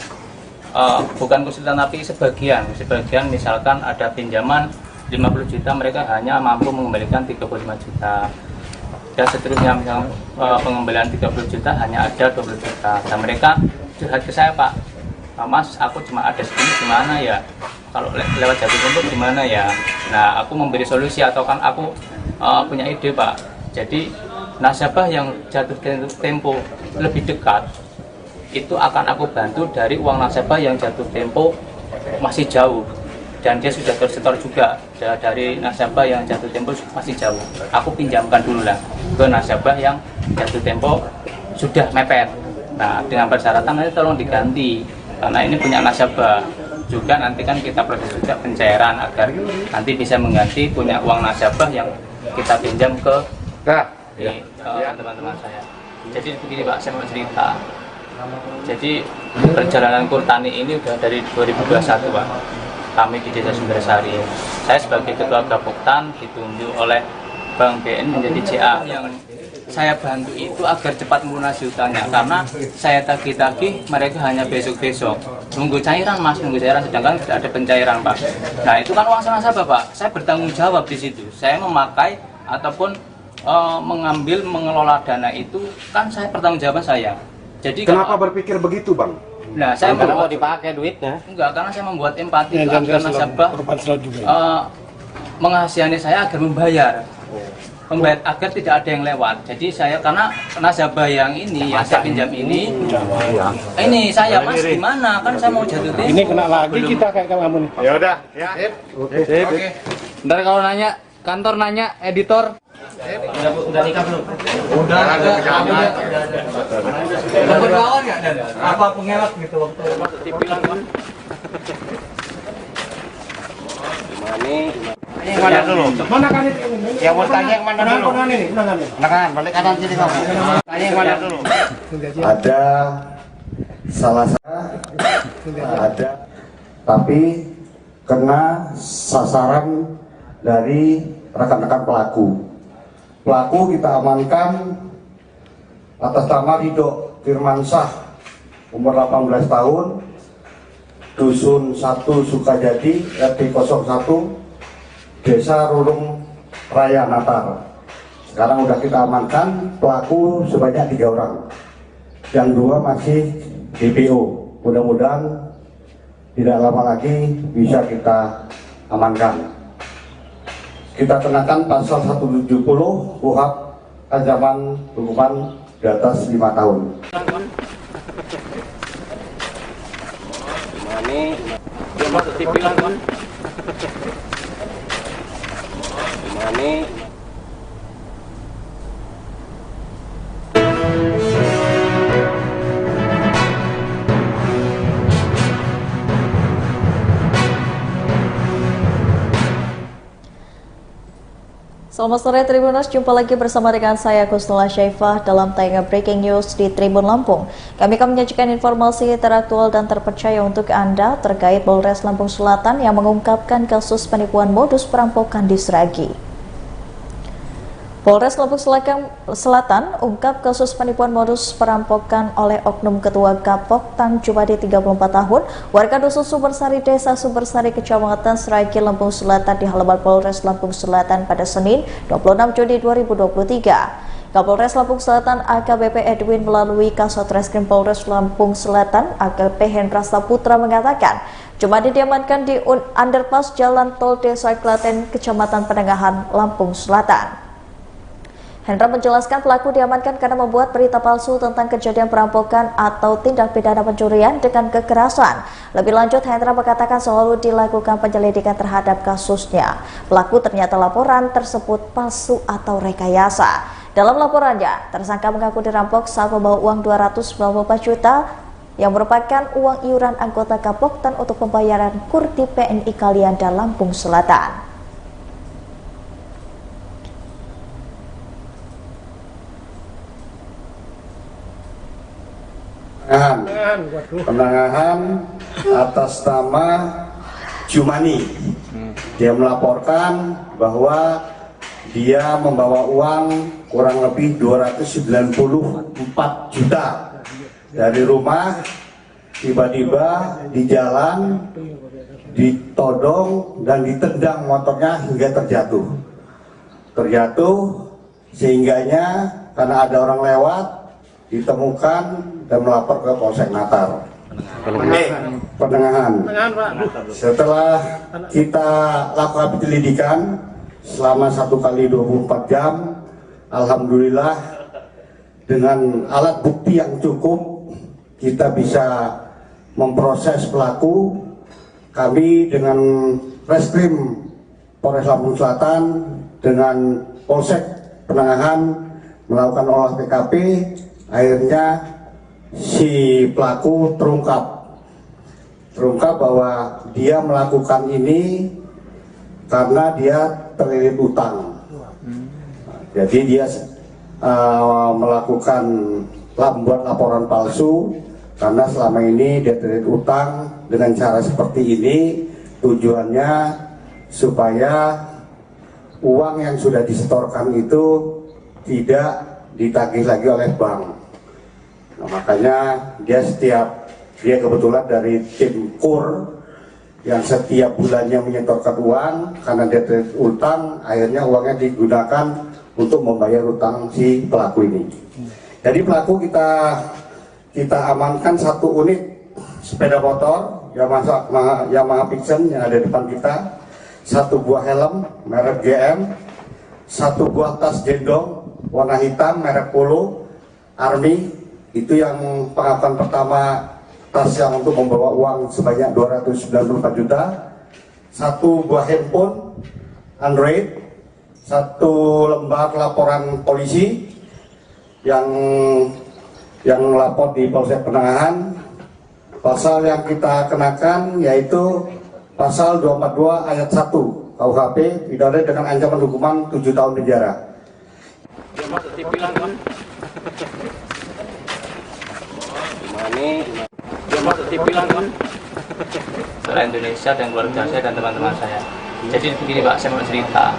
Bukan kesulitan tapi sebagian misalkan ada pinjaman 50 juta mereka hanya mampu mengembalikan 35 juta. Dan seterusnya misalnya pengembalian 30 juta hanya ada 20 juta. Dan mereka curhat ke saya, Pak, Mas, aku cuma ada segini gimana ya? Kalau lewat jatuh tempo gimana ya? Nah, aku memberi solusi atau kan aku punya ide, Pak. Jadi nasabah yang jatuh tempo lebih dekat itu akan aku bantu dari uang nasabah yang jatuh tempo masih jauh dan dia sudah tersetor juga dari nasabah yang jatuh tempo masih jauh. Aku pinjamkan dulu lah ke nasabah yang jatuh tempo sudah mepet. Nah, dengan persyaratan nanti tolong diganti karena ini punya nasabah juga, nanti kan kita proses juga pencairan agar nanti bisa mengganti punya uang nasabah yang kita pinjam ke teman-teman saya. Jadi begini, Pak, saya mau cerita. Jadi perjalanan Kurtani ini udah dari 2021, Pak. Kami di Desa Sumbersari. Saya sebagai Ketua Gapoktan ditunjuk oleh Bank BN menjadi CA. Yang saya bantu itu agar cepat melunasi hutangnya karena saya tagih-tagih mereka hanya besok-besok. Nunggu cairan, Mas, nunggu cairan, sedangkan tidak ada pencairan, Pak. Nah, itu kan uang nasabah, Pak. Saya bertanggung jawab di situ. Saya memakai ataupun mengelola dana itu kan saya pertanggungjawaban saya. Jadi kenapa berpikir begitu, Bang? Nah, saya mau dipakai duitnya. Enggak, karena saya membuat empati agar nasabah mengasihani saya agar membayar agar tidak ada yang lewat. Jadi saya karena nasabah yang ini yang saya pinjam ini saya, Mas, gimana? Kan saya mau jatuh tempo. Ini kena lagi kita kayak kamu nih. Ya udah, ya. Oke. Ntar kalau nanya, kantor nanya, editor. Udah nikah belum? Udah ada. Berlawan nggak dan? Apa pengelak gitu waktu dibilang, Pak? Yang mana dulu? Mana kan ini? Yang mau tanya yang mana dulu? Kanan, balik kanan sini kamu. Tanya yang mana dulu? Ada salah satu, ada, tapi kena sasaran dari rekan-rekan pelaku. Pelaku kita amankan atas nama Ridho Firmansyah, umur 18 tahun, Dusun 1 Sukajadi, RT 01, Desa Rurung Raya Natar. Sekarang udah kita amankan pelaku sebanyak 3 orang, yang 2 masih DPO. Mudah-mudahan tidak lama lagi bisa kita amankan. Kita kenakan pasal 170 KUHP ancaman hukuman di atas 5 tahun. Selamat sore Tribuners, jumpa lagi bersama dengan saya Kusnula Syaifah dalam tayangan Breaking News di Tribun Lampung. Kami akan menyajikan informasi teraktual dan terpercaya untuk Anda terkait Polres Lampung Selatan yang mengungkapkan kasus penipuan modus perampokan di Sragi. Polres Lampung Selatan ungkap kasus penipuan modus perampokan oleh oknum Ketua Gapok Tan Jumadi 34 tahun, warga Dusun Sumbersari, Desa Sumbersari, Kecamatan Sragi, Lampung Selatan di halaman Polres Lampung Selatan pada Senin 26 Juni 2023. Kapolres Lampung Selatan AKBP Edwin melalui Kasat Reskrim Polres Lampung Selatan AKBP Hendra Saputra mengatakan, Jumadi diamankan di underpass Jalan Tol Desa Klaten, Kecamatan Penengahan, Lampung Selatan. Hendra menjelaskan pelaku diamankan karena membuat berita palsu tentang kejadian perampokan atau tindak pidana pencurian dengan kekerasan. Lebih lanjut, Hendra mengatakan selalu dilakukan penyelidikan terhadap kasusnya. Pelaku ternyata laporan tersebut palsu atau rekayasa. Dalam laporannya, tersangka mengaku dirampok saat membawa uang 294 juta yang merupakan uang iuran anggota Gapoktan untuk pembayaran Kurti PNI Kalianda, Lampung Selatan. Penangahan atas nama Jumani. Dia melaporkan bahwa dia membawa uang kurang lebih 294 juta dari rumah tiba-tiba di jalan ditodong dan ditendang motornya hingga terjatuh sehingganya karena ada orang lewat ditemukan dan melapor ke Polsek Natar. Penengahan. Setelah kita lakukan penyelidikan selama 1 kali 24 jam, alhamdulillah dengan alat bukti yang cukup kita bisa memproses pelaku. Kami dengan Reskrim Polres Lampung Selatan dengan Polsek Penangahan melakukan olah TKP, akhirnya si pelaku terungkap bahwa dia melakukan ini karena dia terlilit utang. Jadi dia melakukan membuat laporan palsu karena selama ini dia terlilit utang. Dengan cara seperti ini tujuannya supaya uang yang sudah disetorkan itu tidak ditagih lagi oleh bank. Nah, makanya dia kebetulan dari tim KUR yang setiap bulannya menyetorkan uang karena dia terlilit utang, akhirnya uangnya digunakan untuk membayar utang si pelaku ini. Jadi pelaku kita amankan 1 unit sepeda motor Yamaha Pixen yang ada di depan kita, 1 buah helm merek GM, 1 buah tas gendong warna hitam merek Polo Army, itu yang pengakuan pertama, tas yang untuk membawa uang sebanyak 294 juta, 1 buah handphone Android, 1 lembar laporan polisi yang melapor di Polsek Penangahan. Pasal yang kita kenakan yaitu pasal 242 ayat 1 KUHP, pidana dengan ancaman hukuman 7 tahun penjara. Seluruh Indonesia dan keluarga saya dan teman-teman saya. Jadi begini Pak, saya mau cerita.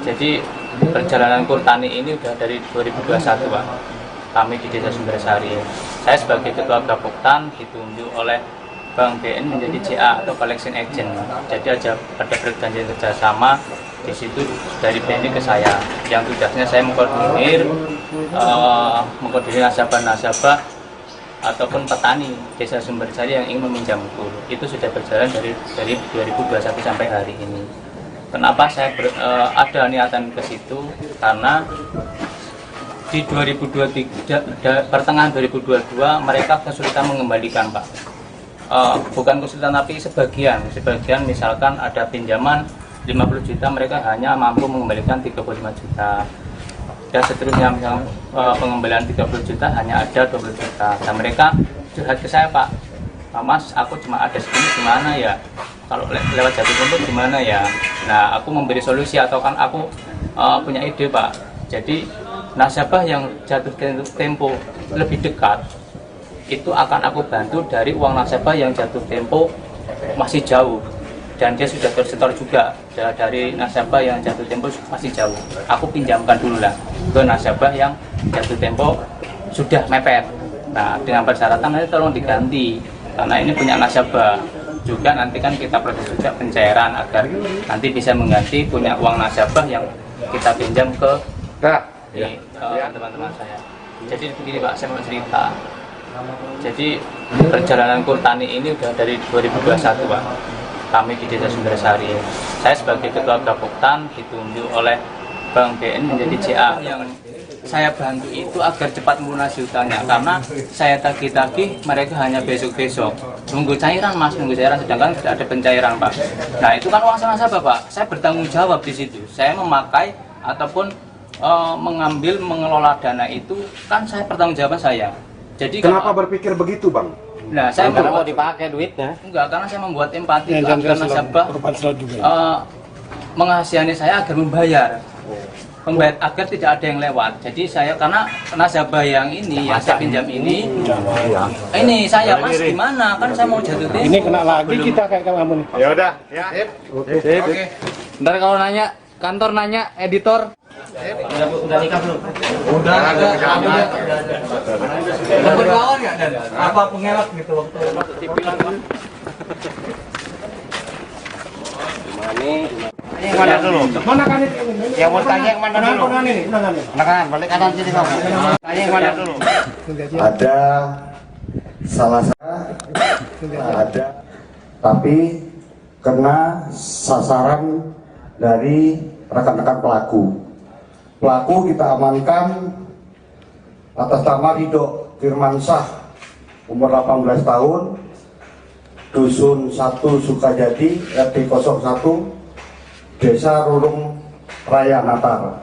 Jadi perjalanan Kurtani ini udah dari 2021 Pak. Kami di Desa Sumbersari. Saya sebagai Ketua Gapoktan ditunjuk oleh Bank BN menjadi CA atau Collection Agent. Jadi ada perjanjian kerjasama di situ dari BNI ke saya. Yang tugasnya saya mengkoordinir nasabah ataupun petani Desa Sumbersari yang ingin meminjam kur. Itu sudah berjalan dari 2021 sampai hari ini. Kenapa saya ada niatan ke situ? Karena di 2023, pertengahan 2022 mereka kesulitan mengembalikan Pak. Bukan kesulitan tapi sebagian misalkan ada pinjaman 50 juta mereka hanya mampu mengembalikan 35 juta. Dan seterusnya misalkan pengembalian 30 juta hanya ada 20 juta. Dan mereka curhat ke saya Pak, Mas aku cuma ada segini gimana ya? Kalau lewat jatuh tempo gimana ya? Nah aku memberi solusi atau kan aku punya ide Pak. Jadi nasabah yang jatuh tempo lebih dekat itu akan aku bantu dari uang nasabah yang jatuh tempo masih jauh dan dia sudah tersetor juga dari nasabah yang jatuh tempo masih jauh. Aku pinjamkan dulu lah ke nasabah yang jatuh tempo sudah mepet. Nah dengan persyaratan nanti tolong diganti karena ini punya nasabah juga, nanti kan kita proses juga pencairan agar nanti bisa mengganti punya uang nasabah yang kita pinjam ke teman-teman saya. Jadi begini Pak, saya mau cerita. Jadi perjalanan Kurtani ini udah dari 2021 Pak. Kami di Desa Sumbersari. Saya sebagai Ketua Gapoktan ditunjuk oleh Bank BN menjadi CA. Yang saya bantu itu agar cepat melunasi hutangnya karena saya tagih-tagih mereka hanya besok-besok. Nunggu cairan Mas, nunggu cairan sedangkan tidak ada pencairan Pak. Nah itu kan uang nasabah Pak. Saya bertanggung jawab di situ. Saya memakai ataupun mengelola dana itu kan saya pertanggungjawaban saya. Jadi kenapa berpikir begitu Bang? Nah, saya mau dipakai duitnya? Enggak, karena saya membuat empati agar nasabah mengasihani saya agar membayar agar tidak ada yang lewat. Jadi saya karena nasabah yang ini yang saya pinjam ini saya Mas gimana? Kan saya mau jatuh tempo. Ini kena lagi kita kayak kamu nih. Ya udah, ya. Oke. Ntar kalau nanya, kantor nanya, editor. Udah nikah belum? Udah. Berlawan nggak dan apa pengelak gitu waktu dibilang Pak? Yang mana dulu? Mana kan itu? Yang mau tanya yang mana dulu? Kanan, balik kanan sini kamu. Tanya yang mana dulu? Ada salah satu, ada, tapi kena sasaran dari rekan-rekan pelaku. Pelaku kita amankan atas nama Ridho Firmansyah, umur 18 tahun, Dusun 1 Sukajadi, RT 01, Desa Rurung Raya Natar.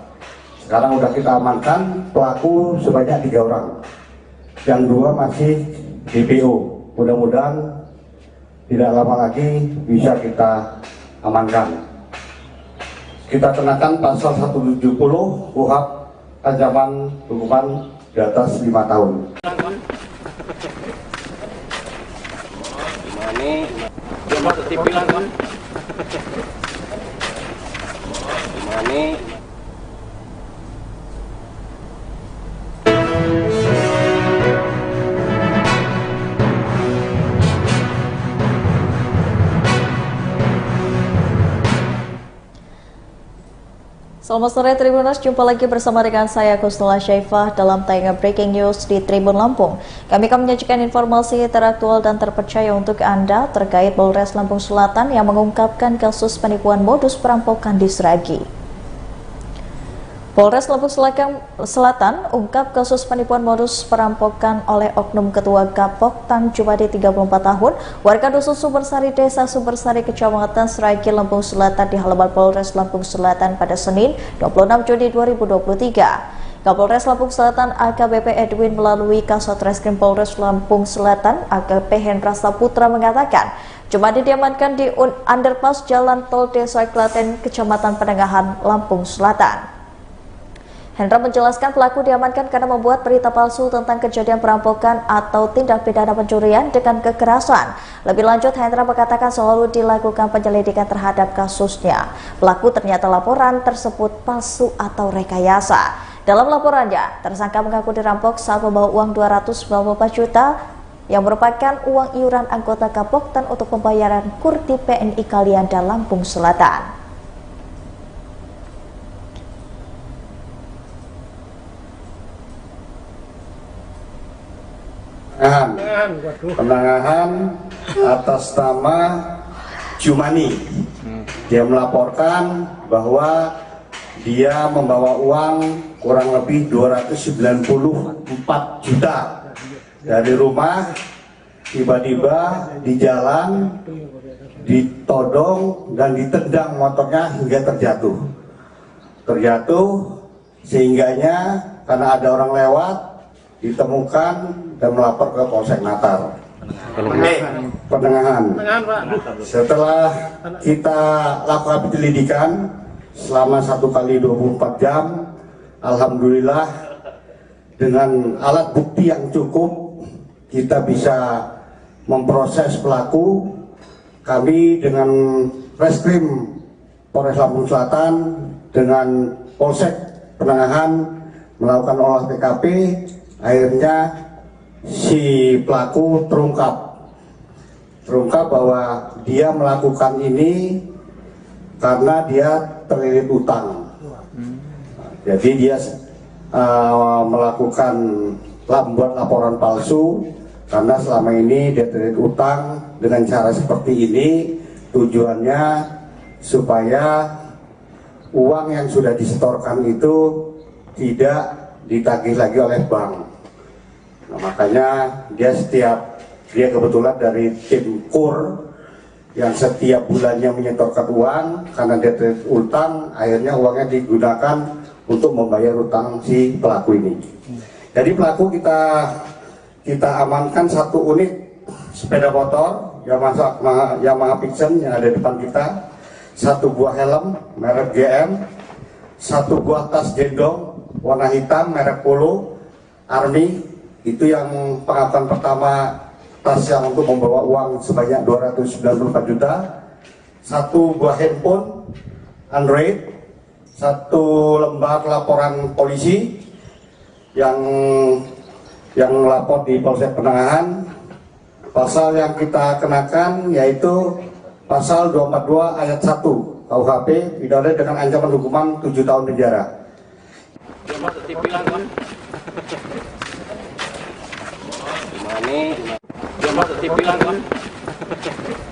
Sekarang udah kita amankan pelaku sebanyak 3 orang. Yang 2 masih DPO. Mudah-mudahan tidak lama lagi bisa kita amankan. Kita kenakan pasal 170 KUHP ancaman hukuman di atas 5 tahun. Dia masuk dibilang Pak. Selamat sore Tribuners, jumpa lagi bersama dengan saya Kusnula Syaifah dalam tayangan Breaking News di Tribun Lampung. Kami akan menyajikan informasi teraktual dan terpercaya untuk Anda terkait Polres Lampung Selatan yang mengungkapkan kasus penipuan modus perampokan di Sragi. Polres Lampung Selatan ungkap kasus penipuan modus perampokan oleh oknum Ketua Gapok Tan Jumadi 34 tahun, warga Dusun Sumbersari, Desa Sumbersari, Kecamatan Sragi, Lampung Selatan di halaman Polres Lampung Selatan pada Senin 26 Juni 2023. Kapolres Lampung Selatan AKBP Edwin melalui Kasat Reskrim Polres Lampung Selatan AKP Hendra Saputra mengatakan, Jumadi diamankan di underpass Jalan Tol Desa Klaten, Kecamatan Penengahan, Lampung Selatan. Hendra menjelaskan pelaku diamankan karena membuat berita palsu tentang kejadian perampokan atau tindak pidana pencurian dengan kekerasan. Lebih lanjut, Hendra mengatakan selalu dilakukan penyelidikan terhadap kasusnya. Pelaku ternyata laporan tersebut palsu atau rekayasa. Dalam laporannya, tersangka mengaku dirampok saat membawa uang 294 juta yang merupakan uang iuran anggota Gapoktan untuk pembayaran Kurti PNI Kalianda, Lampung Selatan. Penangahan atas nama Jumani. Dia melaporkan bahwa dia membawa uang kurang lebih 294 juta dari rumah, tiba-tiba di jalan ditodong dan ditendang motornya hingga terjatuh sehingganya karena ada orang lewat ditemukan dan melapor ke Polsek Natar. Penengahan. Setelah kita lakukan penyelidikan selama 1 kali 24 jam, alhamdulillah dengan alat bukti yang cukup kita bisa memproses pelaku. Kami dengan Reskrim Polres Lampung Selatan dengan Polsek Penengahan melakukan olah TKP. Akhirnya si pelaku terungkap bahwa dia melakukan ini karena dia terlilit utang. Jadi dia membuat laporan palsu karena selama ini dia terlilit utang. Dengan cara seperti ini tujuannya supaya uang yang sudah disetorkan itu tidak ditagih lagi oleh bank. Nah, makanya dia kebetulan dari tim KUR yang setiap bulannya menyetorkan uang karena dia terlilit utang, akhirnya uangnya digunakan untuk membayar utang si pelaku ini. Jadi pelaku kita amankan 1 unit sepeda motor Yamaha Pixen yang ada di depan kita, 1 buah helm merek GM, 1 buah tas gendong warna hitam merek Polo Army, itu yang pengakuan pertama, tas yang untuk membawa uang sebanyak 294 juta, 1 buah handphone Android, 1 lembar laporan polisi yang yang melapor di Polsek Penangahan. Pasal yang kita kenakan yaitu pasal 242 ayat 1 KUHP, pidana dengan ancaman hukuman 7 tahun penjara.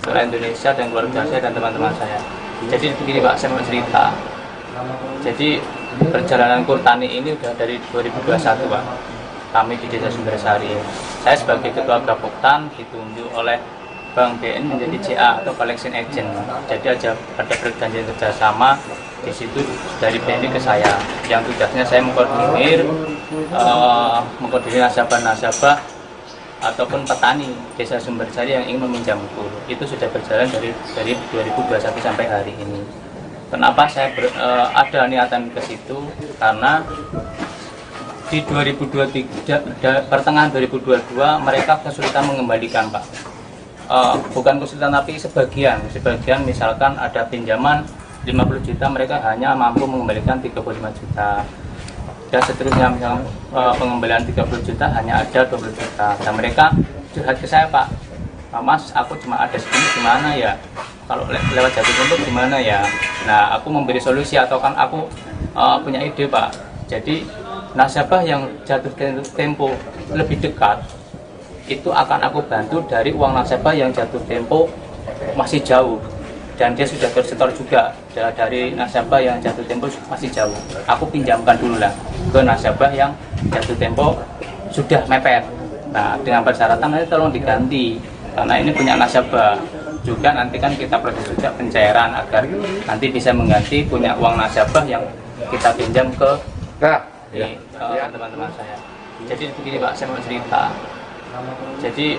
Seluruh Indonesia dan keluarga saya dan teman-teman saya. Jadi begini Pak, saya mau cerita. Jadi perjalanan Kurtani ini udah dari 2021 Pak. Kami di Desa Sumbersari. Saya sebagai Ketua Gapoktan ditunjuk oleh Bank BN menjadi CA atau Collection Agent. Jadi ada perjanjian kerjasama di situ dari BNI ke saya. Yang tugasnya saya mengkoordinir nasabah-nasabah ataupun petani Desa Sumbersari yang ingin meminjam kur. Itu sudah berjalan dari 2021 sampai hari ini. Kenapa saya ada niatan ke situ? Karena di 2023, pertengahan 2022 mereka kesulitan mengembalikan Pak. Bukan kesulitan tapi sebagian misalkan ada pinjaman 50 juta mereka hanya mampu mengembalikan 35 juta. Dan seterusnya misalkan pengembalian 30 juta hanya ada 20 juta. Dan mereka curhat ke saya Pak, Mas aku cuma ada segini gimana ya? Kalau lewat jatuh tempo gimana ya? Nah aku memberi solusi atau kan aku punya ide Pak. Jadi nasabah yang jatuh tempo lebih dekat itu akan aku bantu dari uang nasabah yang jatuh tempo masih jauh dan dia sudah tersetor juga dari nasabah yang jatuh tempo masih jauh. Aku pinjamkan dulu lah ke nasabah yang jatuh tempo sudah mepet. Nah dengan persyaratan nanti tolong diganti karena ini punya nasabah juga, nanti kan kita proses juga pencairan agar nanti bisa mengganti punya uang nasabah yang kita pinjam ke teman-teman saya. Jadi begini Pak, saya mau cerita. Jadi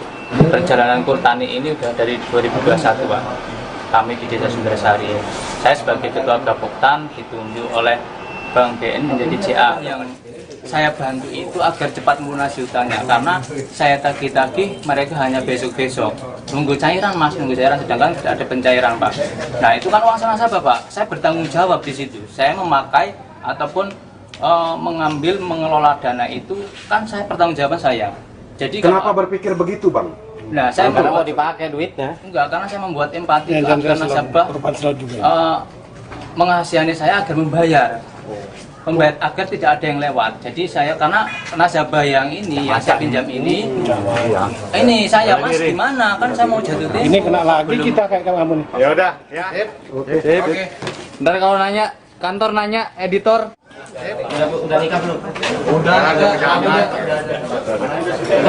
perjalanan Kurtani ini udah dari 2021 Pak. Kami di Desa Sumbersari. Saya sebagai Ketua Gapoktan ditunjuk oleh Bank BN menjadi CA. Yang saya bantu itu agar cepat melunasi hutangnya karena saya tagih-tagih mereka hanya besok-besok. Nunggu cairan Mas, nunggu cairan sedangkan tidak ada pencairan Pak. Nah itu kan uang nasabah Pak. Saya bertanggung jawab di situ. Saya memakai ataupun mengelola dana itu kan saya pertanggungjawaban saya. Jadi kenapa berpikir begitu Bang? Nah saya mau dipakai duitnya? Enggak, karena saya membuat empati agar nasabah mengasihani saya agar membayar agar tidak ada yang lewat. Jadi saya karena nasabah yang ini yang saya pinjam ini saya Mas gimana kan saya mau jatuh tempo. Ini kena lagi kita kayak kamu nih. Ya udah, ya. Oke. Ntar kalau nanya, kantor nanya, editor. Udah nikah belum? Udah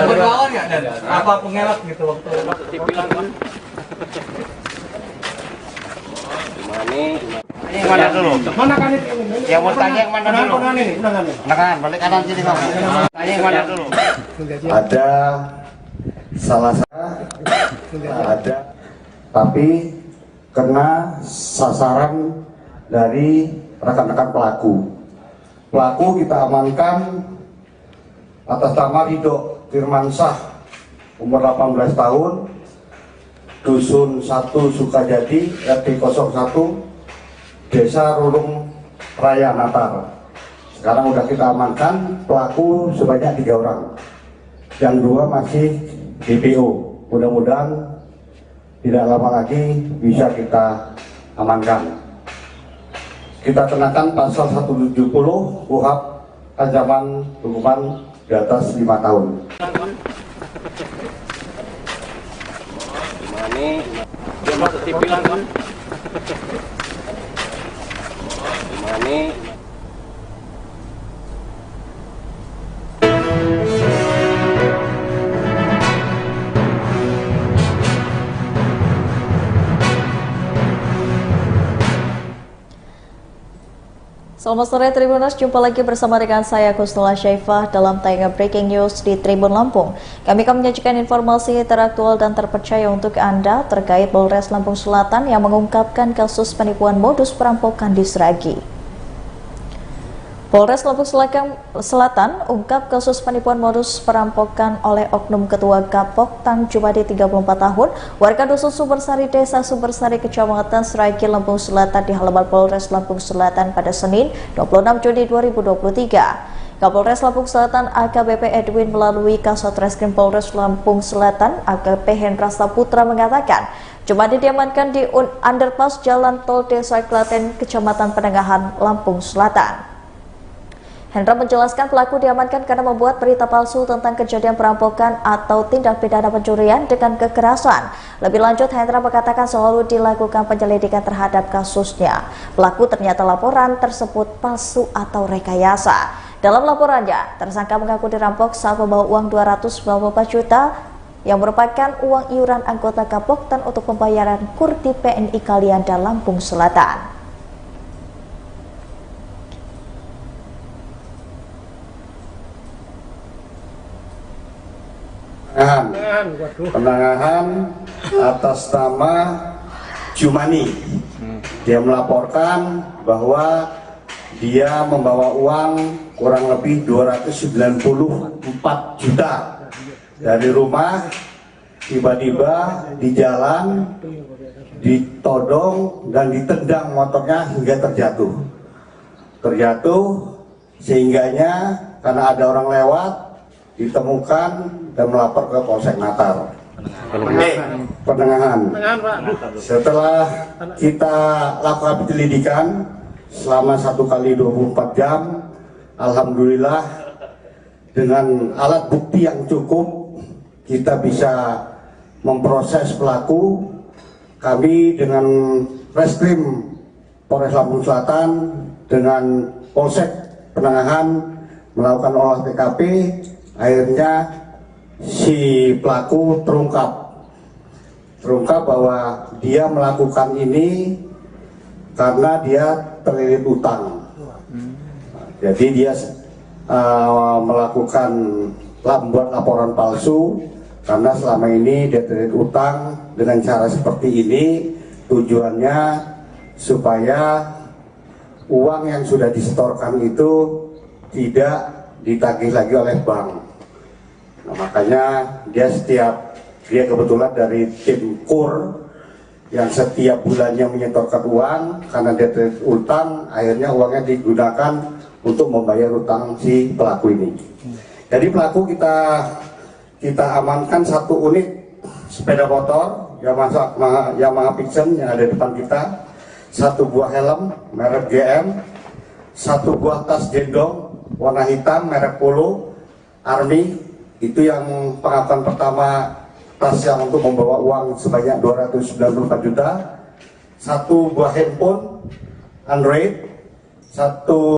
berlawan nggak dan apa pengelak gitu waktu Yang mana dulu? Mana kan itu? Yang mau tanya yang mana dulu? Kanan, balik kanan sini Bang. Tanya yang mana dulu? Ada salah satu ada, tapi kena sasaran dari rekan-rekan pelaku. Pelaku kita amankan atas nama Ridho Firmansyah, umur 18 tahun, Dusun 1 Sukajadi, RT 01, Desa Rulung Raya Natar. Sekarang udah kita amankan pelaku sebanyak 3 orang, yang 2 masih DPO. Mudah-mudahan tidak lama lagi bisa kita amankan. Kita kenakan pasal 170 KUHP ancaman hukuman di atas 5 tahun. Selamat sore Tribuners, jumpa lagi bersama dengan saya Kusnula Syaifah dalam tayangan Breaking News di Tribun Lampung. Kami akan menyajikan informasi teraktual dan terpercaya untuk Anda terkait Polres Lampung Selatan yang mengungkapkan kasus penipuan modus perampokan di Sragi. Polres Lampung Selatan ungkap kasus penipuan modus perampokan oleh oknum Ketua Gapoktan Jumadi 34 tahun, warga Dusun Sumbersari, Desa Sumbersari, Kecamatan Sragi, Lampung Selatan di halaman Polres Lampung Selatan pada Senin 26 Juni 2023. Kapolres Lampung Selatan AKBP Edwin melalui Kasat Reskrim Polres Lampung Selatan AKBP Hendra Saputra mengatakan Jumat diamankan di underpass Jalan Tol Desa Klaten, Kecamatan Penengahan, Lampung Selatan. Hendra menjelaskan pelaku diamankan karena membuat berita palsu tentang kejadian perampokan atau tindak pidana pencurian dengan kekerasan. Lebih lanjut, Hendra mengatakan selalu dilakukan penyelidikan terhadap kasusnya. Pelaku ternyata laporan tersebut palsu atau rekayasa. Dalam laporannya, tersangka mengaku dirampok saat membawa uang 294 juta yang merupakan uang iuran anggota Kapoktan untuk pembayaran KUR di PNI Kalianda, Lampung Selatan. Penangahan atas nama Jumani. Dia melaporkan bahwa dia membawa uang kurang lebih 294 juta dari rumah, tiba-tiba di jalan ditodong dan ditendang motornya hingga terjatuh sehingganya karena ada orang lewat ditemukan dan melapor ke Polsek Natar. Penengahan. Setelah kita lakukan penyelidikan selama 1 kali 24 jam, alhamdulillah dengan alat bukti yang cukup kita bisa memproses pelaku. Kami dengan Reskrim Polres Lampung Selatan dengan Polsek Penengahan melakukan olah TKP. Akhirnya si pelaku terungkap bahwa dia melakukan ini karena dia terlilit utang. Jadi dia membuat laporan palsu karena selama ini dia terlilit utang. Dengan cara seperti ini tujuannya supaya uang yang sudah disetorkan itu tidak ditagih lagi oleh bank. Nah, makanya dia kebetulan dari tim KUR yang setiap bulannya menyetorkan uang karena dia terlilit utang, akhirnya uangnya digunakan untuk membayar utang si pelaku ini. Jadi pelaku kita amankan 1 unit sepeda motor Yamaha Pixen yang ada di depan kita, 1 buah helm merek GM, 1 buah tas gendong warna hitam merek Polo Army. Itu yang pengakuan pertama, tas yang untuk membawa uang sebanyak 294 juta, 1 buah handphone Android, 1